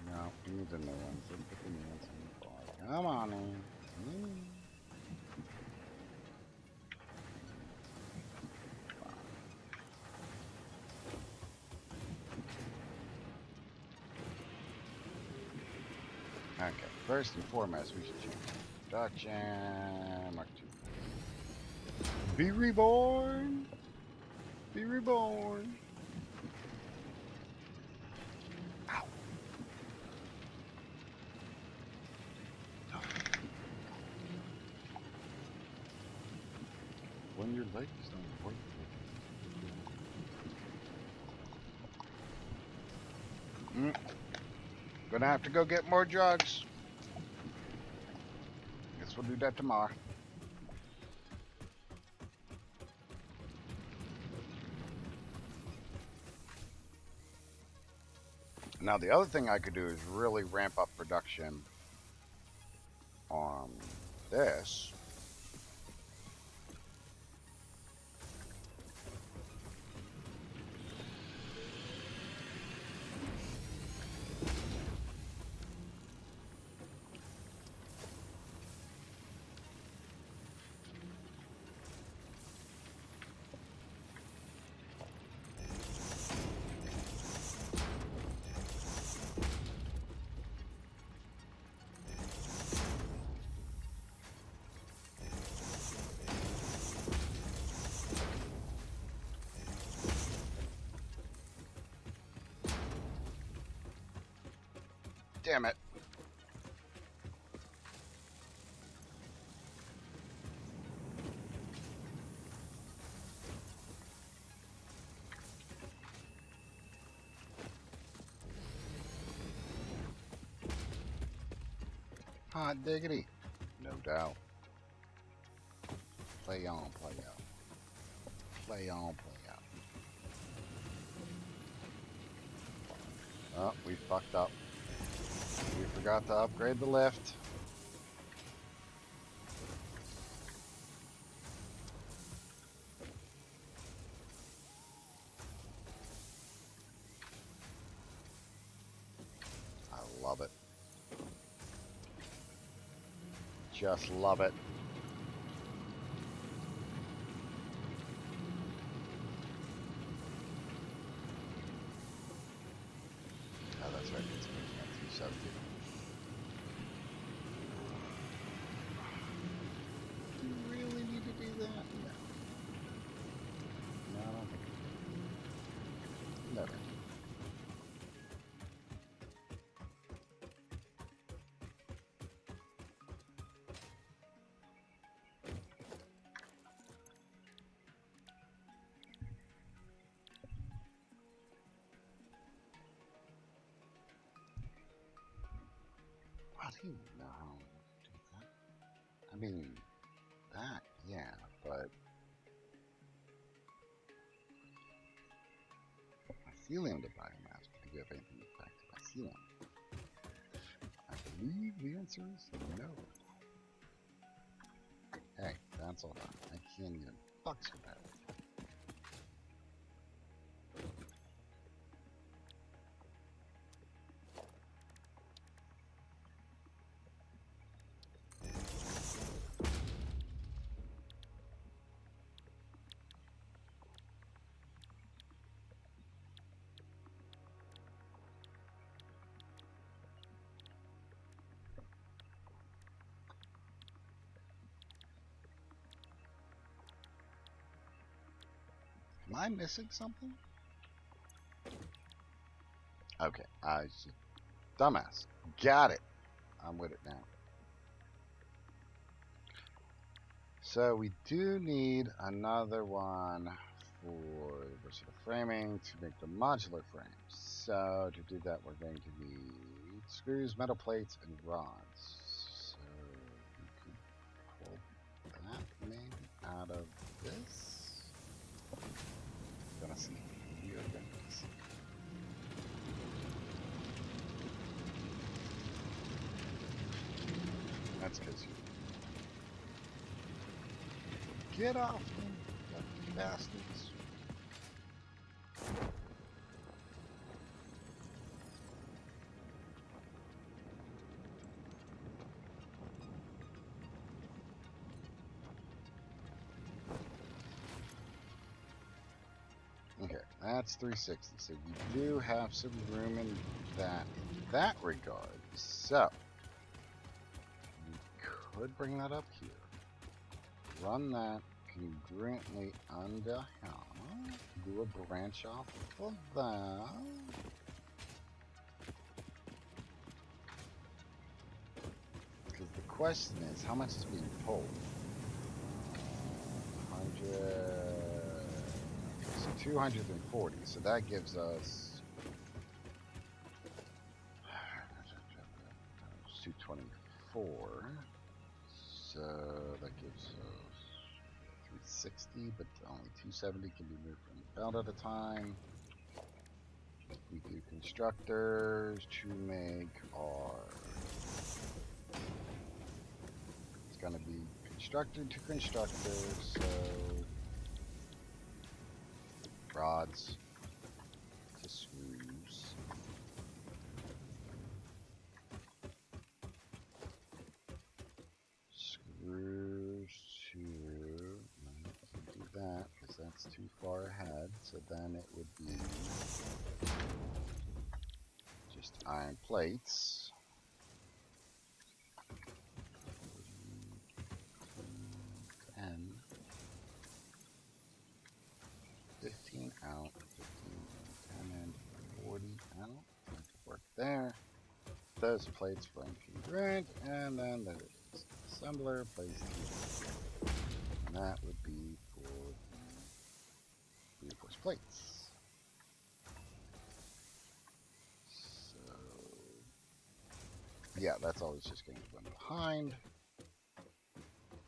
No, we need the new ones. Let's put the new ones in the bar. Come on in. Okay, first and foremost, we should change production. Mark 2. Be reborn! Be reborn! Ow! When your legs don't work. Gonna have to go get more drugs. Guess we'll do that tomorrow. Now the other thing I could do is really ramp up production on this. Damn it. Hot diggity. No doubt. Play on, play out. Play on, play out. Oh, we fucked up. We forgot to upgrade the lift. I love it. Just love it. Oh, that's right. It's moving at 270. Do you really need to do that? No. No, I don't think I do. Never. I don't know how to do that. I mean, that, yeah, but mycelium to biomass. Do you have anything back to mycelium? I believe the answer is no. Hey, that's all done. I can't even fucks with that. Am I missing something? Okay, I see. Dumbass. Got it. I'm with it now. So we do need another one for the versatile framing to make the modular frames. So to do that, we're going to need screws, metal plates, and rods. So we can pull that maybe out of this. Gonna see. We are going to see. That's because you get off me, you bastards. Okay, that's 360. So you do have some room in that regard. So you could bring that up here. Run that congruently under here. Do a branch off of that. Because the question is, how much is being pulled? 100. So 240. So that gives us 224. So that gives us 360, but only 270 can be moved from the belt at a time. We do constructors to make our. It's going to be constructor to constructor, so rods to screws. Screws to. No, can't do that because that's too far ahead. So then it would be just iron plates. 10, 15 out, 15, 10, and 40 out. That could work there. those plates for incongruent, and then there is assembler place, and that would be for the reinforced plates. So yeah, that's always just going to run behind.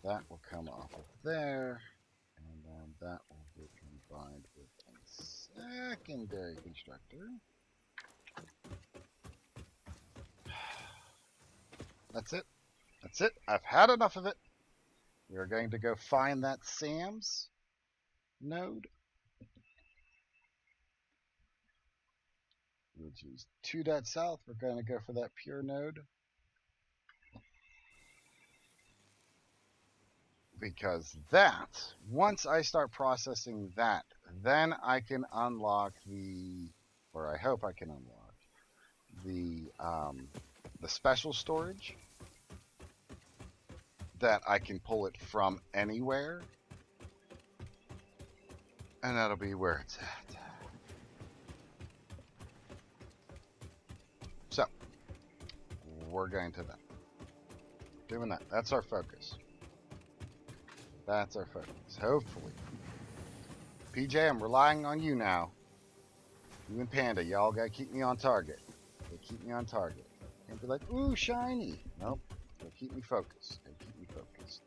That will come off of there, and then that will get combined with a secondary constructor. That's it. That's it. I've had enough of it. We are going to go find that Sam's node, which is 2 south. We're going to go for that pure node. Because that, once I start processing that, then I can unlock or I hope I can unlock the special storage that I can pull it from anywhere, and that'll be where it's at. So we're going to that. Doing that. That's our focus. That's our focus. Hopefully. PJ, I'm relying on you now. You and Panda, y'all gotta keep me on target. Gotta keep me on target. Can't be like, ooh, shiny. Nope. Gotta keep me focused. Gotta keep me focused.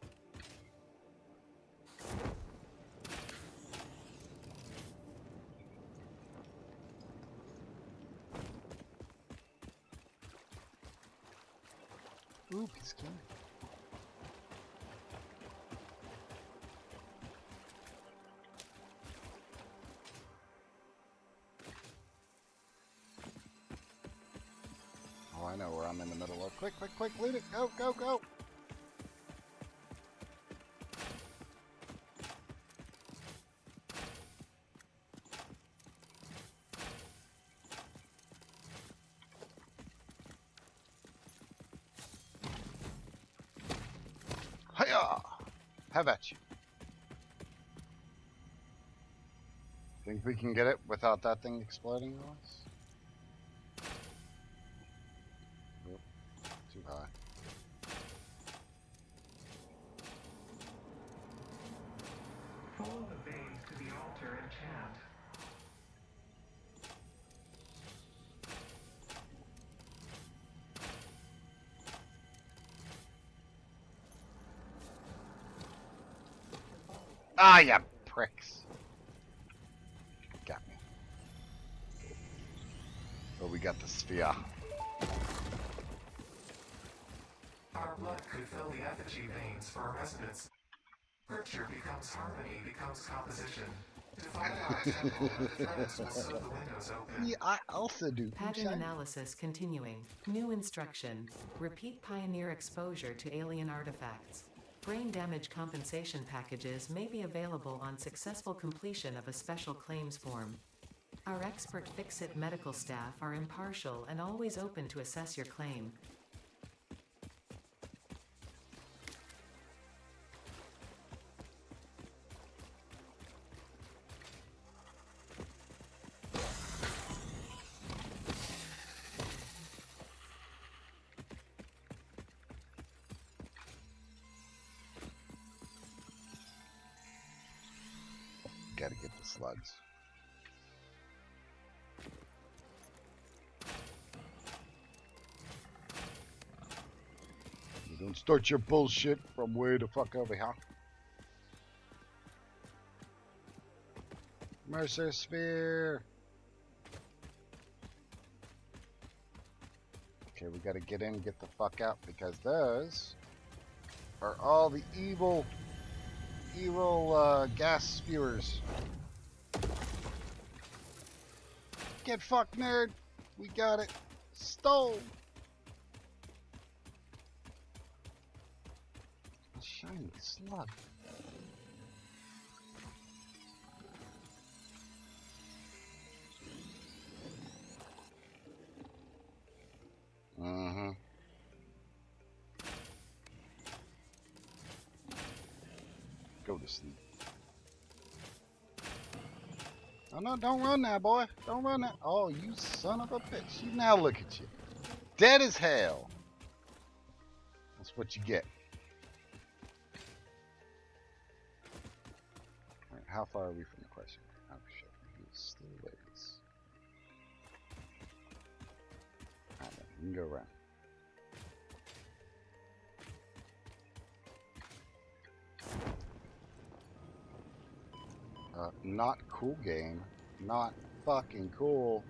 Ooh, piece of candy. Oh, I know where I'm in the middle of. Quick, quick, quick, loot it. Go, go, go. Hiya! Have at you. Think we can get it without that thing exploding on us? Oop, too high. Follow the veins to the altar and chant. Ah, ya pricks. Got me. Oh, we got the sphere. Our blood could fill the effigy veins for a resonance. Scripture becomes harmony, becomes composition. Define our temple, and the threads will sew the windows open. Yeah, I also do. Pattern analysis continuing. New instruction. Repeat Pioneer exposure to alien artifacts. Brain damage compensation packages may be available on successful completion of a special claims form. Our expert Fix-It medical staff are impartial and always open to assess your claim. Gotta get the slugs. You don't start your bullshit from way the fuck over here. Mercer Sphere. Okay, we gotta get in and get the fuck out because those are all the evil gas spewers. Get fucked, nerd. We got it. Stole. A shiny slug. Mm-hmm. Go to sleep. Oh no, don't run now, boy. Don't run now. Oh, you son of a bitch. You now look at you. dead as hell. That's what you get. All right, how far are we from the question? Oh shit, he's still ways. Alright, we can go around. Not cool game. Not fucking cool.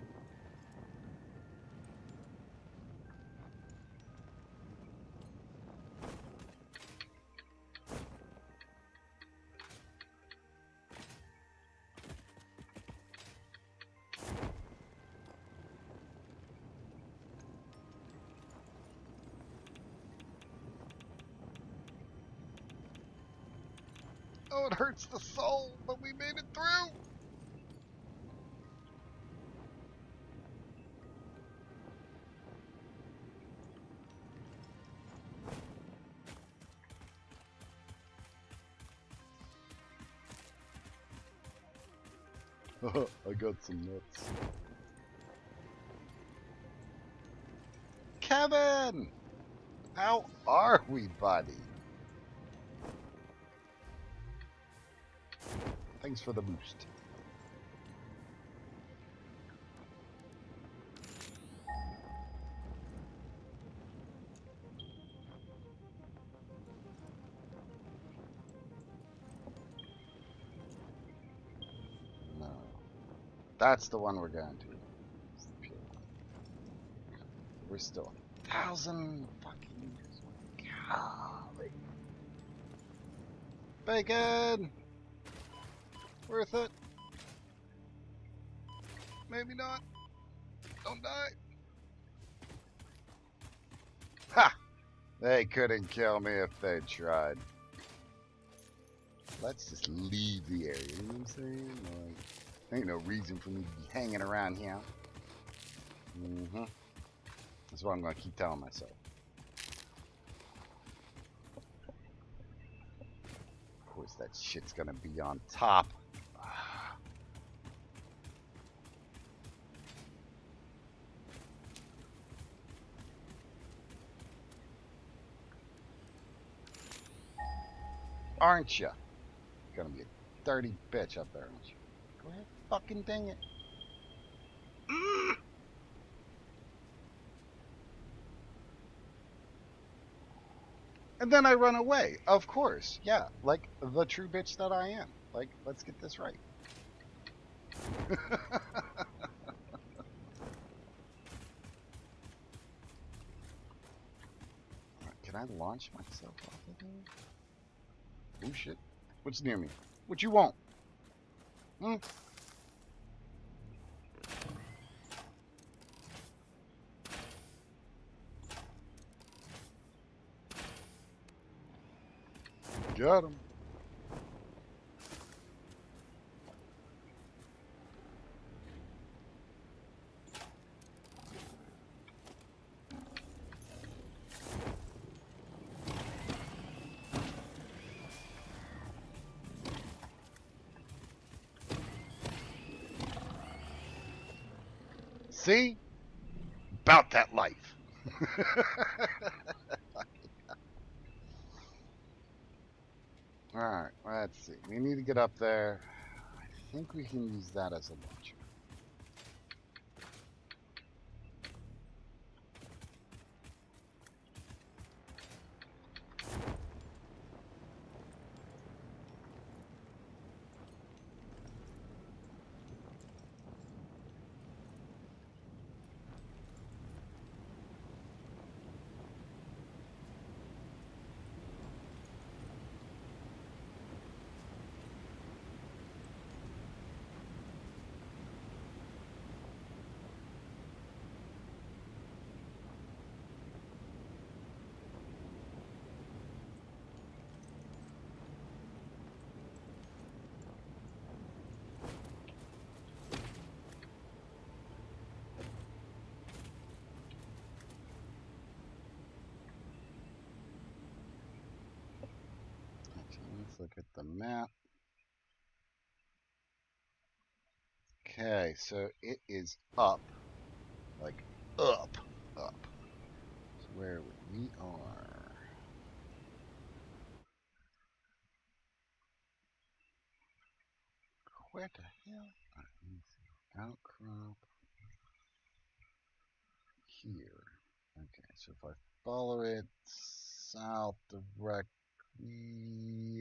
Oh, it hurts the soul, but we made it through. I got some nuts. Kevin! How are we, buddy? Thanks for the boost. No. That's the one we're going to. It's the pure one. We're still 1,000 fucking years away. Golly. Bacon! Worth it? Maybe not. Don't die. Ha! They couldn't kill me if they tried. Let's just leave the area, you know what I'm saying? Like, ain't no reason for me to be hanging around here. That's what I'm gonna keep telling myself. Of course, that shit's gonna be on top. Aren't you? Gonna be a dirty bitch up there, aren't you? Go ahead, fucking dang it. And then I run away, of course. Yeah, like the true bitch that I am. Like, let's get this right. Can I launch myself off of there? Oh shit. What's near me? What you want? Hmm? Got him. See? About that life. Alright, let's see. We need to get up there. I think we can use that as a launcher. Let's look at the map. Okay, so it is up. Like, up. Where we are. Where the hell? Outcrop here. Okay, so if I follow it south directly,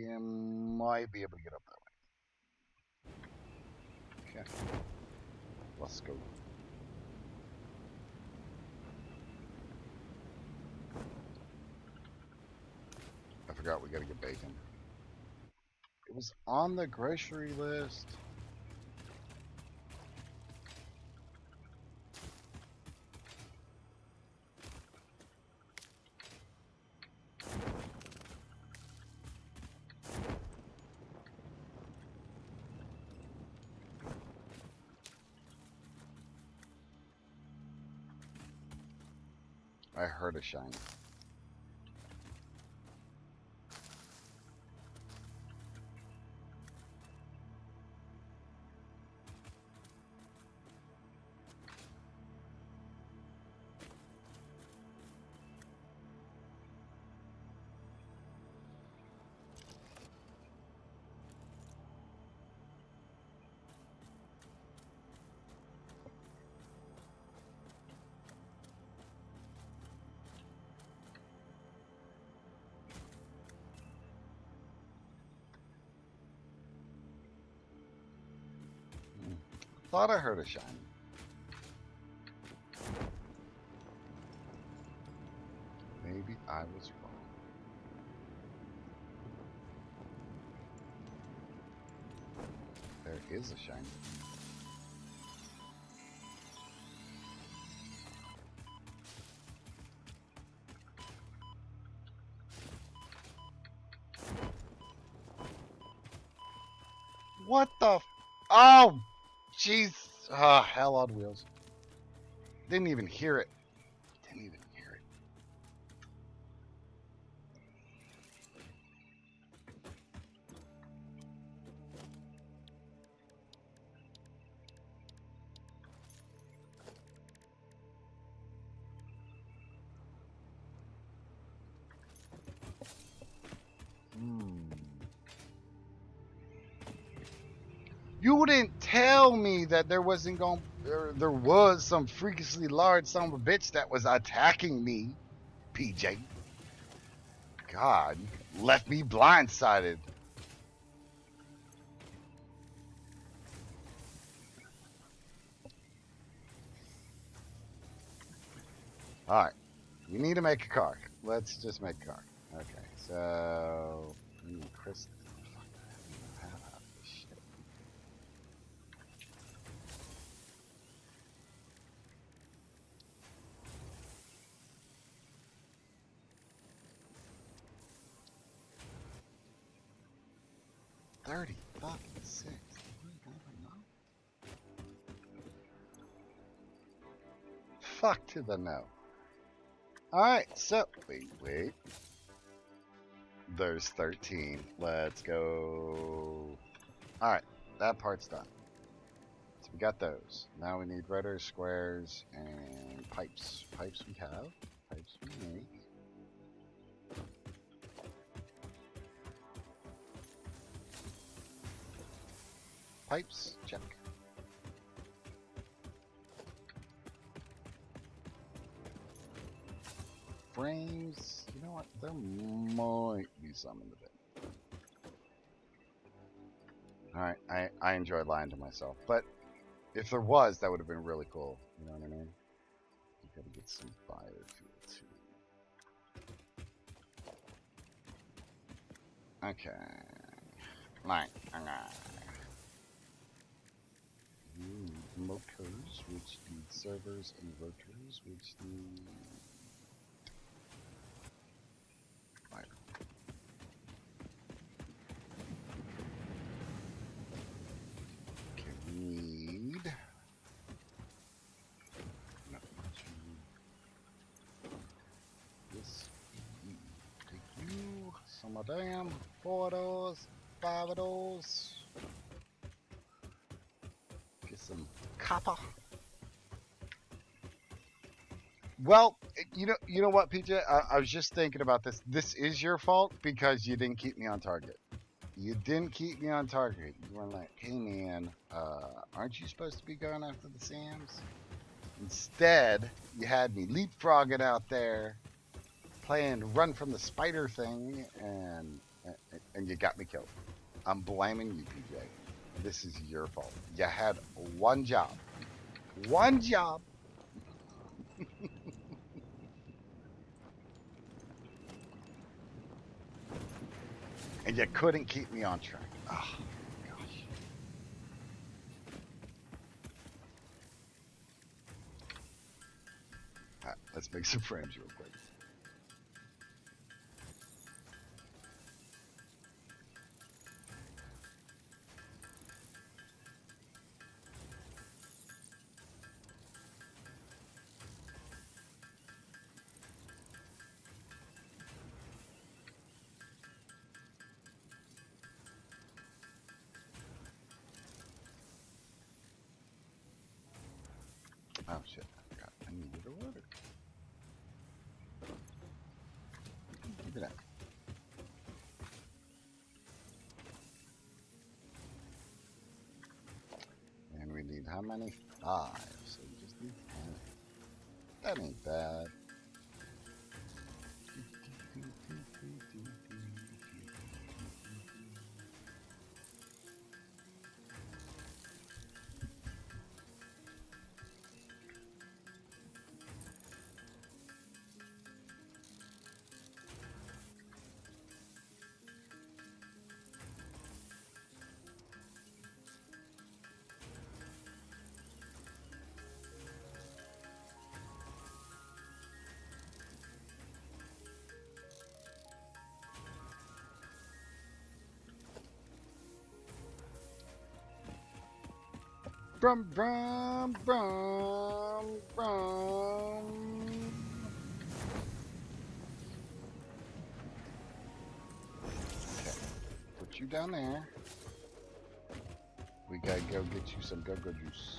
I might be able to get up that way. Okay, let's go. I forgot we gotta get bacon. It was on the grocery list. I heard a shine. Thought I heard a shine. Maybe I was wrong. There is a shine. What the? Oh, jeez. Ah, hell on wheels. Didn't even hear it. Didn't even hear it. You didn't tell me that there wasn't going. There was some freakishly large son of a bitch that was attacking me, PJ. God, left me blindsided. All right, we need to make a car. Let's just make a car. Okay, so Chris. Fuck, I don't even have half this shit. $30 fucking six. Fuck to the no. Alright, so wait. There's 13. Let's go. Alright, that part's done. So we got those. Now we need rotors, squares, and pipes. Pipes we have. Pipes we make. Pipes, check. Frames, you know what? There might be some in the bin. Alright, I enjoy lying to myself. But if there was, that would have been really cool. You know what I mean? You gotta get some biofuel too. Okay. Right. Motors, which need servers, and rotors, which need fire. Okay, we need this. Take you, some of them, 4 of those, 5 of those. Get some copper. Well, you know what, PJ? I was just thinking about this. This is your fault because you didn't keep me on target. You didn't keep me on target. You were like, "Hey, man, aren't you supposed to be going after the Sams?" Instead, you had me leapfrogging out there, playing run from the spider thing, and you got me killed. I'm blaming you, PJ. This is your fault. You had one job, and you couldn't keep me on track. Oh, gosh. All right, let's make some frames real quick. Oh shit! I forgot. I needed a water. Look at that. And we need how many? 5. So we just need 10. That ain't bad. Brum. Okay, put you down there. We gotta go get you some go-go juice.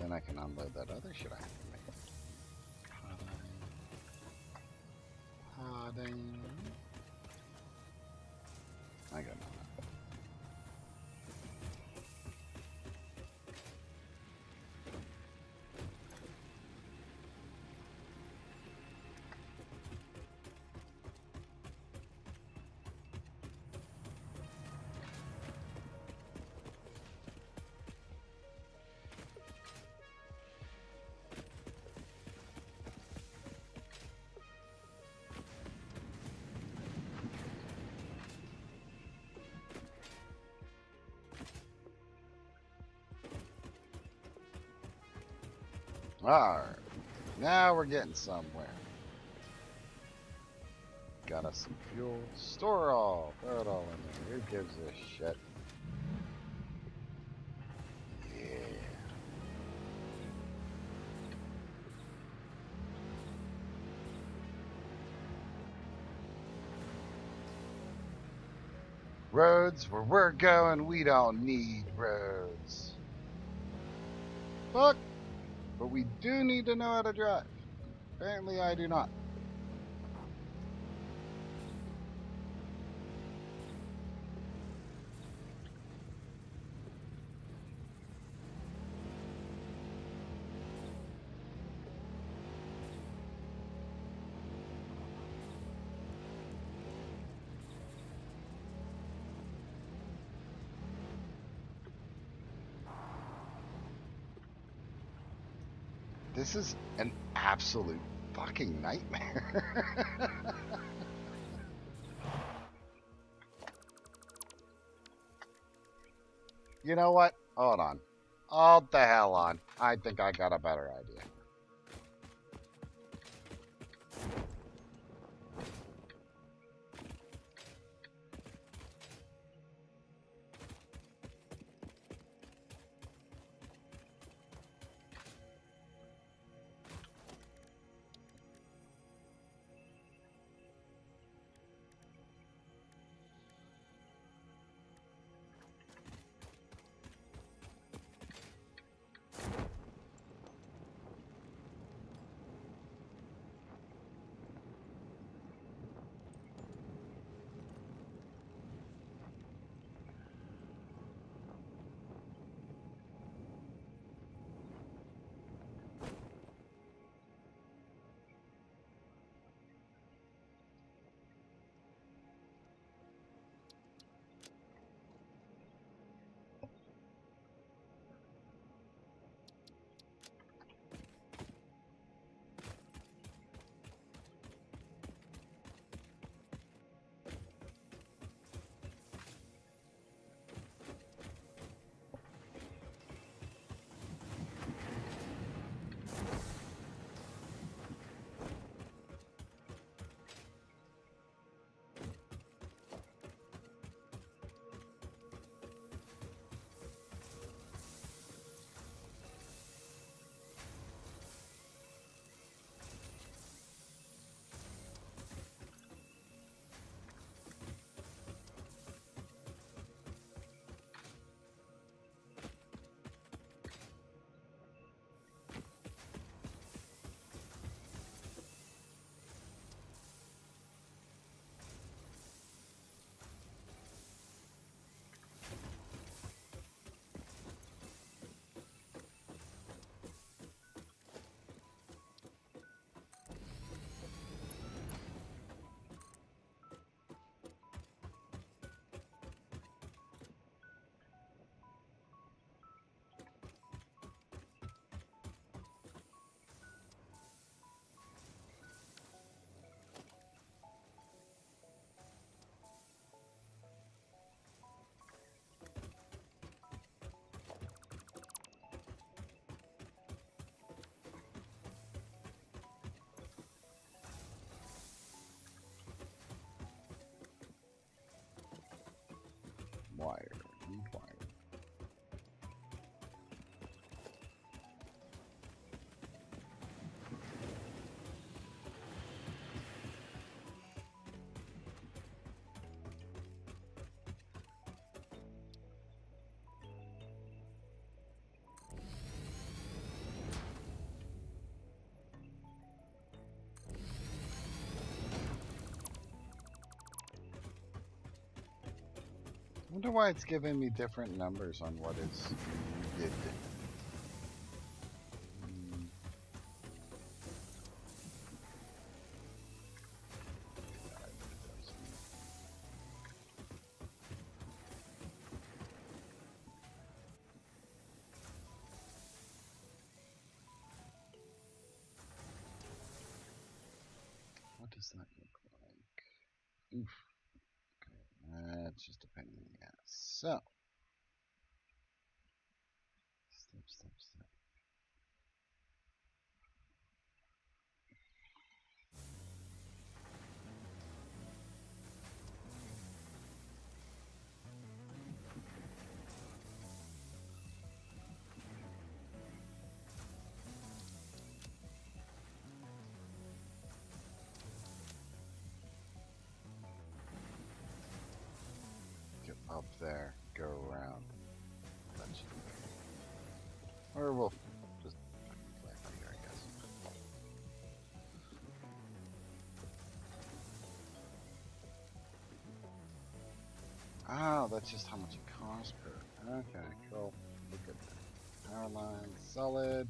Then I can unload that other shit I have to make. Harding. I got none. Alright. Now we're getting somewhere. Got us some fuel. Store it all. Throw it all in there. Who gives a shit? Yeah. Roads where we're going, we don't need roads. Fuck. But we do need to know how to drive. Apparently I do not. This is an absolute fucking nightmare. You know what? Hold on. Hold the hell on. I think I got a better idea. Wire. Need wire. I wonder why it's giving me different numbers on what is needed. What does that look like? Oof. Okay, that's just a pain in the ass. So, step. Get up there, go around. That should be good. Or we'll just play it here, I guess. Oh, that's just how much it costs per. Okay, cool. Look at that. Power line, solid.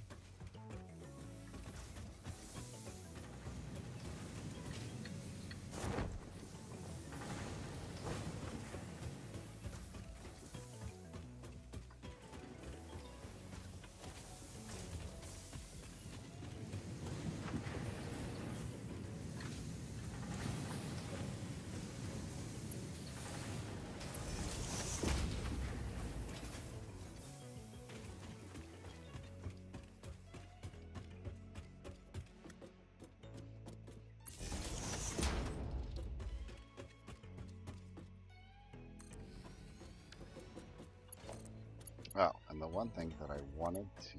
And the one thing that I wanted to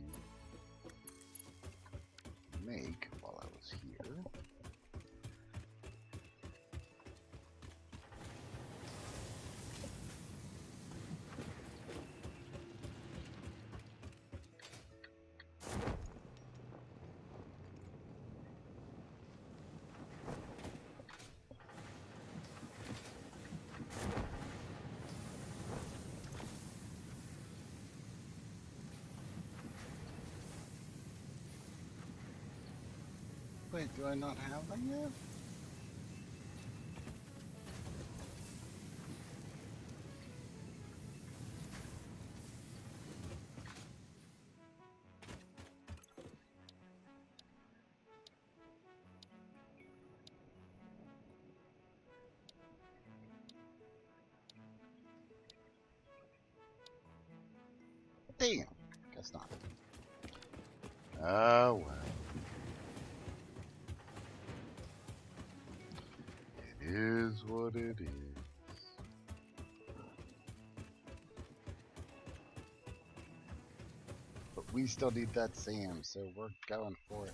make while I was here Wait, do I not have that yet? Damn, guess not. Oh well. It is what it is. But we still need that Sam, so we're going for it.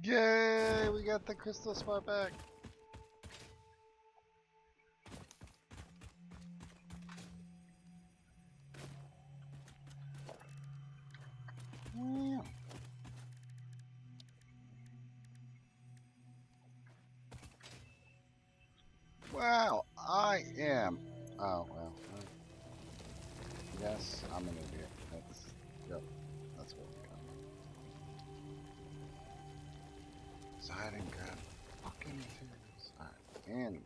Yay! We got the crystal spot back. Yeah. Wow, I am. Oh well. Yes, I'm an idiot. Yep. That's what we got. So I didn't grab fucking materials. Alright, anyway.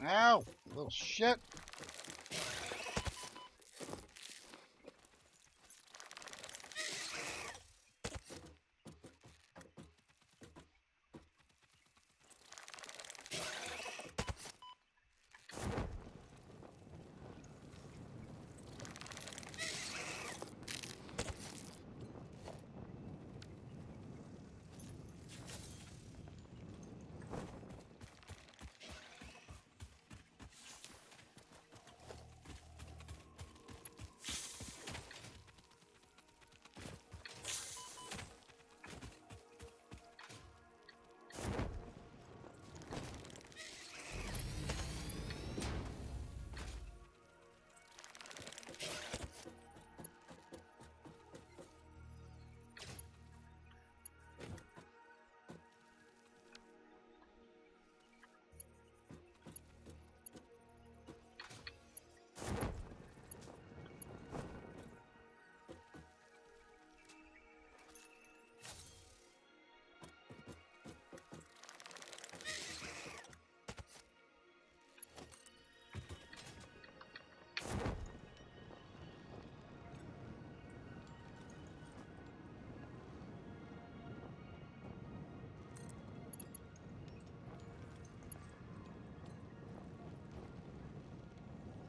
Ow! Little shit!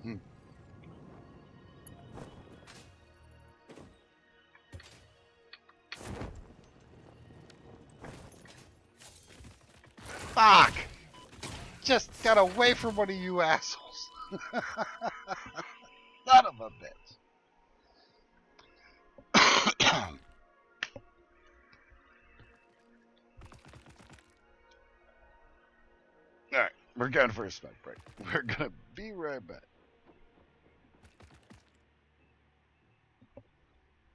Hmm. Fuck! Just got away from one of you assholes. Son of a bitch. Alright, we're going for a smoke break. We're gonna be right back.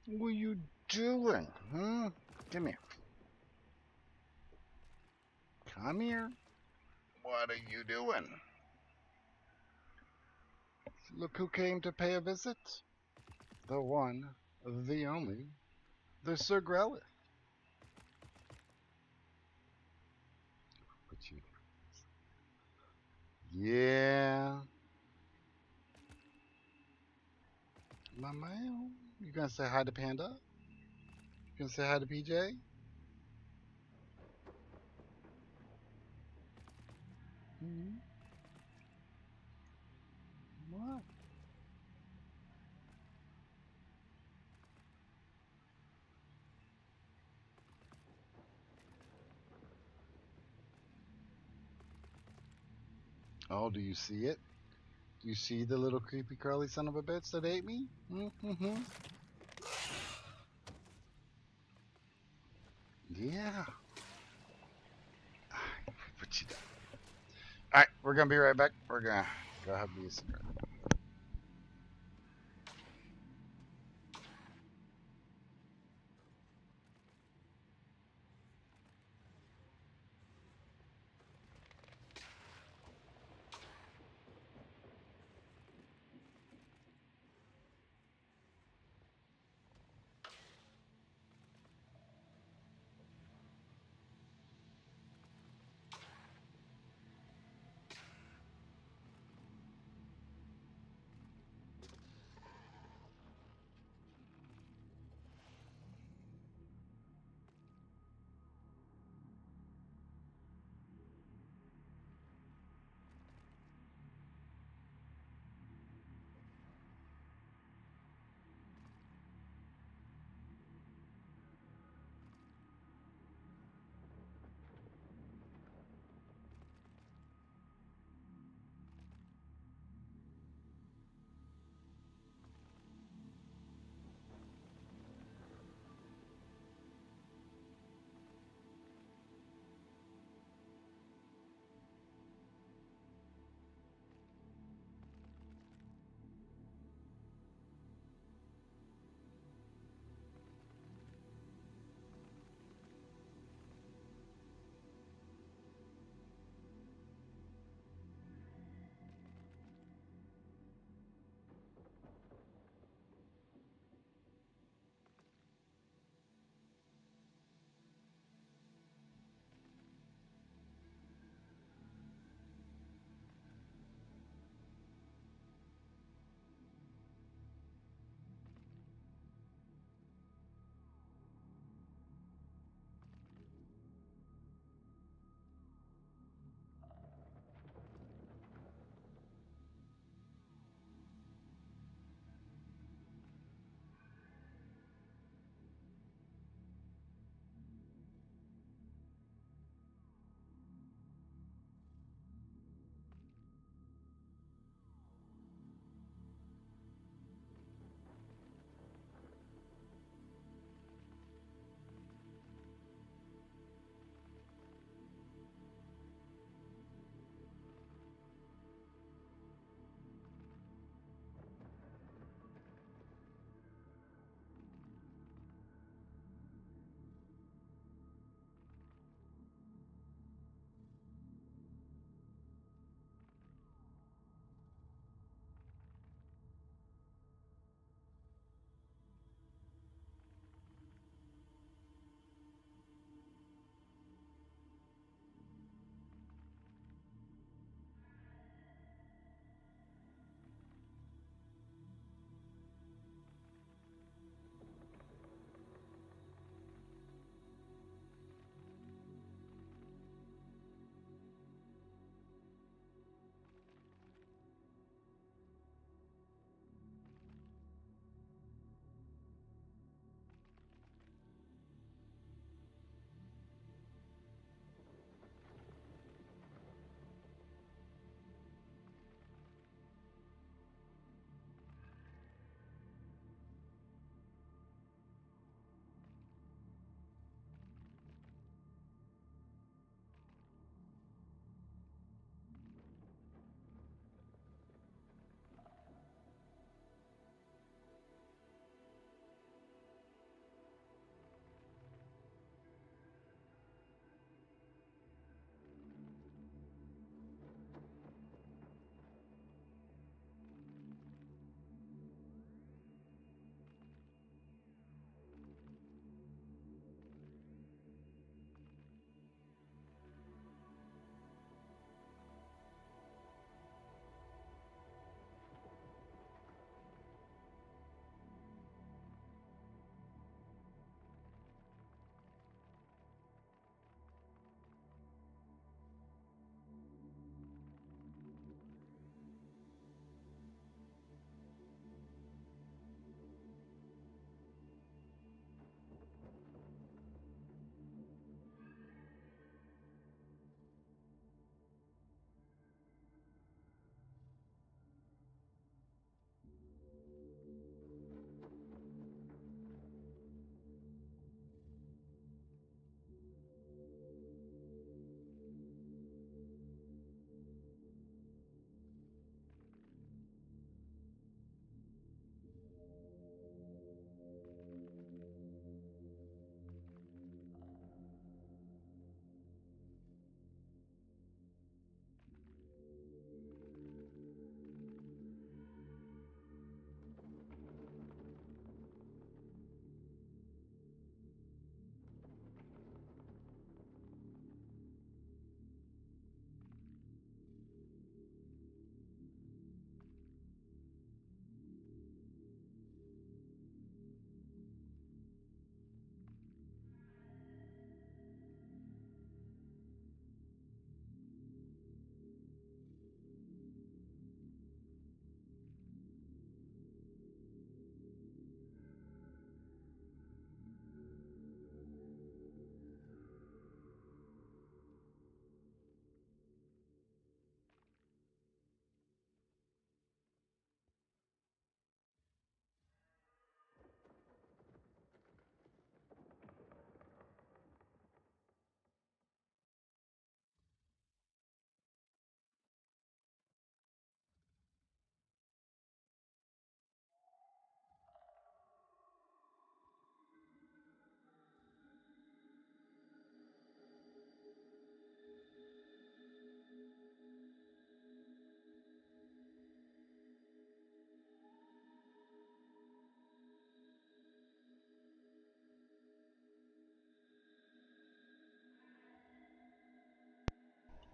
What are you doing? Huh? Come here. Come here. What are you doing? Look who came to pay a visit. The one, the only, the Sir Grelith. What you? Yeah. My man. You gonna say hi to Panda? You gonna say hi to PJ? Hmm? What? Oh, do you see it? Do you see the little creepy crawly son of a bitch that ate me? Mm-hmm. Yeah. What you done? All right, we're gonna be right back. We're gonna go have me a cigarette.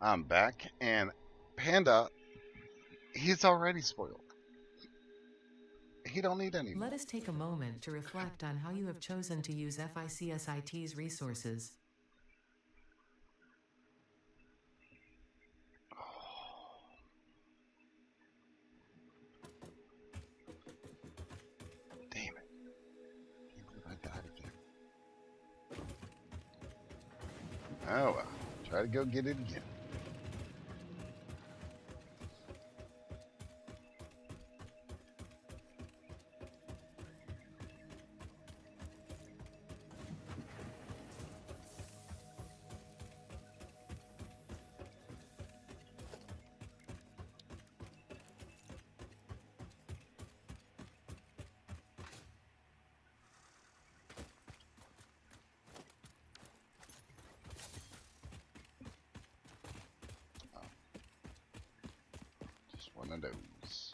I'm back, and Panda, he's already spoiled. He don't need any Let more. us take a moment to reflect on how you have chosen to use FICSIT's resources. Damn it. Can't believe I died again. Oh well. Try to go get it again. Just one of those.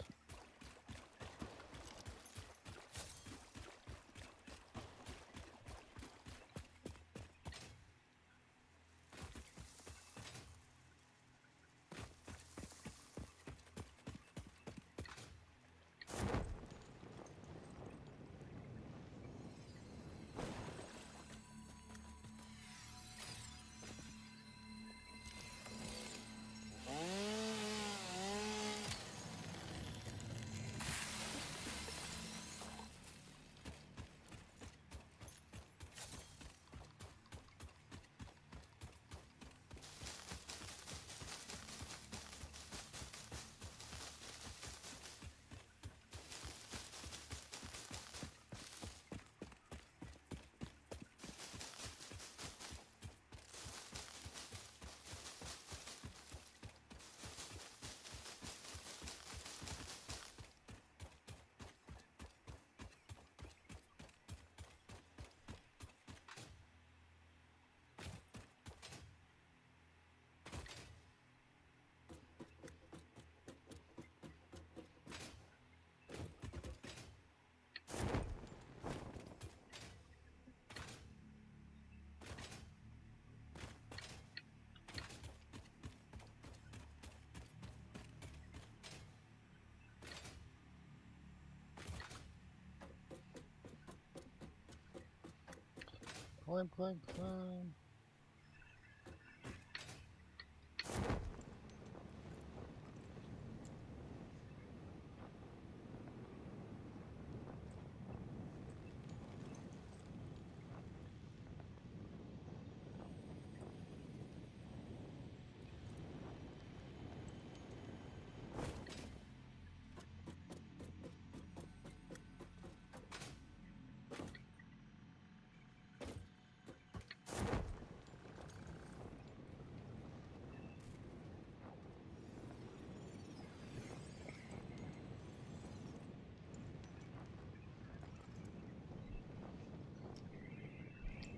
Climb, climb, climb.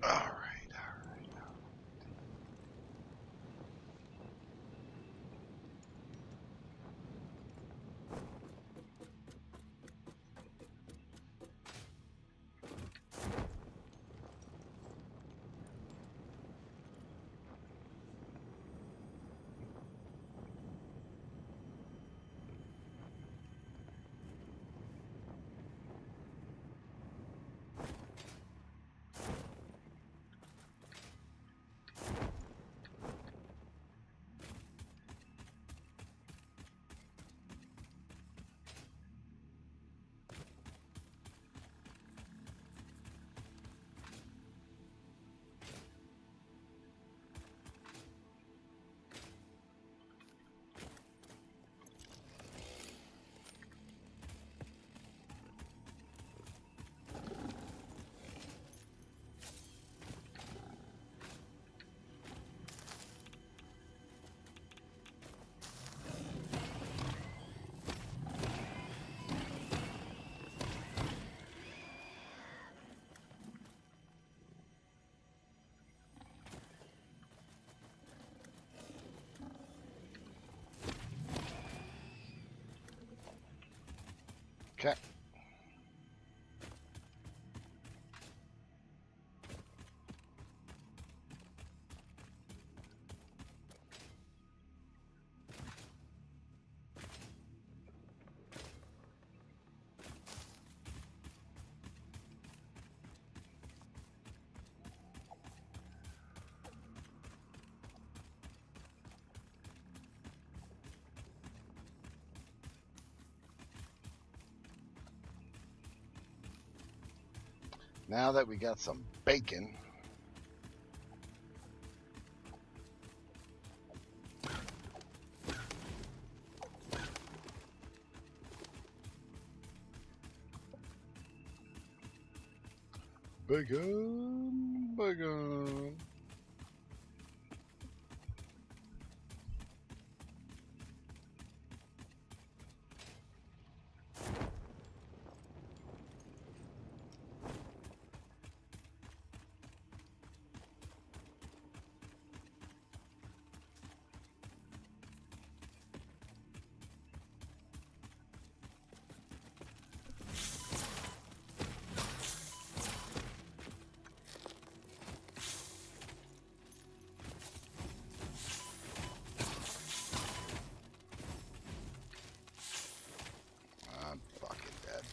All right, all right. Okay. Now that we got some bacon, bacon. I'm fucking dead.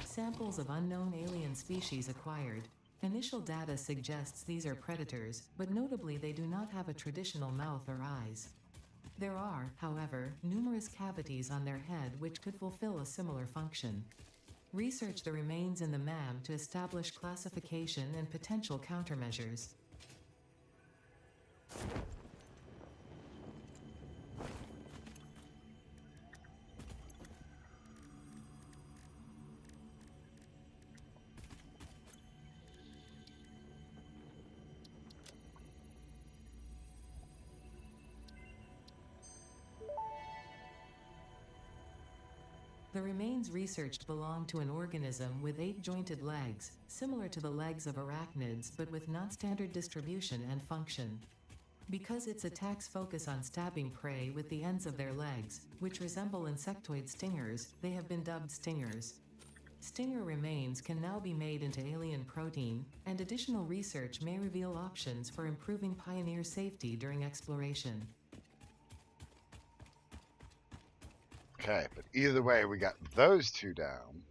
Samples of unknown alien species acquired. Initial data suggests these are predators, but notably they do not have a traditional mouth or eyes. There are, however, numerous cavities on their head which could fulfill a similar function. Research the remains in the MAM to establish classification and potential countermeasures. The remains researched belong to an organism with 8 jointed legs, similar to the legs of arachnids but with non-standard distribution and function. Because its attacks focus on stabbing prey with the ends of their legs, which resemble insectoid stingers, they have been dubbed stingers. Stinger remains can now be made into alien protein, and additional research may reveal options for improving Pioneer safety during exploration. Okay, but either way, we got those two down.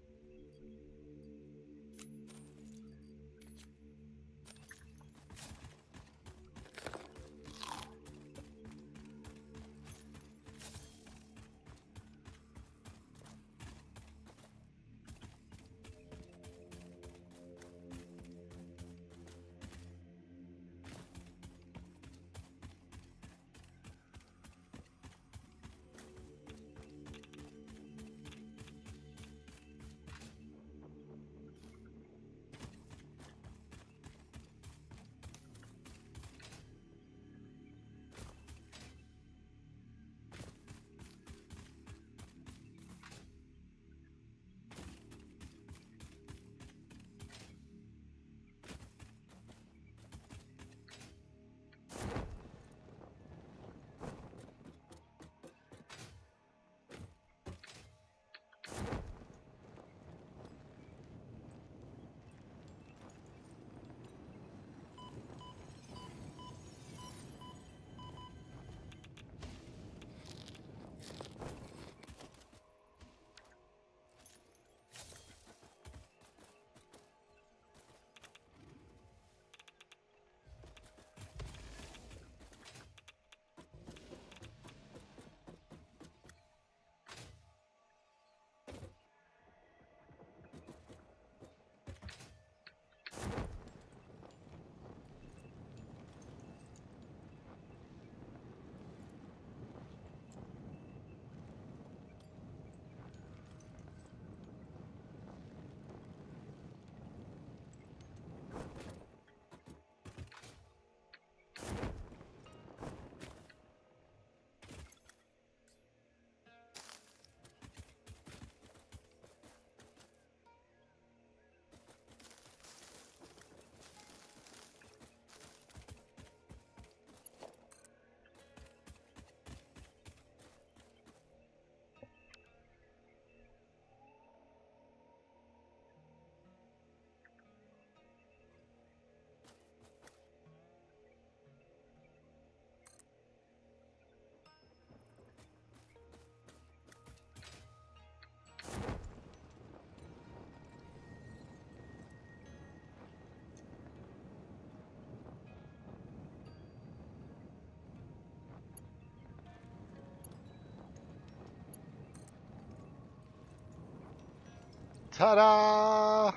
Ta-da!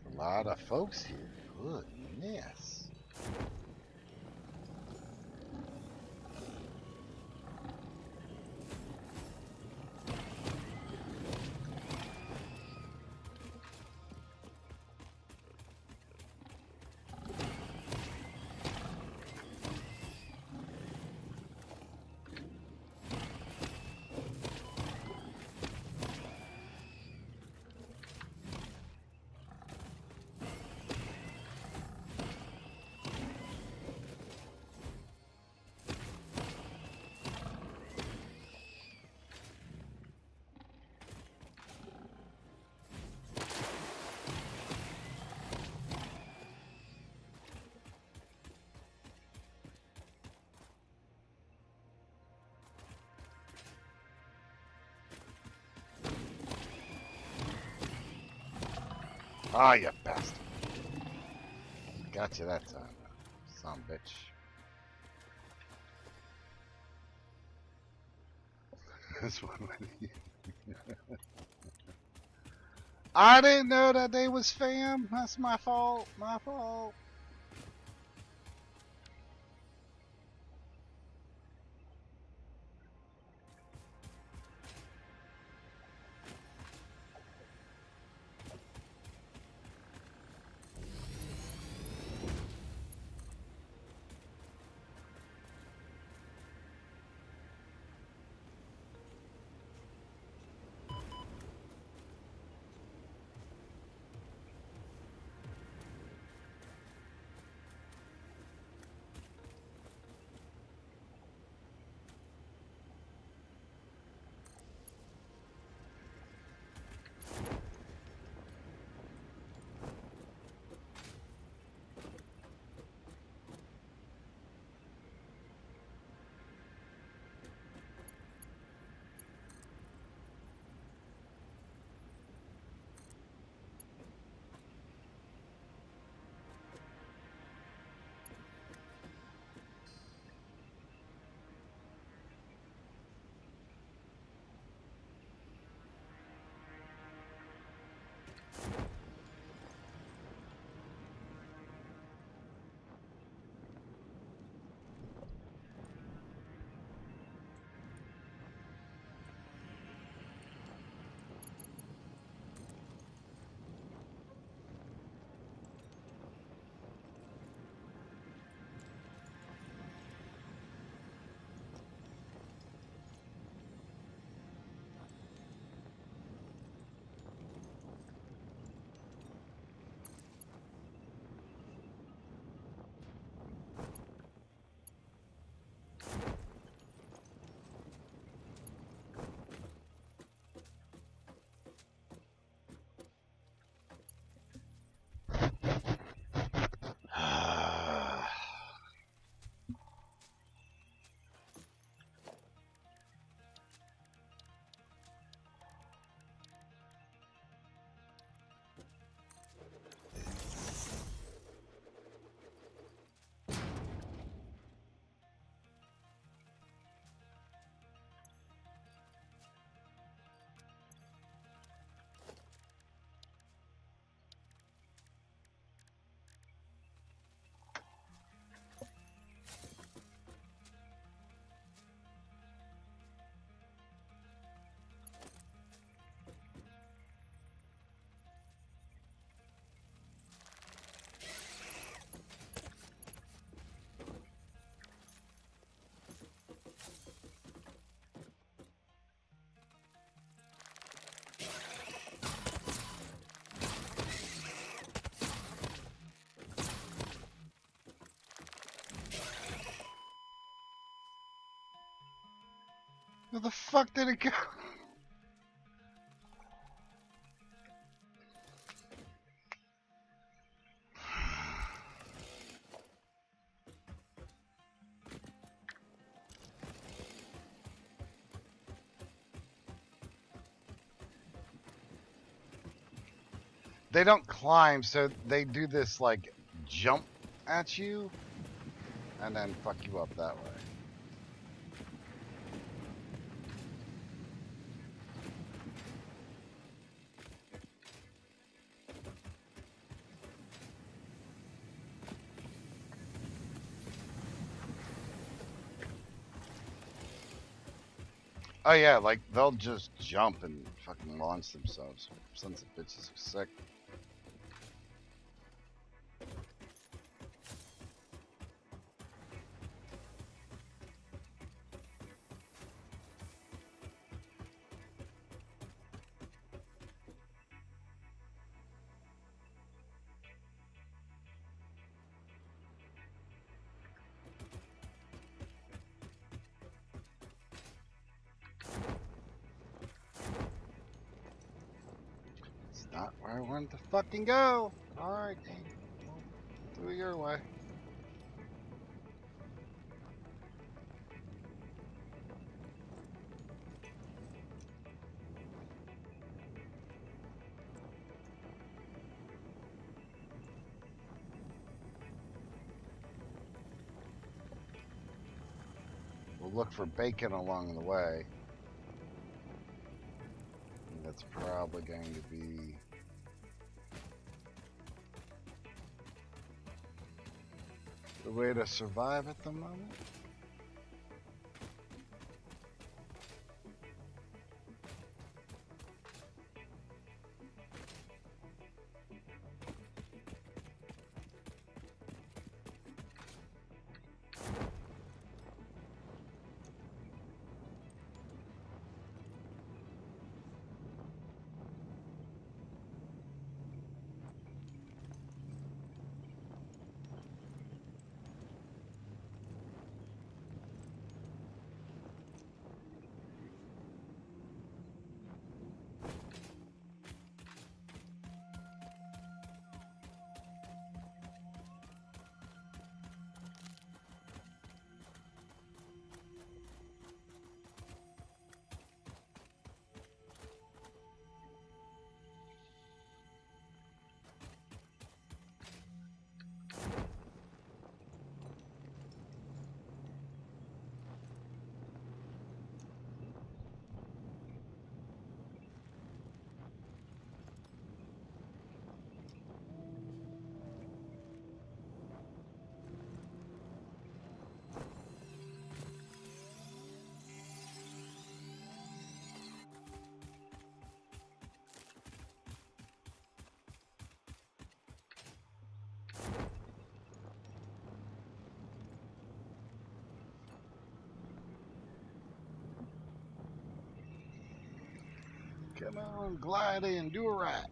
A lot of folks here. Goodness. Ah, you bastard. Got you that time. Son of a bitch. This one. I didn't know that they was fam. That's my fault. My fault. Where the fuck did it go? They don't climb, so they do this like jump at you and then fuck you up that way. Oh yeah, like they'll just jump and fucking launch themselves. Sons of bitches are sick. It's not where I wanted to fucking go. Alright, do it your way. We'll look for bacon along the way. And that's probably going to be the way to survive at the moment. Come on, glide in, do it right.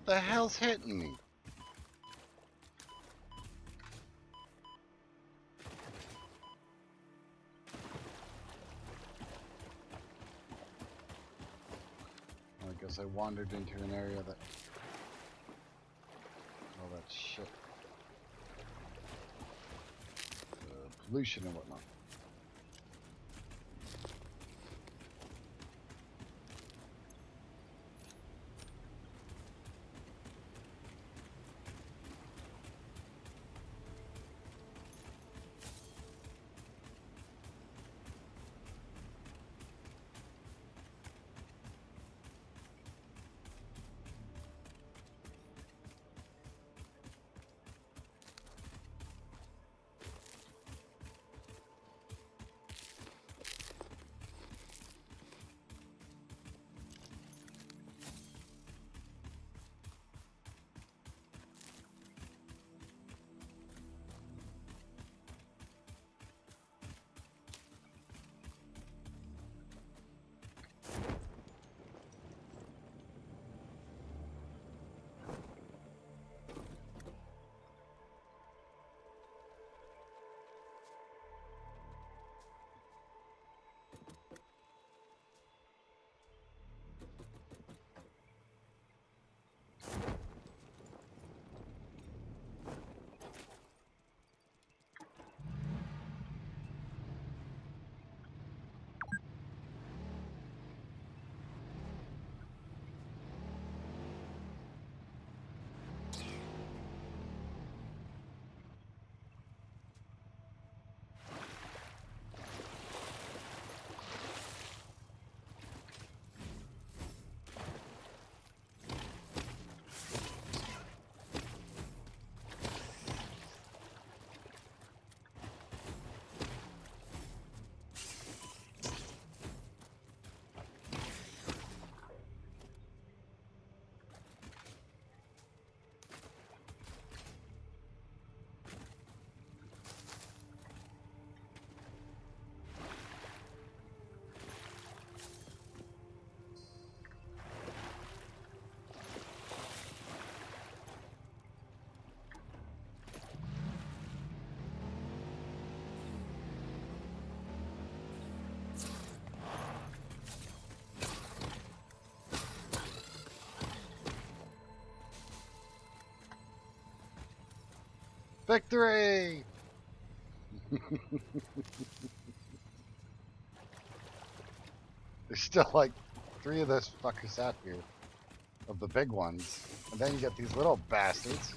The hell's hitting me? I guess I wandered into an area that all that shit, pollution and whatnot. Victory! There's still like 3 of those fuckers out here. Of the big ones. And then you get these little bastards.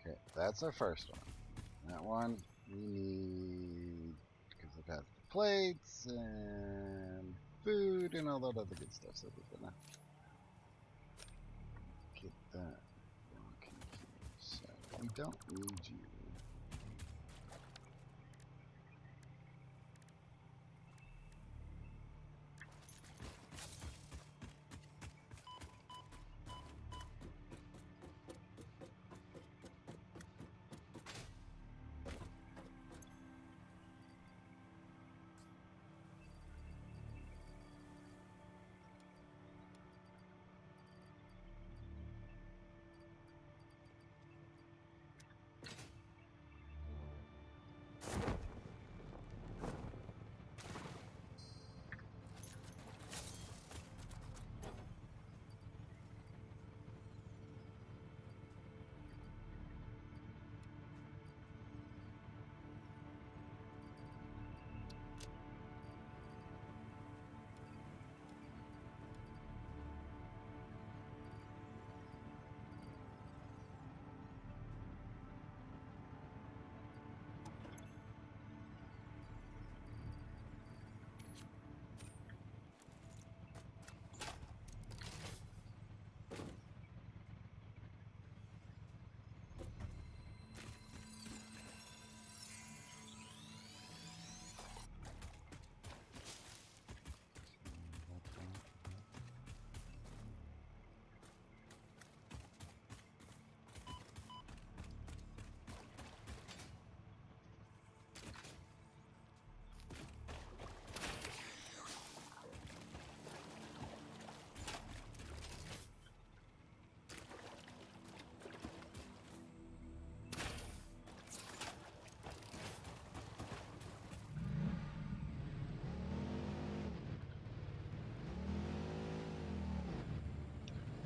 Okay, that's our first one. That one we need because it has the plates and food and all that other good stuff. So we're gonna get that. So we don't need you.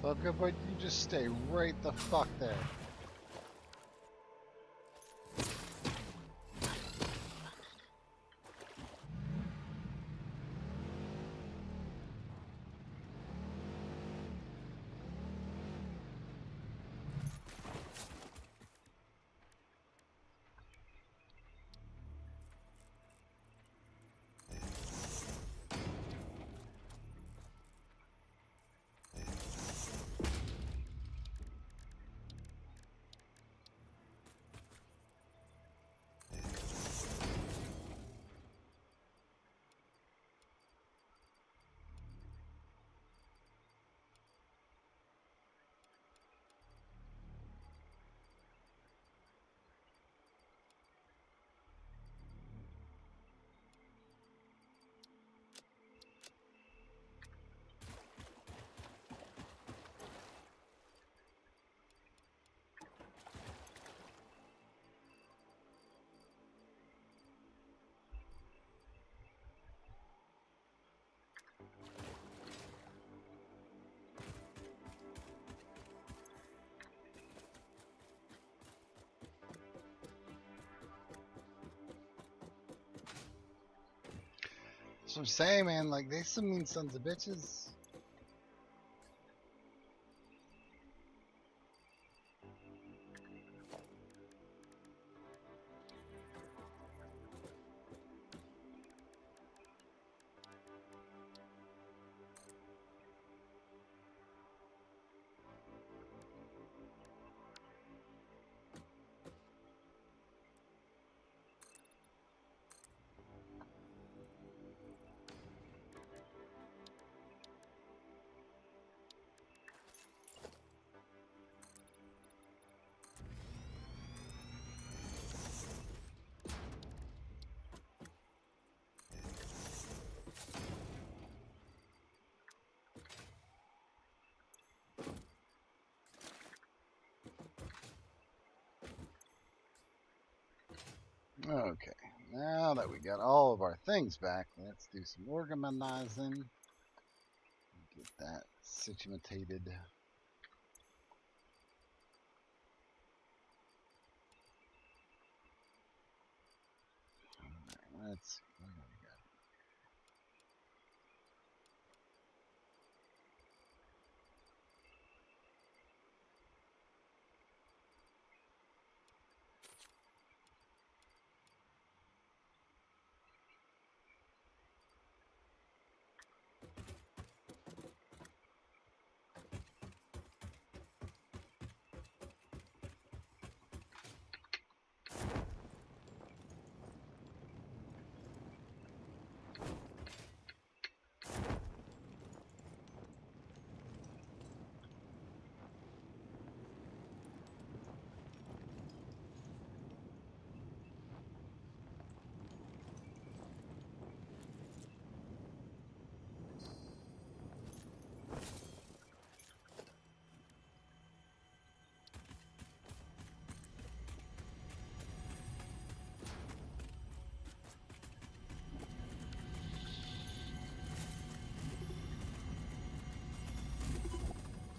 Look, but you just stay right the fuck there. That's what I'm saying, man. Like, they some mean sons of bitches. Okay, Now that we got all of our things back, let's do some organizing. Get that situated. Let's see. What do we got?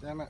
Damn it.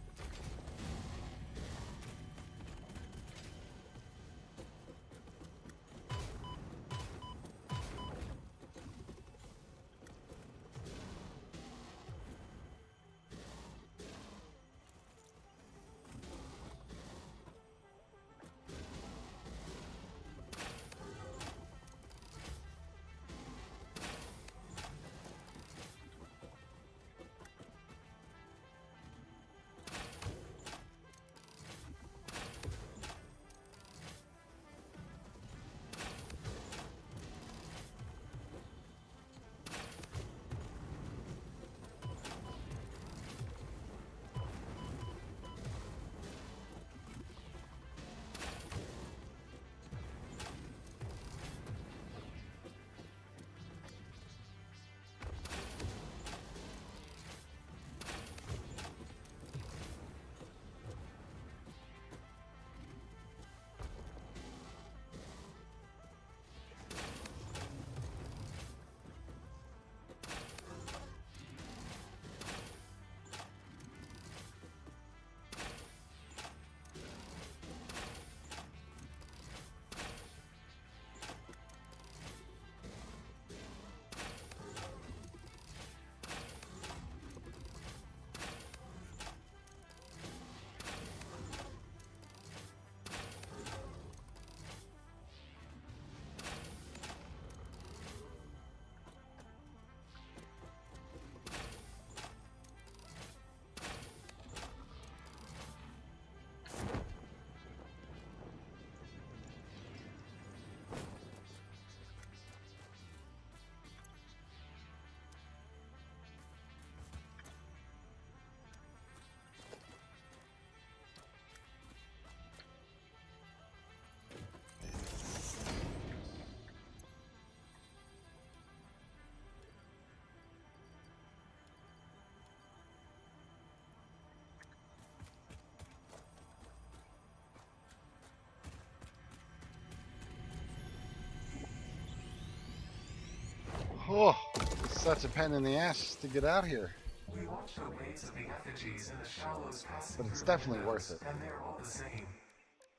Oh, such a pain in the ass to get out here. We watch the waves of the effigies in the shallows passing But it's through the definitely worth windows, it. and they're all the same.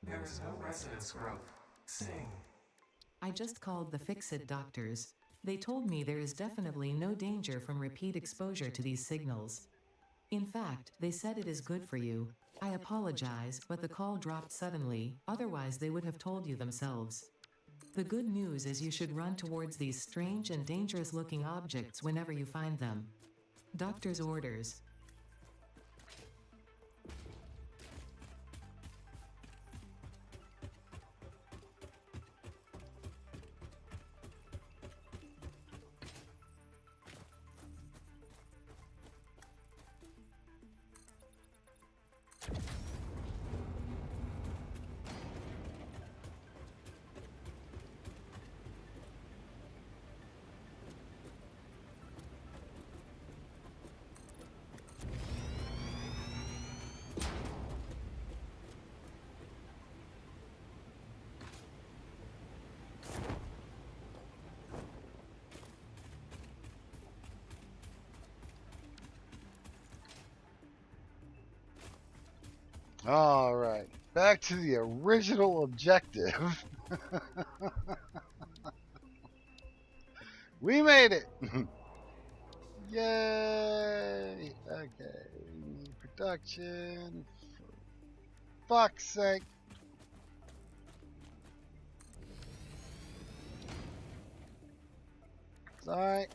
There is no resonance growth. Sing. I just called the Fix-It doctors. They told me there is definitely no danger from repeat exposure to these signals. In fact, they said it is good for you. I apologize, but the call dropped suddenly, otherwise they would have told you themselves. The good news is you should run towards these strange and dangerous looking objects whenever you find them. Doctor's orders. All right, back to the original objective. We made it! Yay! Okay, we need production. For fuck's sake. It's alright.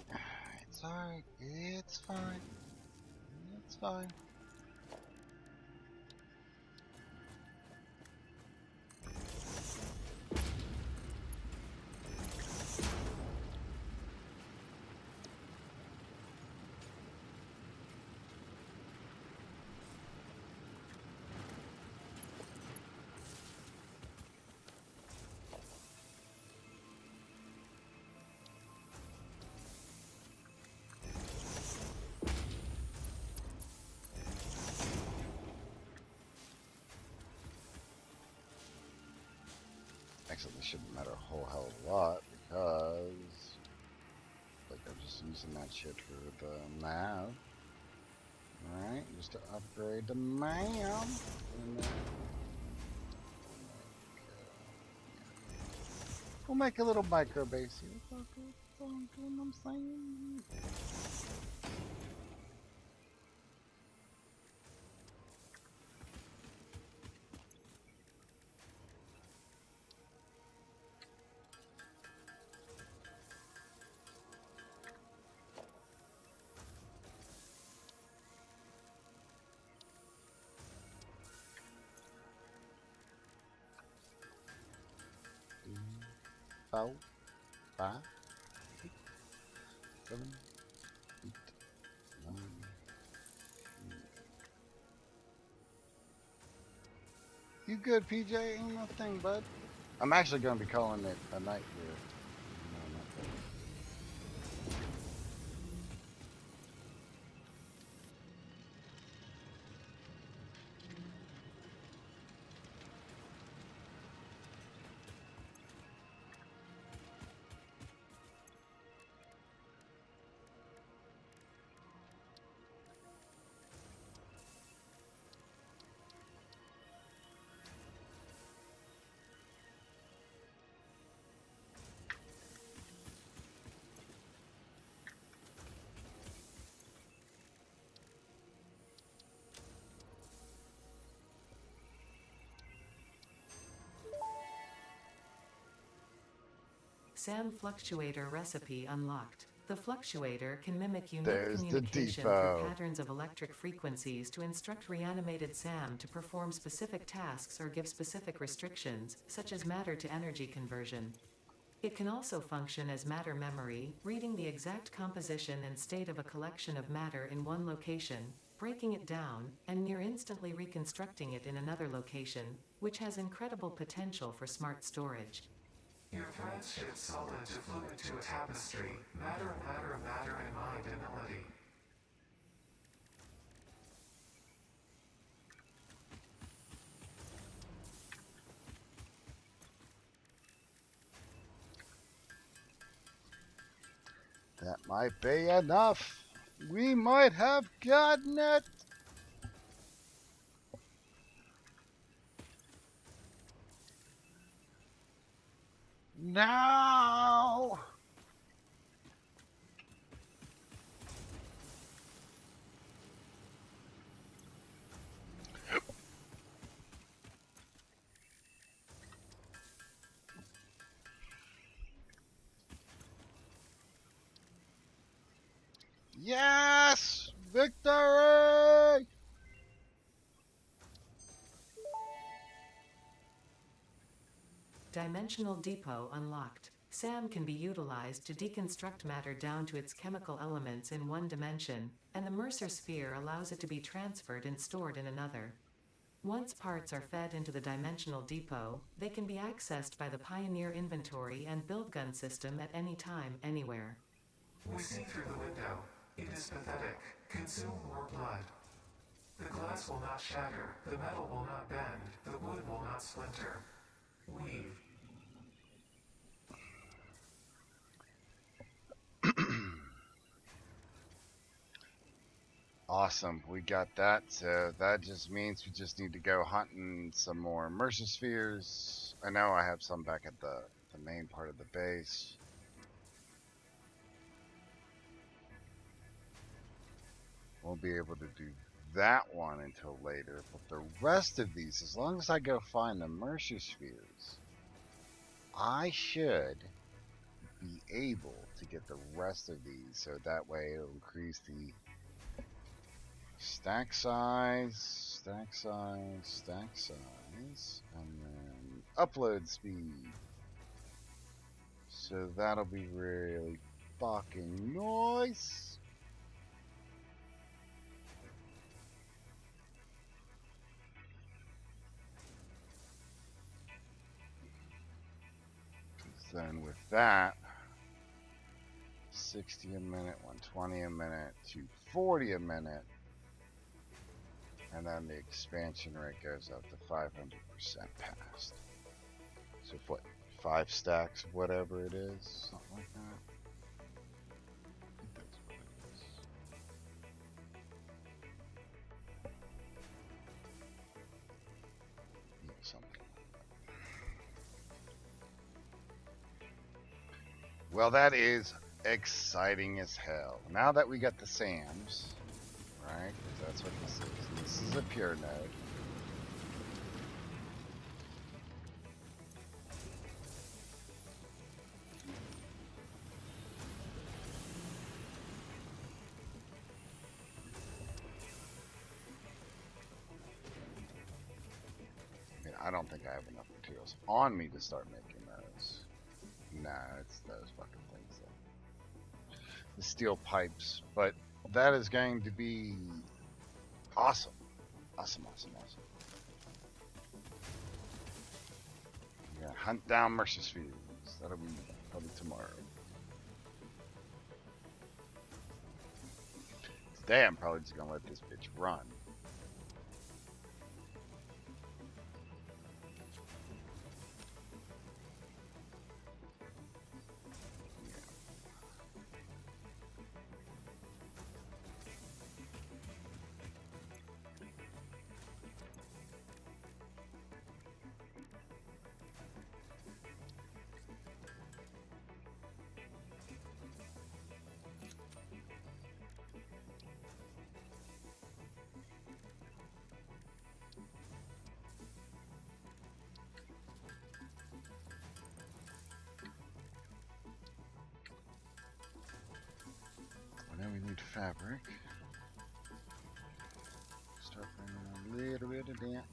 It's alright. It's fine. It's fine. Actually, this shouldn't matter a whole hell of a lot because, like, I'm just using that shit for the map. Alright, just to upgrade the map. And then, we'll make a little micro base here. You know what I'm saying? Four, five, 6, 7, 8, 9. You good, PJ? Ain't no thing, bud. I'm actually going to be calling it a night here. No, not that. SAM fluctuator recipe unlocked. The fluctuator can mimic unique There's the communication through depot. patterns of electric frequencies to instruct reanimated SAM to perform specific tasks or give specific restrictions, such as matter to energy conversion. It can also function as matter memory, reading the exact composition and state of a collection of matter in one location, breaking it down, and near instantly reconstructing it in another location, which has incredible potential for smart storage. Your threads shift solid to fluid to a tapestry. Matter, matter, matter, and mind and melody. That might be enough. We might have gotten it. Now. Yes! Victory! Dimensional Depot unlocked. SAM can be utilized to deconstruct matter down to its chemical elements in one dimension, and the Mercer sphere allows it to be transferred and stored in another. Once parts are fed into the Dimensional Depot, they can be accessed by the Pioneer inventory and build gun system at any time, anywhere. We see through the window. It is pathetic. Consume more blood. The glass will not shatter. The metal will not bend. The wood will not splinter. Weave. Awesome, we got that. So that just means we just need to go hunting some more immersion spheres. I know I have some back at the main part of the base. Won't be able to do that one until later, but the rest of these, as long as I go find the immersion spheres, I should be able to get the rest of these. So that way it'll increase the stack size, and then upload speed. So that'll be really fucking nice. Then with that, 60 a minute, 120 a minute, 240 a minute, and then the expansion rate goes up to 500% past. So what, 5 stacks, whatever it is, something like that. I think that's what it is. Yeah, something like that. Well, that is exciting as hell. Now that we got the SAMs, right? Because that's what this is. And this is a pure node. I don't think I have enough materials on me to start making those. Nah, it's those fucking things though. The steel pipes, but that is going to be awesome. Awesome. Yeah, hunt down Mercer Spheres. That'll be probably tomorrow. Today I'm probably just gonna let this bitch run. Now we need fabric. Start bringing a little bit of that.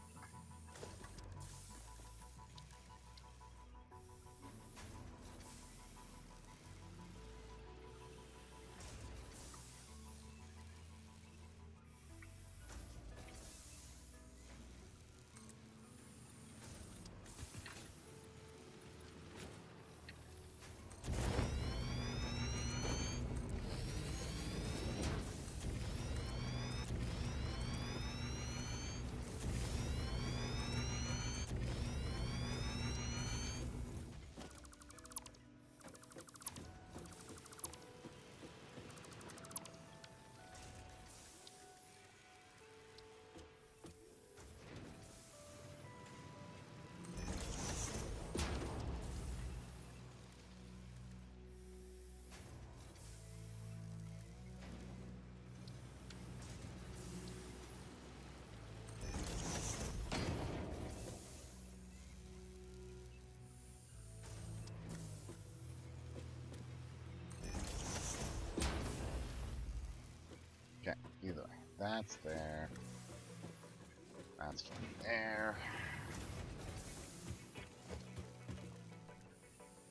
Okay, either way. That's there. That's from there.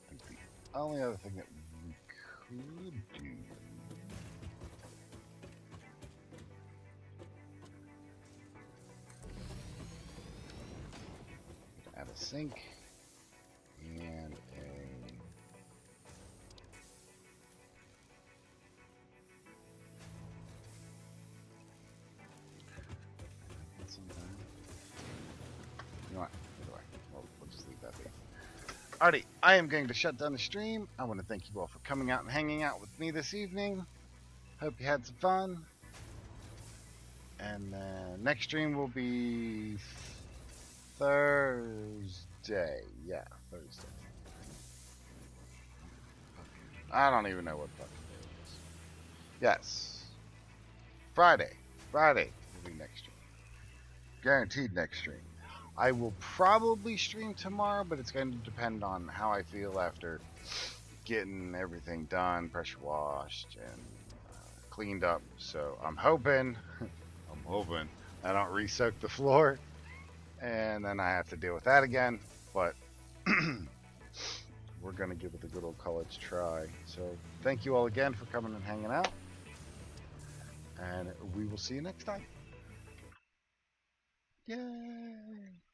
I think the only other thing that we could do add a sink and a you know what? Either way, we'll just leave that be. Alrighty, I am going to shut down the stream. I want to thank you all for coming out and hanging out with me this evening. Hope you had some fun. And then next stream will be Thursday. Yeah, Thursday. I don't even know what fucking day it is. Yes. Friday. Friday will be next stream. Guaranteed next stream. I will probably stream tomorrow, but it's going to depend on how I feel after getting everything done, pressure washed, and cleaned up. So I'm hoping I don't re-soak the floor, and then I have to deal with that again. But we're going to give it a good old college try. So thank you all again for coming and hanging out, and we will see you next time. Yay!